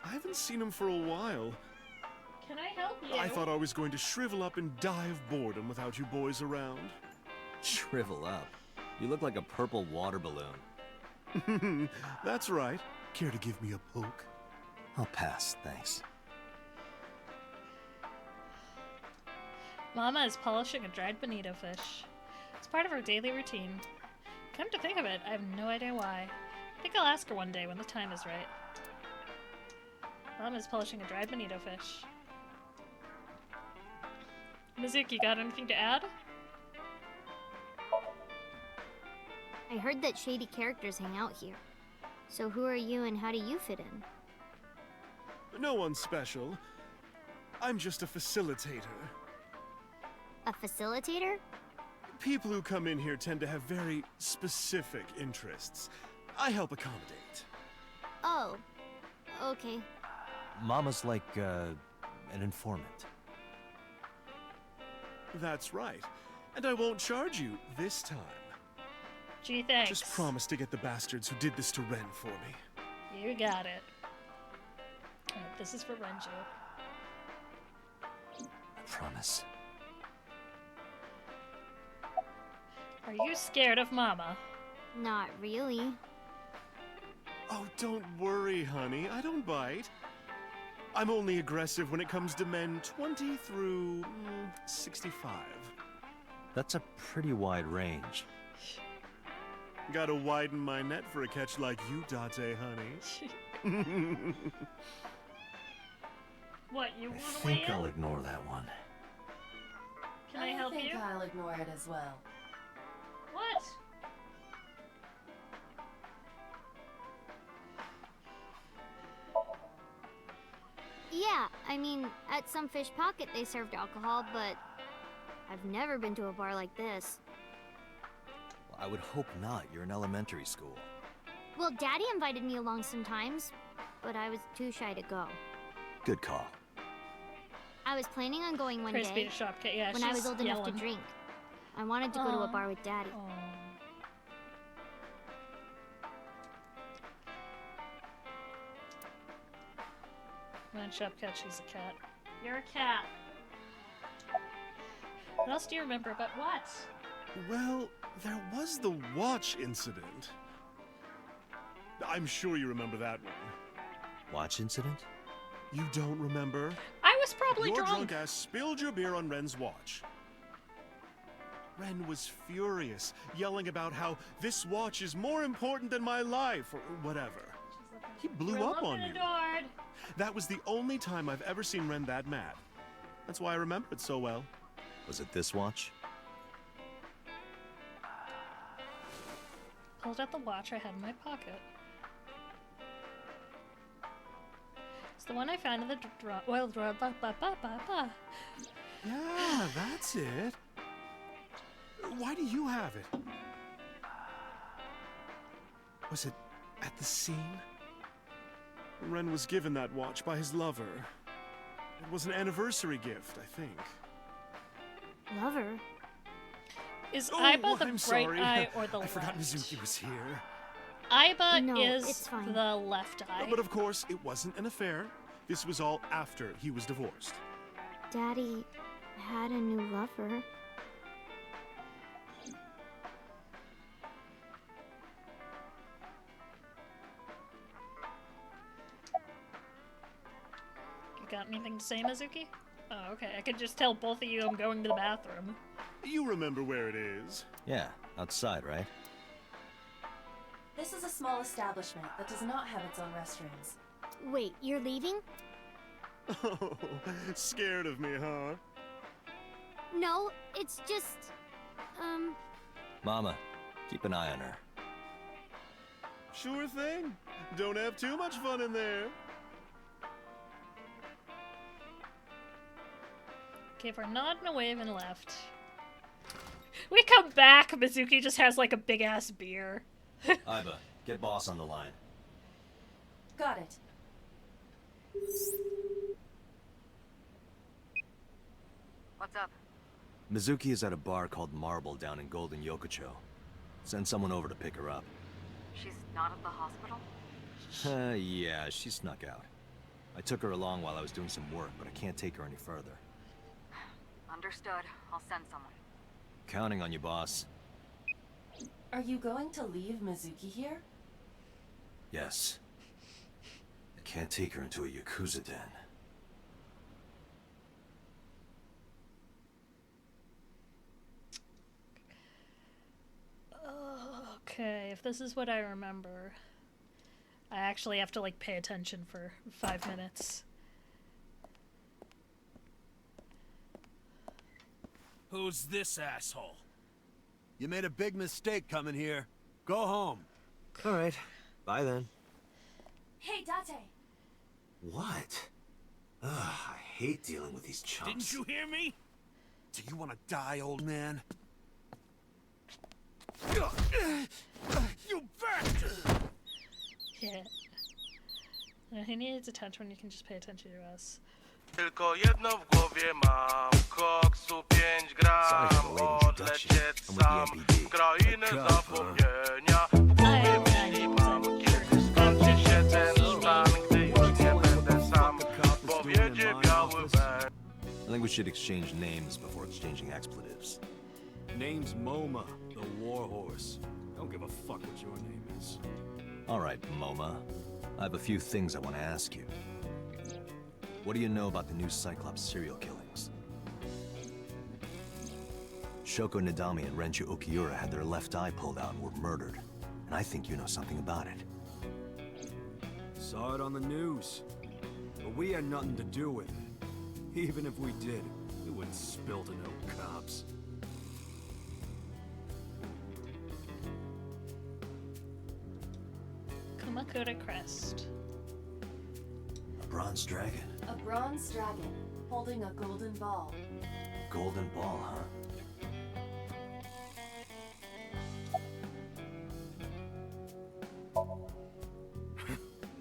I haven't seen him for a while. Can I help you? I thought I was going to shrivel up and die of boredom without you boys around. Shrivel up. You look like a purple water balloon. That's right. Care to give me a poke? I'll pass, thanks. Mama is polishing a dried bonito fish. It's part of her daily routine. Come to think of it, I have no idea why. I think I'll ask her one day when the time is right. Mama is polishing a dried bonito fish. Mizuki, got anything to add? I heard that shady characters hang out here. So who are you and how do you fit in? No one special. I'm just a facilitator. A facilitator? People who come in here tend to have very specific interests. I help accommodate. Oh, okay. Mama's like, an informant. That's right. And I won't charge you this time. Gee, thanks. Just promise to get the bastards who did this to Ren for me. You got it. Alright, this is for Renju. I promise. Are you scared of Mama? Not really. Oh, don't worry, honey. I don't bite. I'm only aggressive when it comes to men 20 through 65. That's a pretty wide range. Gotta widen my net for a catch like you, Date, honey. What, you I wanna think weigh I'll in? ignore that one. Can I help think you? I'll ignore it as well. What? Yeah, I mean, at some fish pocket they served alcohol, but I've never been to a bar like this. Well, I would hope not. You're in elementary school. Well, Daddy invited me along sometimes, but I was too shy to go. Good call. I was planning on going one Crispy day to shop cat. Yeah, when I she's was old enough to yelling. drink. I wanted to go to a Aw. bar with Daddy. When shop cat, she's a cat. You're a cat. What else do you remember about what? Well, there was the watch incident. I'm sure you remember that one. Watch incident? You don't remember? I was probably Your drunk. drunk ass spilled your beer on Ren's watch. Ren was furious, yelling about how this watch is more important than my life, or whatever. He blew up on you. That was the only time I've ever seen Ren that mad. That's why I remember it so well. Was it this watch? Pulled out the watch I had in my pocket. It's the one I found in the oil drawer. Yeah, that's it. Why do you have it? Was it at the scene? Ren was given that watch by his lover. It was an anniversary gift, I think. Lover? Is Aiba the I'm right sorry. eye or the I left? forgot Mizuki was here. Aiba No, is it's fine. the left eye. But of course, it wasn't an affair. This was all after he was divorced. Daddy had a new lover. You got anything to say, Mizuki? Oh, okay. I could just tell both of you I'm going to the bathroom. You remember where it is? Yeah, outside, right? This is a small establishment that does not have its own restrooms. Wait, you're leaving? Oh, scared of me, huh? No, it's just... Mama, keep an eye on her. Sure thing. Don't have too much fun in there. Gave her a nod and a wave and left. We come back, Mizuki just has like a big ass beer. Aiba, get boss on the line. Got it. What's up? Mizuki is at a bar called Marble down in Golden Yokocho. Send someone over to pick her up. She's not at the hospital? Yeah, she snuck out. I took her along while I was doing some work, but I can't take her any further. Understood. I'll send someone. Counting on you, boss. Are you going to leave Mizuki here? Yes. I can't take her into a Yakuza den. Okay, if this is what I remember, I actually have to like pay attention for 5 minutes. Who's this asshole? You made a big mistake coming here. Go home. All right. Bye then. Hey, Date! What? Ugh, I hate dealing with these chumps. Didn't you hear me? Do you want to die, old man? You bastard! Yeah. He needs attention when you can just pay attention to us. Tylko jedno w głowie mam. Koksu 5 gram. Odlecieć sam. W krainę zapomnienia. W głowie myśli mam. Kiedy skończy się ten stan, gdy już nie będę sam. Powiedzie biały ben. I think we should exchange names before exchanging expletives. Name's Moma, the warhorse. Don't give a fuck what your name is. All right, Moma. I have a few things I want to ask you. What do you know about the new Cyclops serial killings? Shoko Nadami and Renju Okiura had their left eye pulled out and were murdered. And I think you know something about it. Saw it on the news. But we had nothing to do with it. Even if we did, we wouldn't spill to no cops. Kumakura crest. A bronze dragon. A bronze dragon holding a golden ball. Golden ball, huh?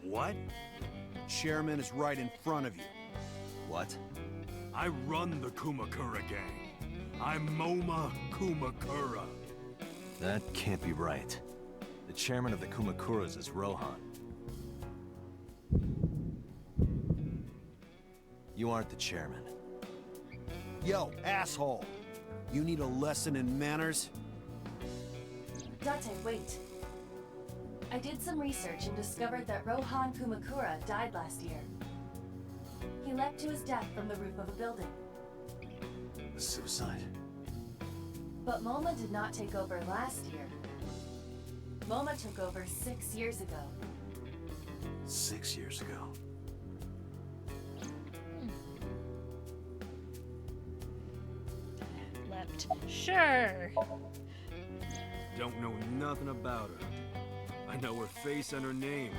What? Chairman is right in front of you. What? I run the Kumakura gang. I'm Moma Kumakura. That can't be right. The chairman of the Kumakuras is Rohan. You aren't the chairman. Yo, asshole. You need a lesson in manners? Date, wait. I did some research and discovered that Rohan Kumakura died last year. He leapt to his death from the roof of a building. A suicide? But MoMA did not take over last year. MoMA took over 6 years ago. 6 years ago. Leapt. Sure. Don't know nothing about her. I know her face and her name.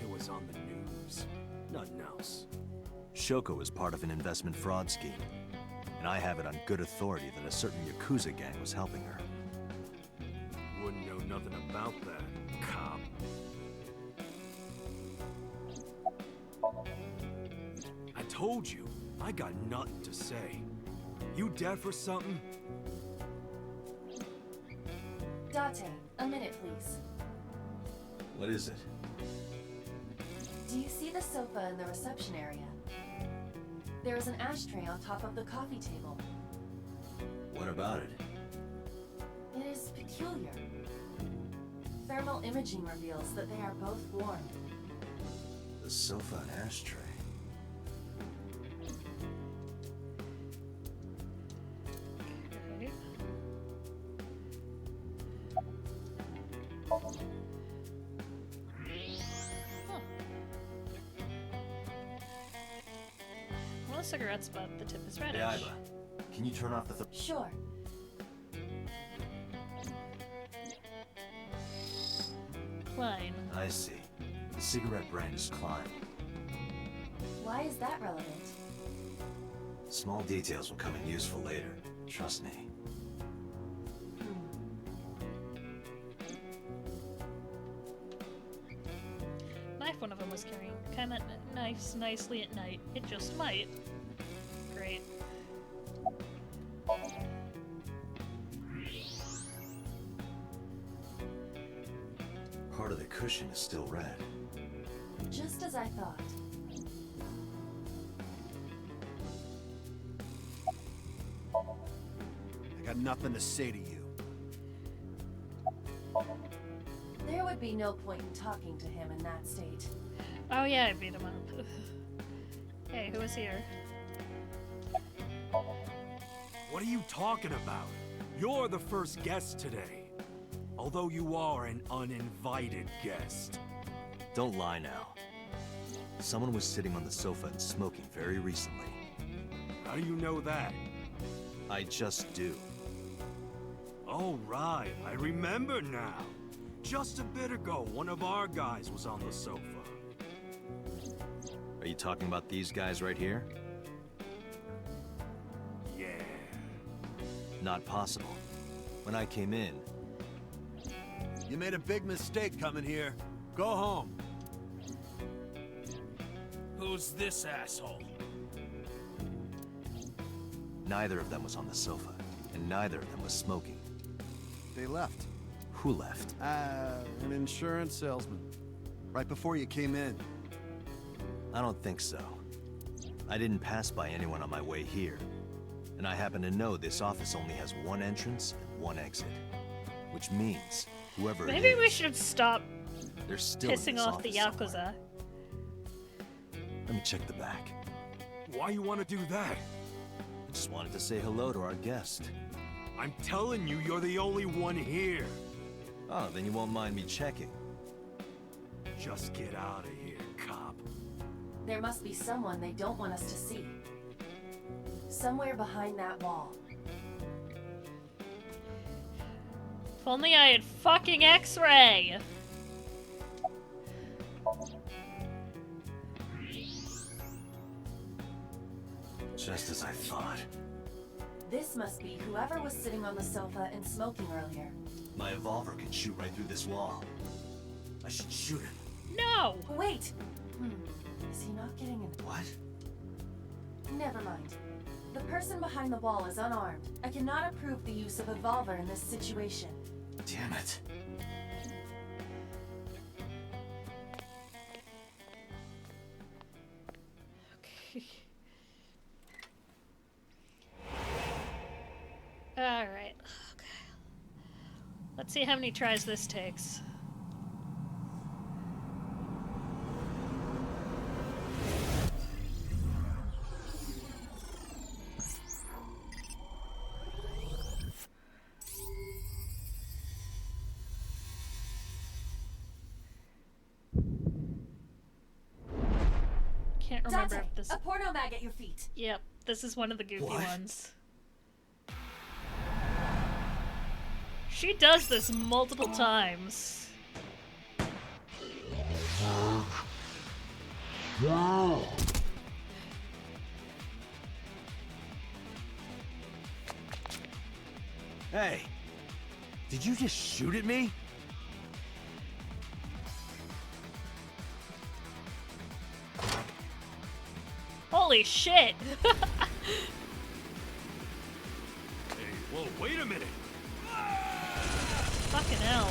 It was on the news. Nothing else. Shoko is part of an investment fraud scheme, and I have it on good authority that a certain Yakuza gang was helping her. Wouldn't know nothing about that, cop. I told you, I got nothing to say. You deaf or something? Date, a minute please. What is it? Do you see the sofa in the reception area? There is an ashtray on top of the coffee table. What about it? It is peculiar. Thermal imaging reveals that they are both warm. The sofa and ashtray. Okay. Huh. Well, a cigarette spot, the tip is reddish. Hey, Iba, can you turn off the Sure. Klein. I see. The cigarette brand is Klein. Why is that relevant? Small details will come in useful later. Trust me. Knife one of them was carrying. Kinda nice, nicely at night. It just might. Great. Part of the cushion is still red. Just as I thought. I got nothing to say to you. There would be no point in talking to him in that state. Oh yeah, I beat him up. Hey, who is here? What are you talking about? You're the first guest today. Although you are an uninvited guest. Don't lie now. Someone was sitting on the sofa and smoking very recently. How do you know that? I just do. Oh, right. I remember now. Just a bit ago, one of our guys was on the sofa. Are you talking about these guys right here? Yeah. Not possible. When I came in... You made a big mistake coming here. Go home. Who's this asshole? Neither of them was on the sofa, and neither of them was smoking. They left. Who left? An insurance salesman. Right before you came in. I don't think so. I didn't pass by anyone on my way here. And I happen to know this office only has one entrance and one exit. Which means, whoever Maybe it is, we should stop they're still in pissing this off the office Yakuza. somewhere. Let me check the back. Why you want to do that? I just wanted to say hello to our guest. I'm telling you, you're the only one here. Oh, then you won't mind me checking. Just get out of here, cop. There must be someone they don't want us to see. Somewhere behind that wall. If only I had fucking X-ray! Just as I thought. This must be whoever was sitting on the sofa and smoking earlier. My revolver can shoot right through this wall. I should shoot him. No! Wait! Is he not getting in? What? Never mind. The person behind the wall is unarmed. I cannot approve the use of a revolver in this situation. Damn it. Okay. Alright. Okay. Let's see how many tries this takes. Can't remember Dante, if this. a porno mag at your feet. Yep, this is one of the goofy ones. She does this multiple times. Hey, did you just shoot at me? Holy shit! Hey, whoa, wait a minute! Fucking hell.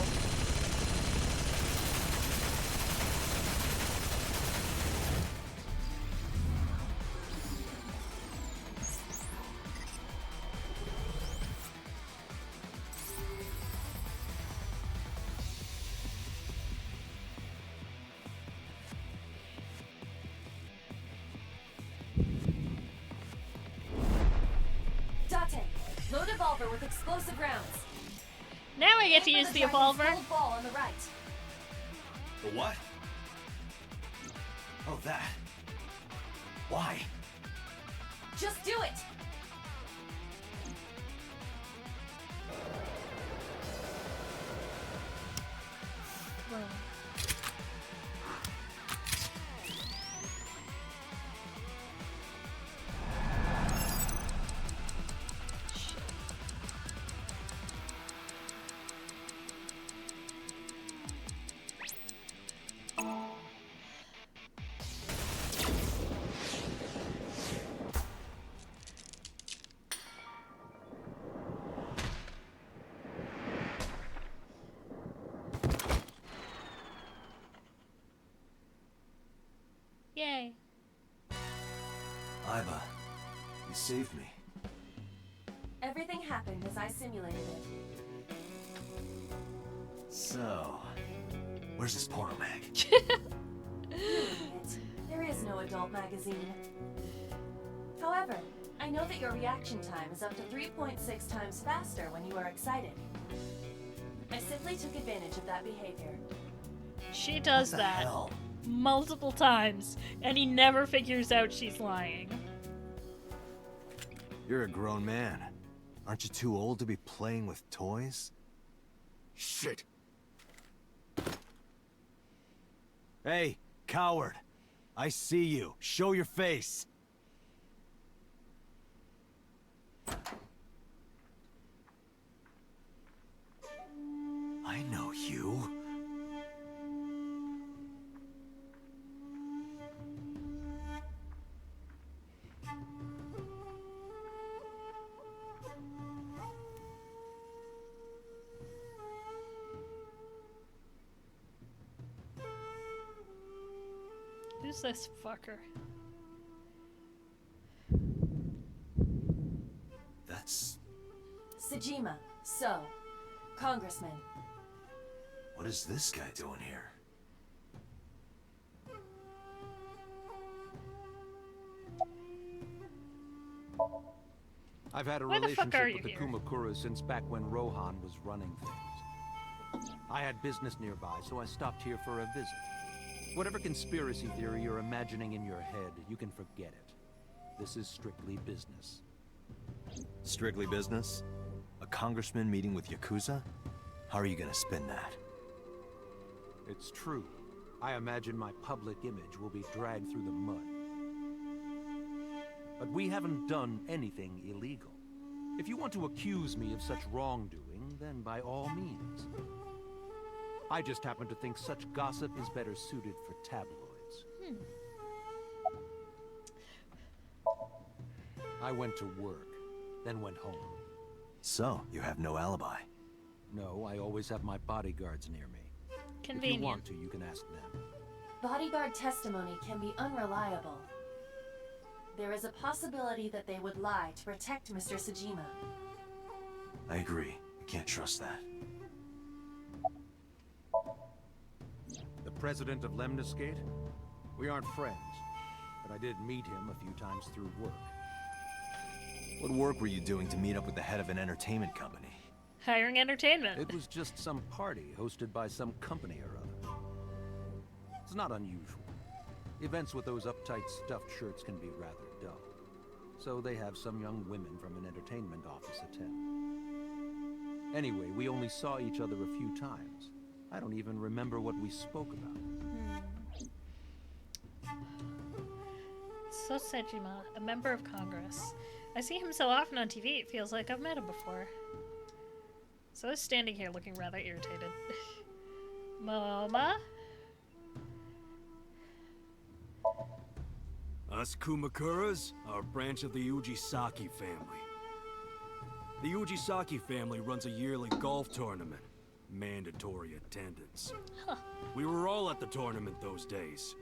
Dante, load a revolver with explosive rounds. Now I get to use the evolver. Gold ball on the right. The what? Oh, that. Why? Just do it. Yay. Iva, you saved me. Everything happened as I simulated it. So, where's this porno mag? There is no adult magazine. However, I know that your reaction time is up to 3.6 times faster when you are excited. I simply took advantage of that behavior. She does What the that hell? multiple times, and he never figures out she's lying. You're a grown man. Aren't you too old to be playing with toys? Shit! Hey, coward! I see you. Show your face! I know you. Who's this fucker? That's... Sejima, so, Congressman. What is this guy doing here? I've had a Why the fuck are relationship with the you here? Kumakura since back when Rohan was running things. I had business nearby, so I stopped here for a visit. Whatever conspiracy theory you're imagining in your head, you can forget it. This is strictly business. Strictly business? A congressman meeting with Yakuza? How are you gonna spin that? It's true. I imagine my public image will be dragged through the mud. But we haven't done anything illegal. If you want to accuse me of such wrongdoing, then by all means. I just happen to think such gossip is better suited for tabloids. I went to work, then went home. So, you have no alibi? No, I always have my bodyguards near me. Convenient. If you want to, you can ask them. Bodyguard testimony can be unreliable. There is a possibility that they would lie to protect Mr. Sejima. I agree. I can't trust that. president of Lemniscate? We aren't friends, but I did meet him a few times through work. What work were you doing to meet up with the head of an entertainment company? Hiring entertainment. It was just some party hosted by some company or other. It's not unusual. Events with those uptight stuffed shirts can be rather dull. So they have some young women from an entertainment office attend. Anyway, we only saw each other a few times. I don't even remember what we spoke about. So Sejima, a member of Congress. I see him so often on TV, it feels like I've met him before. So I was standing here looking rather irritated. Mama? Us Kumakuras are a branch of the Ujisaki family. The Ujisaki family runs a yearly golf tournament. Mandatory attendance. Huh. We were all at the tournament those days.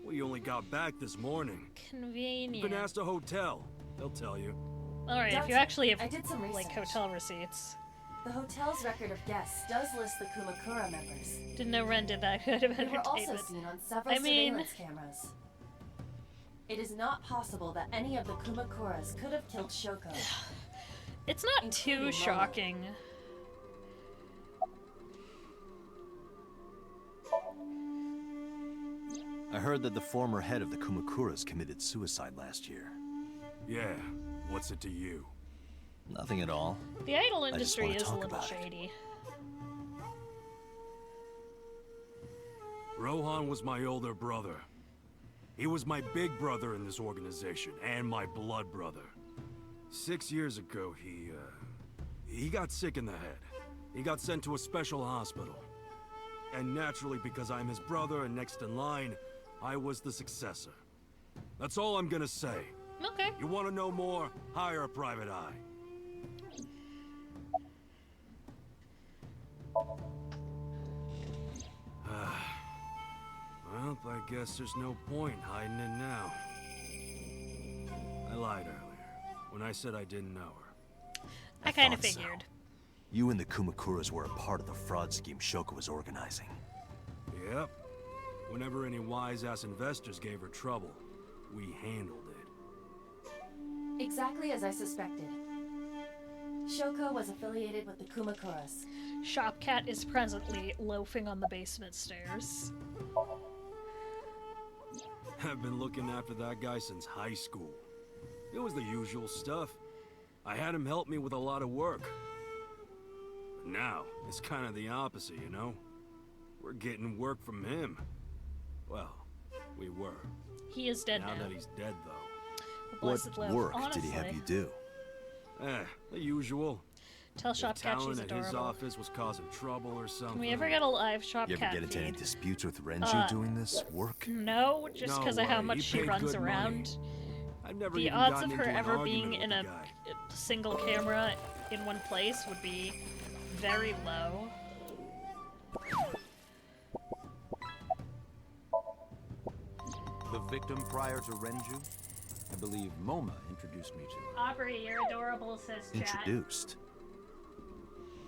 We only got back this morning. Convenient. You can ask the hotel. They'll tell you. Alright, if you actually have, I did some like, research. hotel receipts. The hotel's record of guests does list the Kumakura members. Didn't know Ren did that good of They were also entertainment. seen on several surveillance cameras. It is not possible that any of the Kumakuras could have killed Shoko. It's not too shocking. I heard that the former head of the Kumakuras committed suicide last year. Yeah, what's it to you? Nothing at all. The idol I just industry wanna is a talk little about it. shady. Rohan was my older brother. He was my big brother in this organization, and my blood brother. 6 years ago, he got sick in the head. He got sent to a special hospital. And naturally, because I'm his brother and next in line, I was the successor. That's all I'm gonna say. Okay. You wanna know more? Hire a private eye. Well, I guess there's no point hiding it now. I lied earlier when I said I didn't know her. I kind of thought so. figured. You and the Kumakuras were a part of the fraud scheme Shoko was organizing. Yep. Whenever any wise-ass investors gave her trouble, we handled it. Exactly as I suspected. Shoko was affiliated with the Kumakuras. Shopcat is presently loafing on the basement stairs. I've been looking after that guy since high school. It was the usual stuff. I had him help me with a lot of work. But now, it's kind of the opposite, you know? We're getting work from him. Well, we were. He is dead now. Now that he's dead, though. The blessed loaf. Work Honestly, did he have you do? The usual. Tell If Shopcat she's talent at his adorable. office was causing trouble or something. Can we ever get a live Shopcat You ever get into any feed? disputes with Renju doing this work? No, just No because of how way, much he she paid runs good around. I've never The even odds gotten of her into an ever being argument in with a the guy. single camera in one place would be very low. The victim prior to Renju? I believe Moma introduced me to her. Aubrey, you're adorable, says chat. Introduced.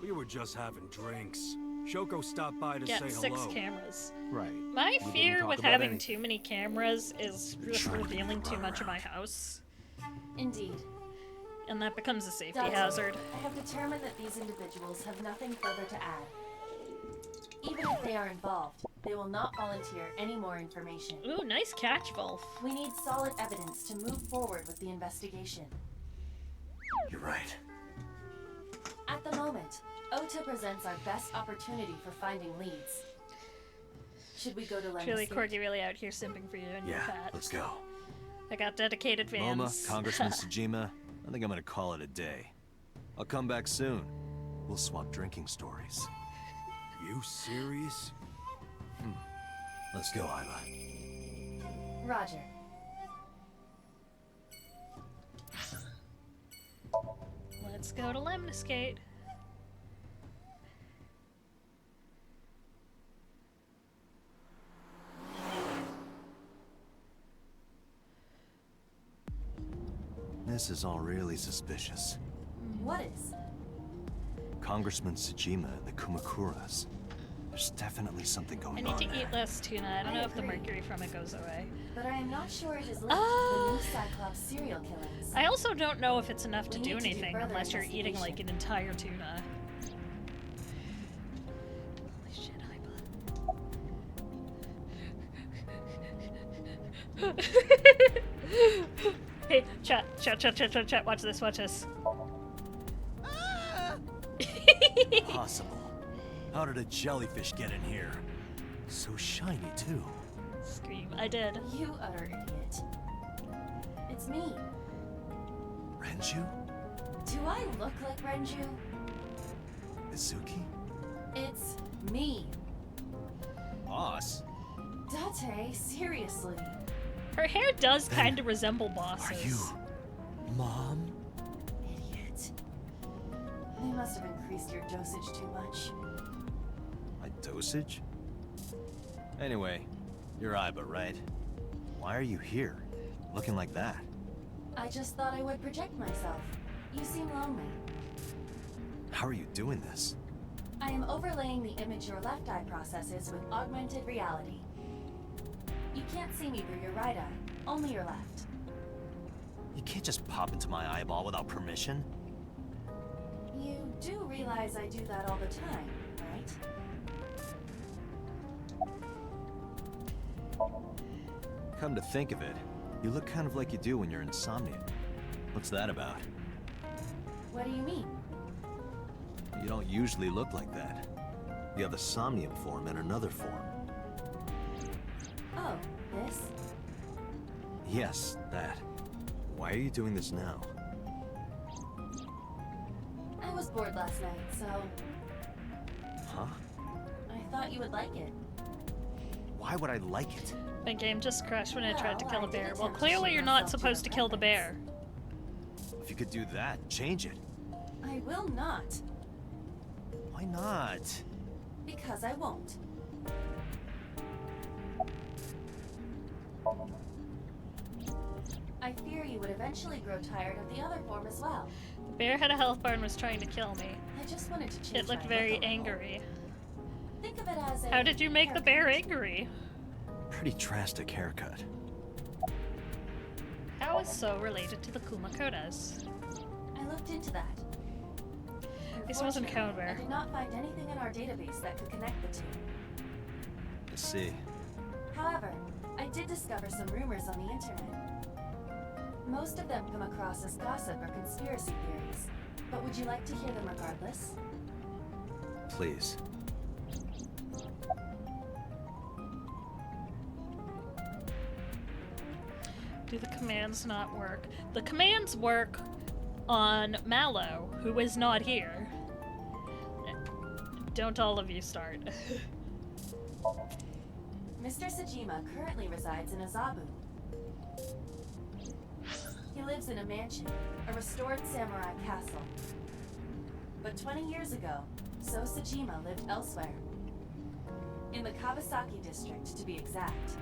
We were just having drinks. Shoko stopped by to Get say 6 hello. cameras. Right. My We didn't fear talk with about having anything. too many cameras is just revealing too much of my house. Indeed. And that becomes a safety Dante, hazard. I have determined that these individuals have nothing further to add. Even if they are involved, they will not volunteer any more information. Ooh, nice catch, Wolf. We need solid evidence to move forward with the investigation. You're right. At the moment, Ota presents our best opportunity for finding leads. Should we go to Truly, Lemniscate? Corgi really out here simping for you and your Yeah, cat. let's go. I got dedicated fans. Moma, Congressman Tsujima, I think I'm gonna call it a day. I'll come back soon. We'll swap drinking stories. You serious? Let's go, Iva. Roger. Let's go to Lemniscate. This is all really suspicious. What is? Congressman Tsujima and the Kumakuras. There's definitely something I going need on to there. eat less tuna. I don't I know if the agree. mercury from it goes away. But I am not sure it is linked to the new Cyclops serial killings. I also don't know if it's enough to We do need to do anything further unless you're eating like an investigation. entire tuna. Holy shit, Hypa. Hey, chat, watch this, watch this. Possible. How did a jellyfish get in here? So shiny, too. Scream, I did. You utter idiot. It's me. Renju? Do I look like Renju? Mizuki? It's me. Boss? Date, seriously. Her hair does kind of resemble Boss's. Are you... Mom? Idiot. They must have increased your dosage too much. My dosage? Anyway, you're Iba, right? Why are you here? Looking like that? I just thought I would protect myself. You seem lonely. How are you doing this? I am overlaying the image your left eye processes with augmented reality. You can't see me through your right eye, only your left. You can't just pop into my eyeball without permission. You do realize I do that all the time, right? Come to think of it, you look kind of like you do when you're in Somnium. What's that about? What do you mean? You don't usually look like that. You have a Somnium form and another form. Oh, this? Yes, that. Why are you doing this now? I was bored last night, so Huh? I thought you would like it. Why would I like it? My game just crashed when I tried to Well, kill I a did bear. attempt Well, to clearly shoot you're not myself to supposed to kill the bear. If you could do that, change it. I will not, Why not? because I won't. I fear you would eventually grow tired of the other form as well. The bear had a health bar and was trying to kill me. I just wanted to change It looked my very look a little. angry. Think of it as a How did you make the bear haircut. angry? Pretty drastic haircut. How is so related to the Kumakotas? I looked into that. This wasn't Unfortunately, Cone Bear. I did not find anything in our database that could connect the two. I see. However, I did discover some rumors on the internet. Most of them come across as gossip or conspiracy theories, but would you like to hear them regardless? Please. Do the commands not work? The commands work on Mallow, who is not here. Don't all of you start. Mr. Sajima currently resides in Azabu. He lives in a mansion, a restored samurai castle. But 20 years ago, So Sajima lived elsewhere. In the Kawasaki district, to be exact.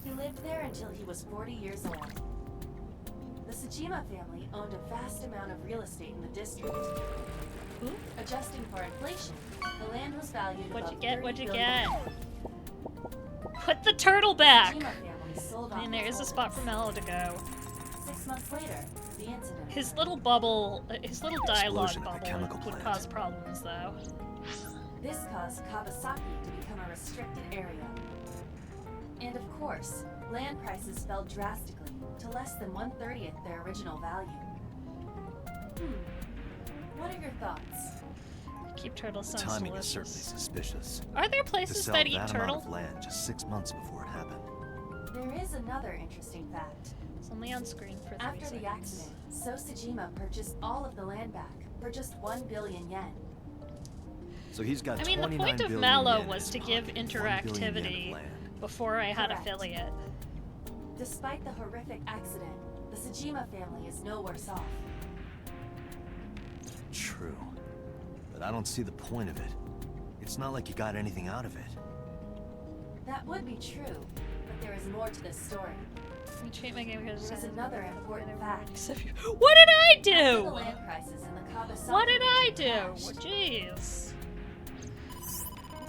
He lived there until he was 40 years old. The Sajima family owned a vast amount of real estate in the district. Adjusting for inflation, the land was valued What'd you above get? 30 What'd you billion. get? Put the turtle back! Sajima family sold off And there its is a spot for Mallow to go. 6 months later, the incident. His little bubble, his little dialogue Explosion at the bubble chemical would plant. cause problems, though. This caused Kawasaki to become a restricted area. And of course, land prices fell drastically to less than 1/30th their original value. What are your thoughts? Keep turtle The sounds timing delicious. is certainly suspicious. Are there To places sell that eat that turtle? amount of land just 6 months before it happened. There is another interesting fact. It's only on screen for 3 After seconds. the accident, So Sajima purchased all of the land back for just 1 billion yen. So he's got I mean, the 29 point of billion Mallow yen in was his to give pocket, 1 billion yen of interactivity land. before I had Correct. affiliate. Despite the horrific accident, the Sajima family is no worse off. True. But I don't see the point of it. It's not like you got anything out of it. That would be true, but there is more to this story. You treat my game because There is another important fact. What did I After the do? land prices in the Kawasaki What did I region do? crashed, Jeez.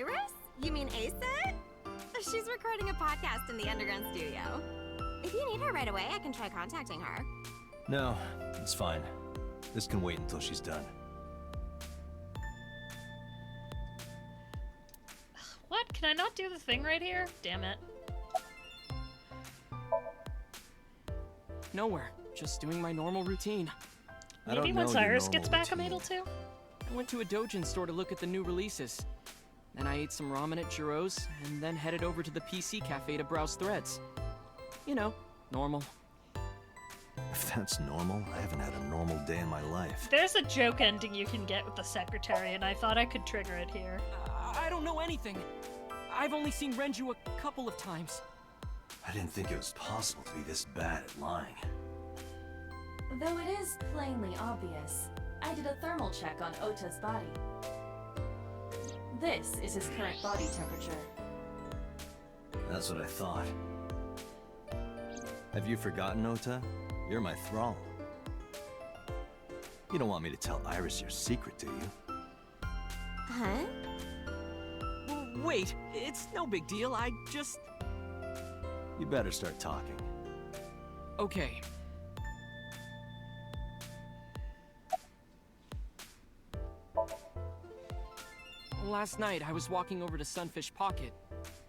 Iris? You mean Aset? She's recording a podcast in the underground studio. If you need her right away, I can try contacting her. No, it's fine. This can wait until she's done. What? Can I not do the thing right here? Damn it. Nowhere. Just doing my normal routine. Maybe once Iris gets back, I'm able to. I went to a Dojin store to look at the new releases. Then I ate some ramen at Jiro's, and then headed over to the PC cafe to browse threads. You know, normal. If that's normal, I haven't had a normal day in my life. There's a joke ending you can get with the secretary, and I thought I could trigger it here. I don't know anything. I've only seen Renju a couple of times. I didn't think it was possible to be this bad at lying. Though it is plainly obvious, I did a thermal check on Ota's body. This is his current body temperature. That's what I thought. Have you forgotten, Ota? You're my thrall. You don't want me to tell Iris your secret, do you? Huh? Wait, it's no big deal. I just... You better start talking. Okay. Last night, I was walking over to Sunfish Pocket,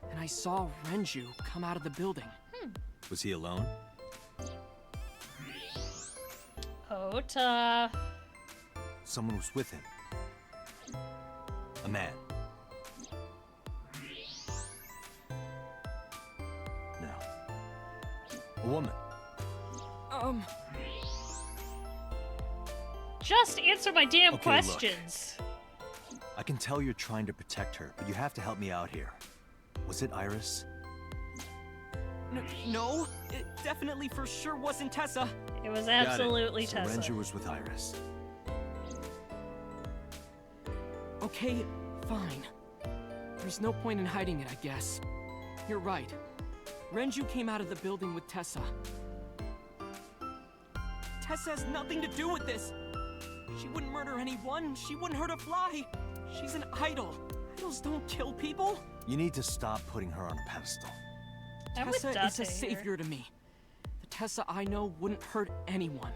and I saw Renju come out of the building. Was he alone? Ota. Someone was with him. A man. No. A woman. Just answer my damn Okay, questions. Look. I can tell you're trying to protect her, but you have to help me out here. Was it Iris? No, it definitely for sure wasn't Tessa. It was absolutely Got it. So Tessa. Renju was with Iris. Okay, fine. There's no point in hiding it, I guess. You're right. Renju came out of the building with Tessa. Tessa has nothing to do with this. She wouldn't murder anyone. She wouldn't hurt a fly. She's an idol. Idols don't kill people. You need to stop putting her on a pedestal. Tessa is a savior to me. The Tessa I know wouldn't hurt anyone.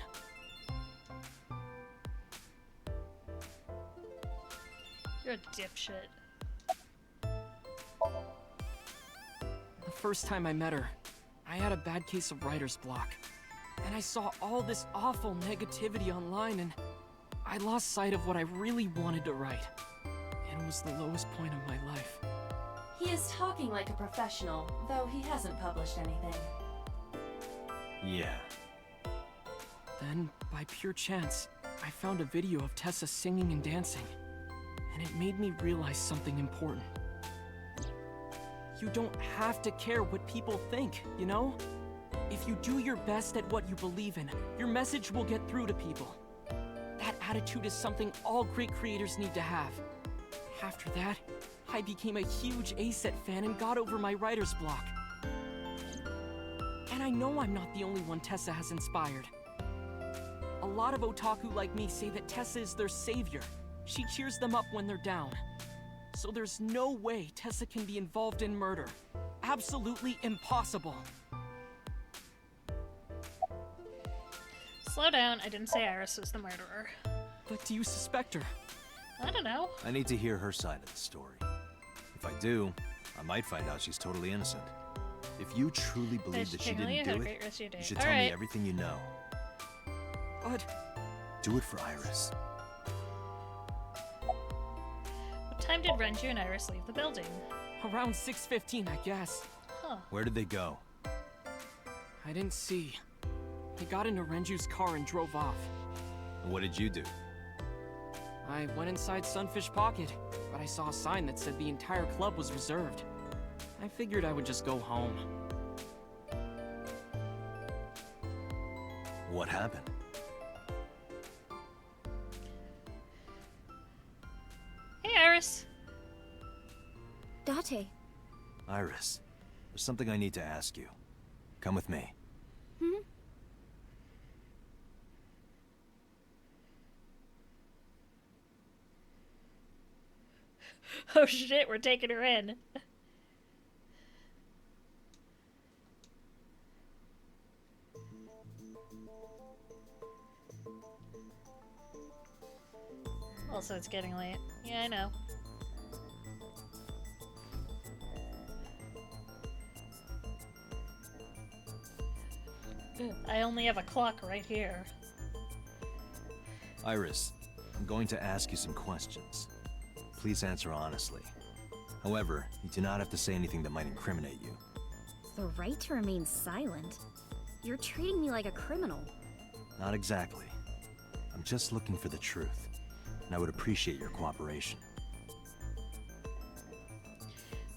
You're a dipshit. The first time I met her, I had a bad case of writer's block. And I saw all this awful negativity online, and I lost sight of what I really wanted to write. And it was the lowest point of my life. He is talking like a professional, though he hasn't published anything. Yeah. Then, by pure chance, I found a video of Tessa singing and dancing. And it made me realize something important. You don't have to care what people think, you know? If you do your best at what you believe in, your message will get through to people. That attitude is something all great creators need to have. After that, I became a huge Aset fan and got over my writer's block. And I know I'm not the only one Tessa has inspired. A lot of otaku like me say that Tessa is their savior. She cheers them up when they're down. So there's no way Tessa can be involved in murder. Absolutely impossible. Slow down. I didn't say Iris was the murderer. But do you suspect her? I don't know. I need to hear her side of the story. If I do, I might find out she's totally innocent. If you truly believe that she didn't do it, you should tell me everything you know. But... Do it for Iris. What time did Renju and Iris leave the building? Around 6:15, I guess. Huh. Where did they go? I didn't see. They got into Renju's car and drove off. And what did you do? I went inside Sunfish Pocket, but I saw a sign that said the entire club was reserved. I figured I would just go home. What happened? Hey, Iris. Date. Iris, there's something I need to ask you. Come with me. Hmm? Oh shit, we're taking her in. Also, it's getting late. Yeah, I know. I only have a clock right here. Iris, I'm going to ask you some questions. Please answer honestly. However, you do not have to say anything that might incriminate you. The right to remain silent? You're treating me like a criminal. Not exactly. I'm just looking for the truth, and I would appreciate your cooperation.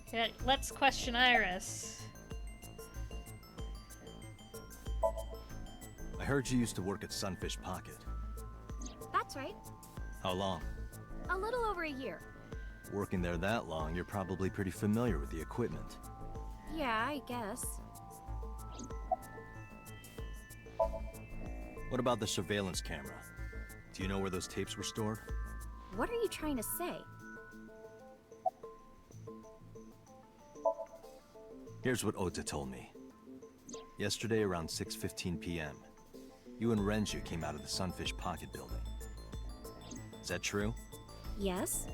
Okay, let's question Iris. I heard you used to work at Sunfish Pocket. That's right. How long? A little over a year. Working there that long, you're probably pretty familiar with the equipment. Yeah, I guess. What about the surveillance camera? Do you know where those tapes were stored? What are you trying to say? Here's what Ota told me. Yesterday around 6:15 p.m., you and Renju came out of the Sunfish Pocket building. Is that true? Yes.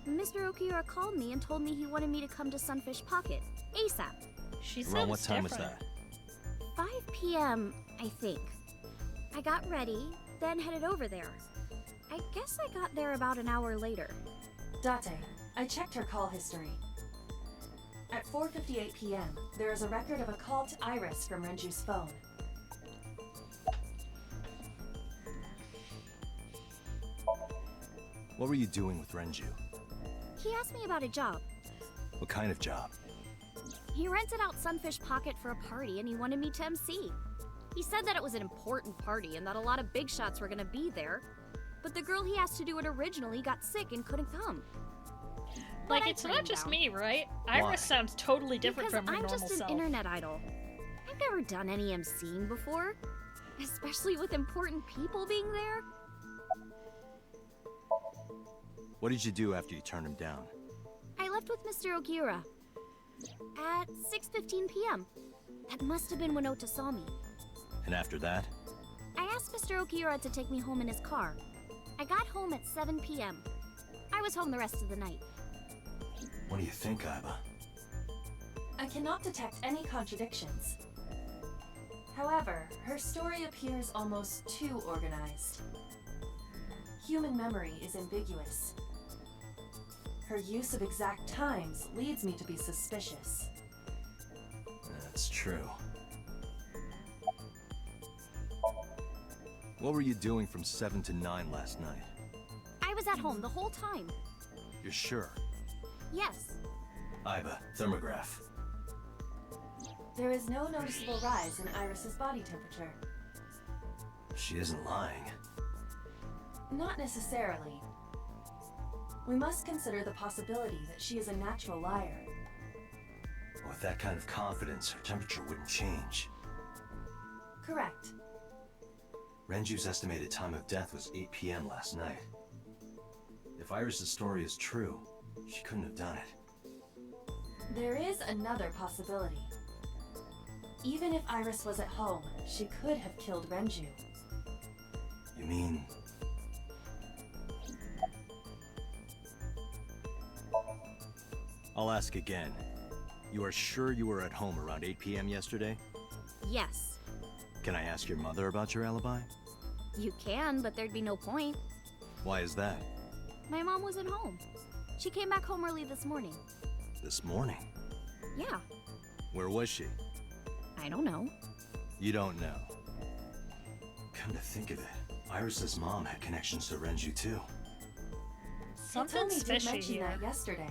Mr. Okiura called me and told me he wanted me to come to Sunfish Pocket, ASAP. She Around what time was that? 5 p.m., I think. I got ready, then headed over there. I guess I got there about an hour later. Date, I checked her call history. At 4:58 p.m., there is a record of a call to Iris from Renju's phone. What were you doing with Renju? He asked me about a job. What kind of job? He rented out Sunfish Pocket for a party and he wanted me to MC. He said that it was an important party and that a lot of big shots were gonna be there. But the girl he asked to do it originally got sick and couldn't come. Like, it's not just me, right? Iris sounds totally different from her normal self. I'm just an internet idol. I've never done any MCing before. Especially with important people being there. What did you do after you turned him down? I left with Mr. Ogiura. At 6:15 p.m. That must have been when Ota saw me. And after that? I asked Mr. Ogiura to take me home in his car. I got home at 7 p.m. I was home the rest of the night. What do you think, Aiba? I cannot detect any contradictions. However, her story appears almost too organized. Human memory is ambiguous. Her use of exact times leads me to be suspicious. That's true. What were you doing from 7 to 9 last night? I was at home the whole time. You're sure? Yes. Aiba, thermograph. There is no noticeable rise in Iris's body temperature. She isn't lying. Not necessarily. We must consider the possibility that she is a natural liar. With that kind of confidence, her temperature wouldn't change. Correct. Renju's estimated time of death was 8 p.m. last night. If Iris' story is true, she couldn't have done it. There is another possibility. Even if Iris was at home, she could have killed Renju. You mean... I'll ask again. You are sure you were at home around 8 p.m. yesterday? Yes. Can I ask your mother about your alibi? You can, but there'd be no point. Why is that? My mom wasn't home. She came back home early this morning. This morning? Yeah. Where was she? I don't know. You don't know. Come to think of it, Iris' mom had connections to Renju too. Something's fishy mention here. that yesterday.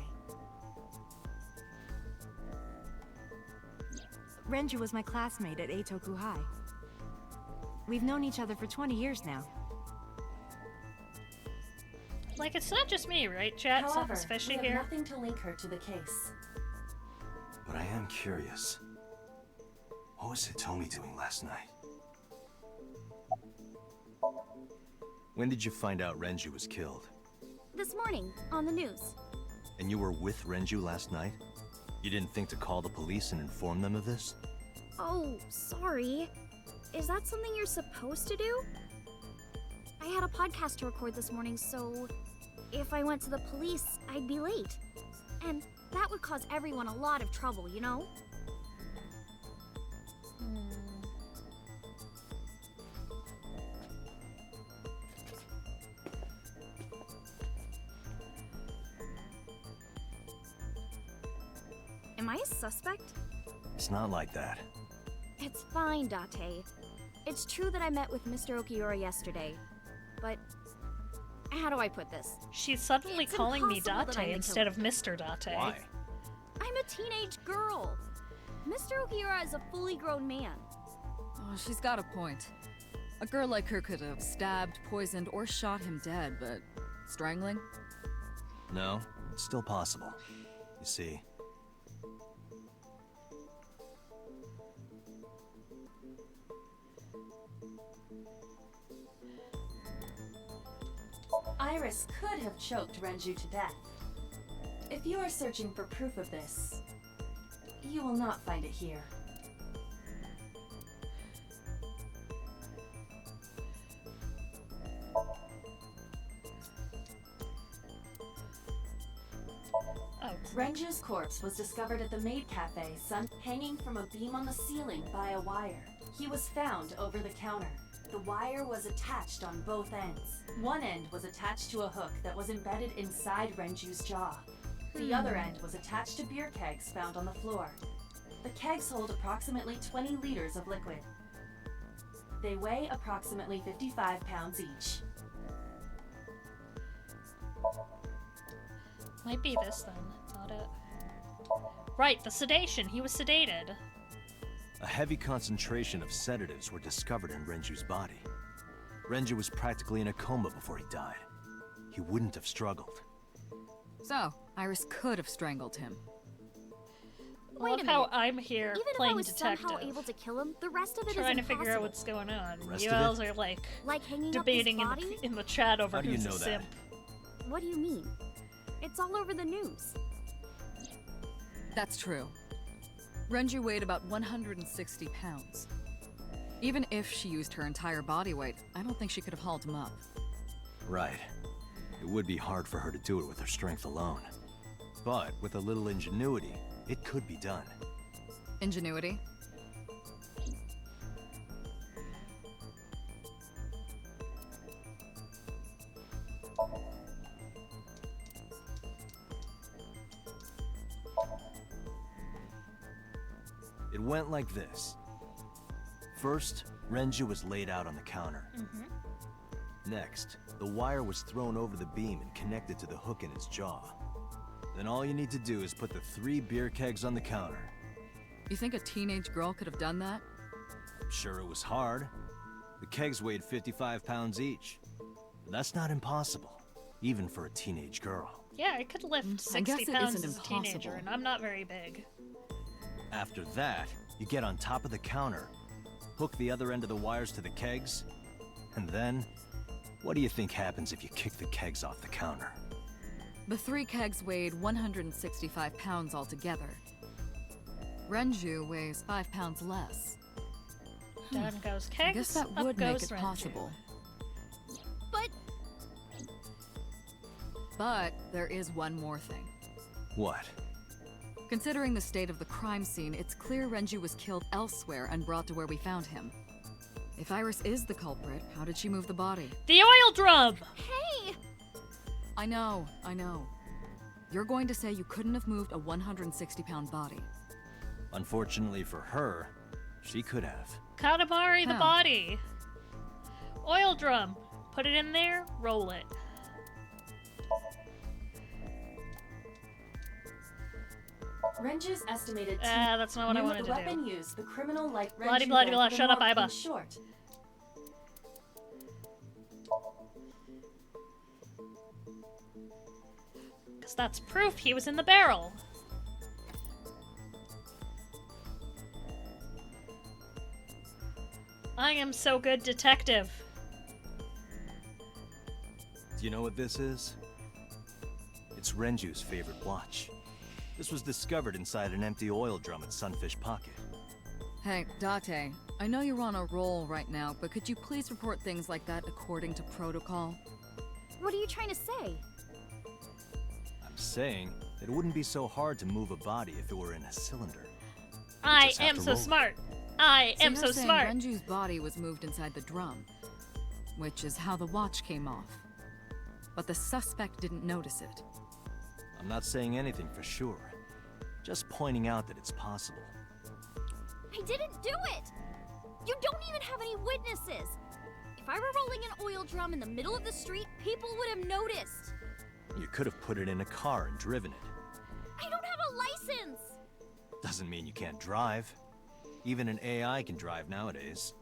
Renju was my classmate at Eitoku High. We've known each other for 20 years now. Like, it's not just me, right, chat? However, Something's fishy we have here. nothing to link her to the case. But I am curious. What was Hitomi doing last night? When did you find out Renju was killed? This morning, on the news. And you were with Renju last night? You didn't think to call the police and inform them of this? Oh, sorry. Is that something you're supposed to do? I had a podcast to record this morning, so if I went to the police, I'd be late. And that would cause everyone a lot of trouble, you know? Am I a suspect? It's not like that. It's fine, Date. It's true that I met with Mr. Okiura yesterday, but how do I put this? She's suddenly It's calling me impossible that I'm Date the instead of killer. Mr. Date. Why? I'm a teenage girl. Mr. Okiura is a fully grown man. Oh, she's got a point. A girl like her could have stabbed, poisoned, or shot him dead, but strangling? No, it's still possible. You see, Iris could have choked Renju to death. If you are searching for proof of this, you will not find it here. Renju's corpse was discovered at the maid cafe, hanging from a beam on the ceiling by a wire. He was found over the counter. The wire was attached on both ends. One end was attached to a hook that was embedded inside Renju's jaw. The other end was attached to beer kegs found on the floor. The kegs hold approximately 20 liters of liquid. They weigh approximately 55 pounds each. Might be this then, not it. Right, the sedation. He was sedated. a heavy concentration of sedatives were discovered in Renju's body. Renju was practically in a coma before he died. He wouldn't have struggled. So, Iris could have strangled him. I love how I'm here Even playing if I was detective, somehow able to kill him, the rest of it is trying to impossible. figure out what's going on. Rest You of it? guys are like hanging debating up his body? in the chat over How do you who's know a that? simp. What do you mean? It's all over the news. That's true. Renju weighed about 160 pounds. Even if she used her entire body weight, I don't think she could have hauled him up. Right. It would be hard for her to do it with her strength alone. But with a little ingenuity, it could be done. Ingenuity? It went like this. First, Renju was laid out on the counter. Next, the wire was thrown over the beam and connected to the hook in his jaw. Then all you need to do is put the 3 beer kegs on the counter. You think a teenage girl could have done that? Sure, it was hard. The kegs weighed 55 pounds each. But that's not impossible, even for a teenage girl. Yeah, I could lift I 60 guess it pounds isn't as a teenager, impossible. and I'm not very big. After that, you get on top of the counter, hook the other end of the wires to the kegs, and then, what do you think happens if you kick the kegs off the counter? The 3 kegs weighed 165 pounds altogether. Renju weighs 5 pounds less. Down goes I kegs, guess that up would make goes it Renju. possible. But But there is one more thing. What? Considering the state of the crime scene, it's clear Renju was killed elsewhere and brought to where we found him. If Iris is the culprit, how did she move the body? The oil drum! Hey! I know. You're going to say you couldn't have moved a 160-pound body. Unfortunately for her, she could have. Katamari the How? body. Oil drum. Put it in there, roll it. Renju's estimated That's not what I knew wanted the to do. weapon used, the criminal like Renju Bloody, bloody, there blah, for the shut up, morgue Iba. in short. Because that's proof he was in the barrel. I am so good, detective. Do you know what this is? It's Renju's favorite watch. This was discovered inside an empty oil drum at Sunfish Pocket. Hey, Date, I know you're on a roll right now, but could you please report things like that according to protocol? What are you trying to say? I'm saying it wouldn't be so hard to move a body if it were in a cylinder. I am so smart. I am so smart. Renju's body was moved inside the drum, which is how the watch came off. But the suspect didn't notice it. I'm not saying anything for sure. Just pointing out that it's possible. I didn't do it! You don't even have any witnesses! If I were rolling an oil drum in the middle of the street, people would have noticed. You could have put it in a car and driven it. I don't have a license! Doesn't mean you can't drive. Even an AI can drive nowadays.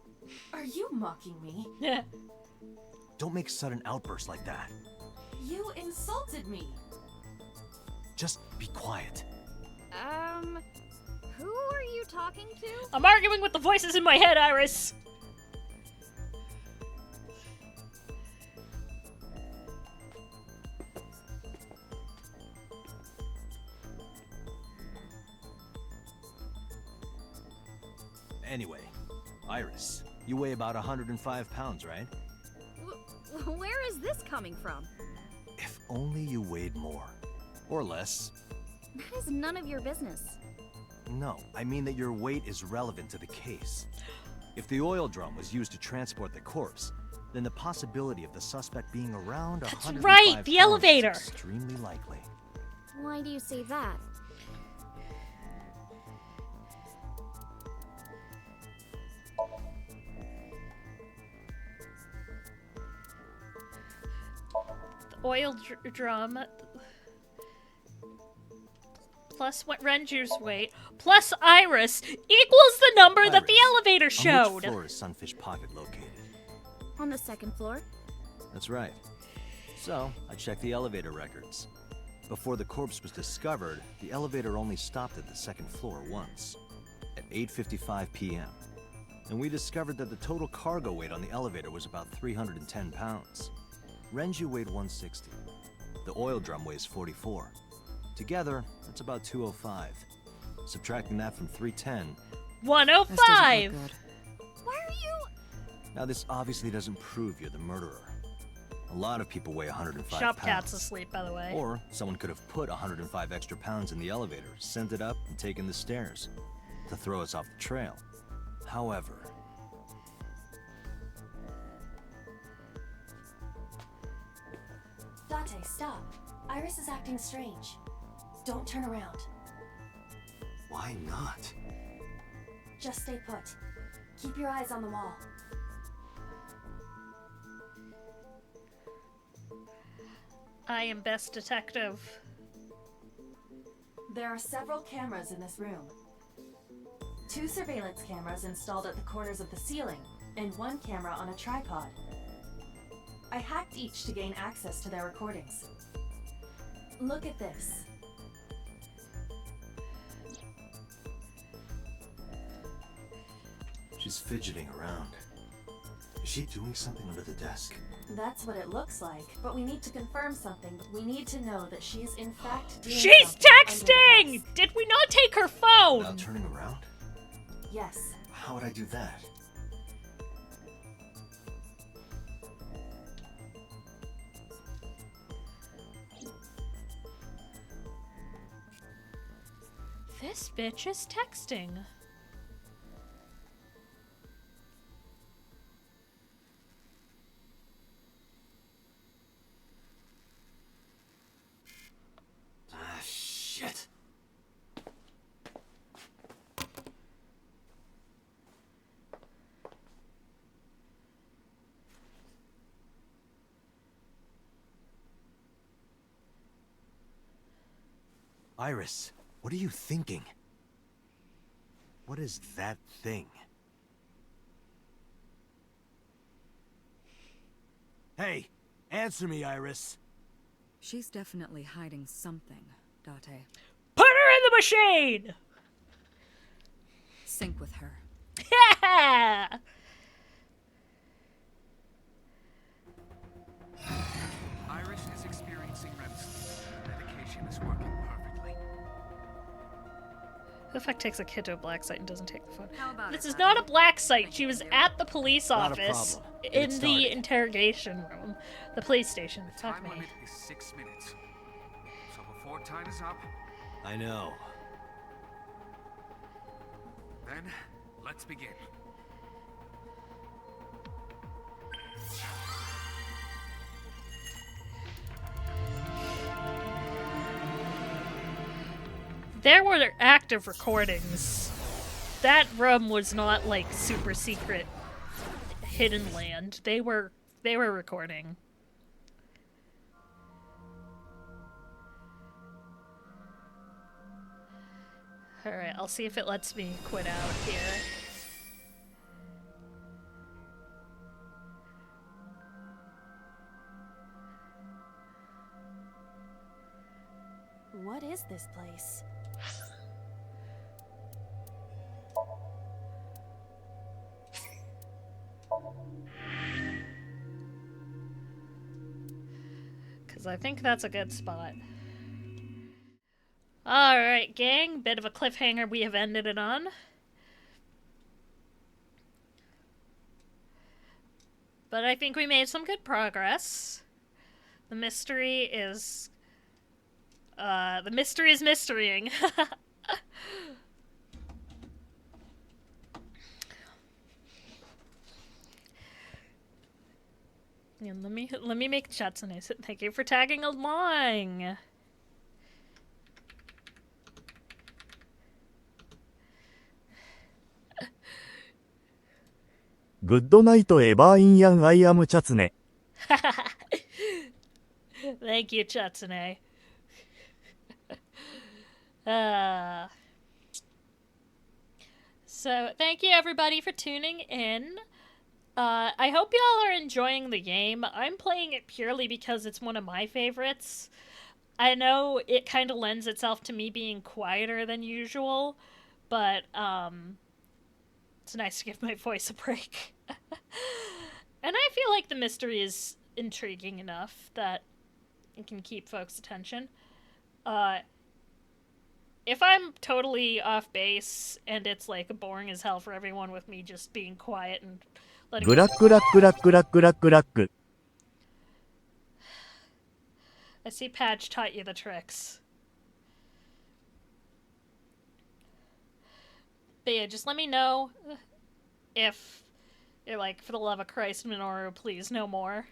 Are you mocking me? Yeah. Don't make sudden outbursts like that. You insulted me. Just be quiet. Who are you talking to? I'm arguing with the voices in my head, Iris. Anyway, Iris, you weigh about 105 pounds, right? Where is this coming from? If only you weighed more. Or less. That is none of your business. No, I mean that your weight is relevant to the case. If the oil drum was used to transport the corpse, then the possibility of the suspect being around 105 right, the pounds elevator. is extremely likely. Why do you say that? The oil drum plus what Renju's weight plus Iris equals the number that the elevator On showed. which floor is Sunfish Pocket located? On the second floor? That's right. So, I checked the elevator records. Before the corpse was discovered, the elevator only stopped at the second floor once, at 8:55 p.m. And we discovered that the total cargo weight on the elevator was about 310 pounds. Renju weighed 160. The oil drum weighs 44. Together, that's about 205. Subtracting that from 310... 105! Why are you... Now, this obviously doesn't prove you're the murderer. A lot of people weigh 105 Shop pounds. cat's asleep, by the way. Or someone could have put 105 extra pounds in the elevator, sent it up, and taken the stairs to throw us off the trail. However... Date, stop. Iris is acting strange. Don't turn around. Why not? Just stay put. Keep your eyes on the wall. I am best detective. There are several cameras in this room. 2 surveillance cameras installed at the corners of the ceiling, and 1 camera on a tripod. I hacked each to gain access to their recordings. Look at this. She's fidgeting around. Is she doing something under the desk? That's what it looks like, but we need to confirm something. We need to know that she's in fact doing She's something under the texting! desk. Did we not take her phone? Without turning around? Yes. How would I do that? This bitch is texting. Ah, shit. Iris, what are you thinking? What is that thing? Hey, answer me, Iris. She's definitely hiding something, Date. Put her in the machine! Sync with her. Yeah! Iris is experiencing REM sleep. Medication Who the fuck takes a kid to a black site and doesn't take the phone? How about This it, is buddy? not a black site. She was at the police Not a office problem. Get in started. the interrogation room. The police station. The Fuck time me. limit is 6 minutes. So before time is up, I know. then let's begin. There were active recordings. That room was not like super secret hidden land. They were recording. Alright, I'll see if it lets me quit out here. What is this place? Because I think that's a good spot. Alright, gang. Bit of a cliffhanger we have ended it on. But I think we made some good progress. The mystery is... the mystery is mysterying. Yeah, let me make Chatsune. Thank you for tagging along. Good night, ever in young. I am Chatsune. Thank you, Chatsune. So, thank you everybody for tuning in. I hope y'all are enjoying the game. I'm playing it purely because it's one of my favorites. I know it kind of lends itself to me being quieter than usual, but it's nice to give my voice a break. And I feel like the mystery is intriguing enough that it can keep folks' attention. If I'm totally off base and it's like boring as hell for everyone with me just being quiet and letting Good luck, good luck, good luck, good luck, good luck, good luck, good. I see Patch taught you the tricks. But yeah, just let me know if you're like, for the love of Christ, Minoru, please, no more.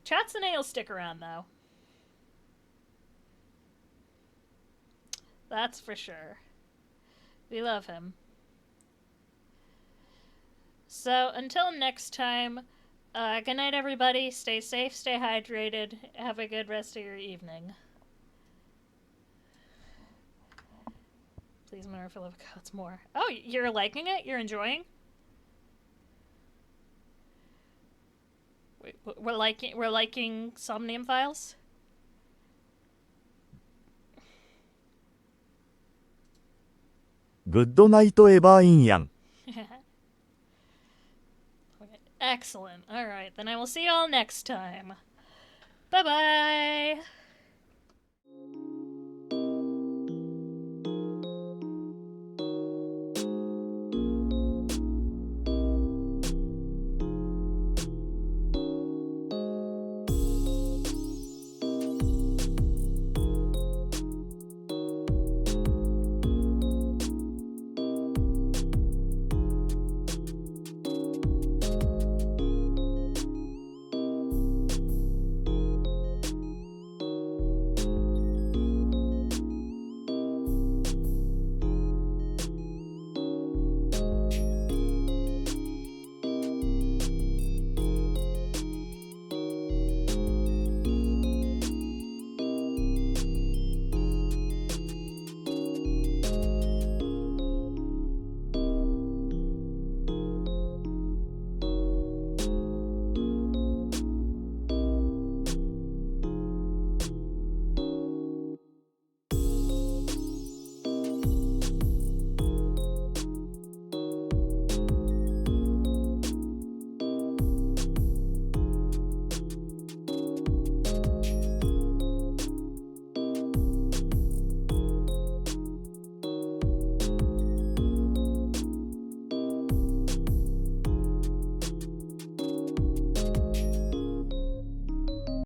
Chatsune will stick around, though. That's for sure. We love him. So, until next time, good night, everybody. Stay safe, stay hydrated. Have a good rest of your evening. Please, Minoru, for the love of God, it's more. Oh, you're liking it? You're enjoying? Wait, we're liking Somnium files? Good night, ever in young. Excellent. Alright, then I will see you all next time. Bye-bye!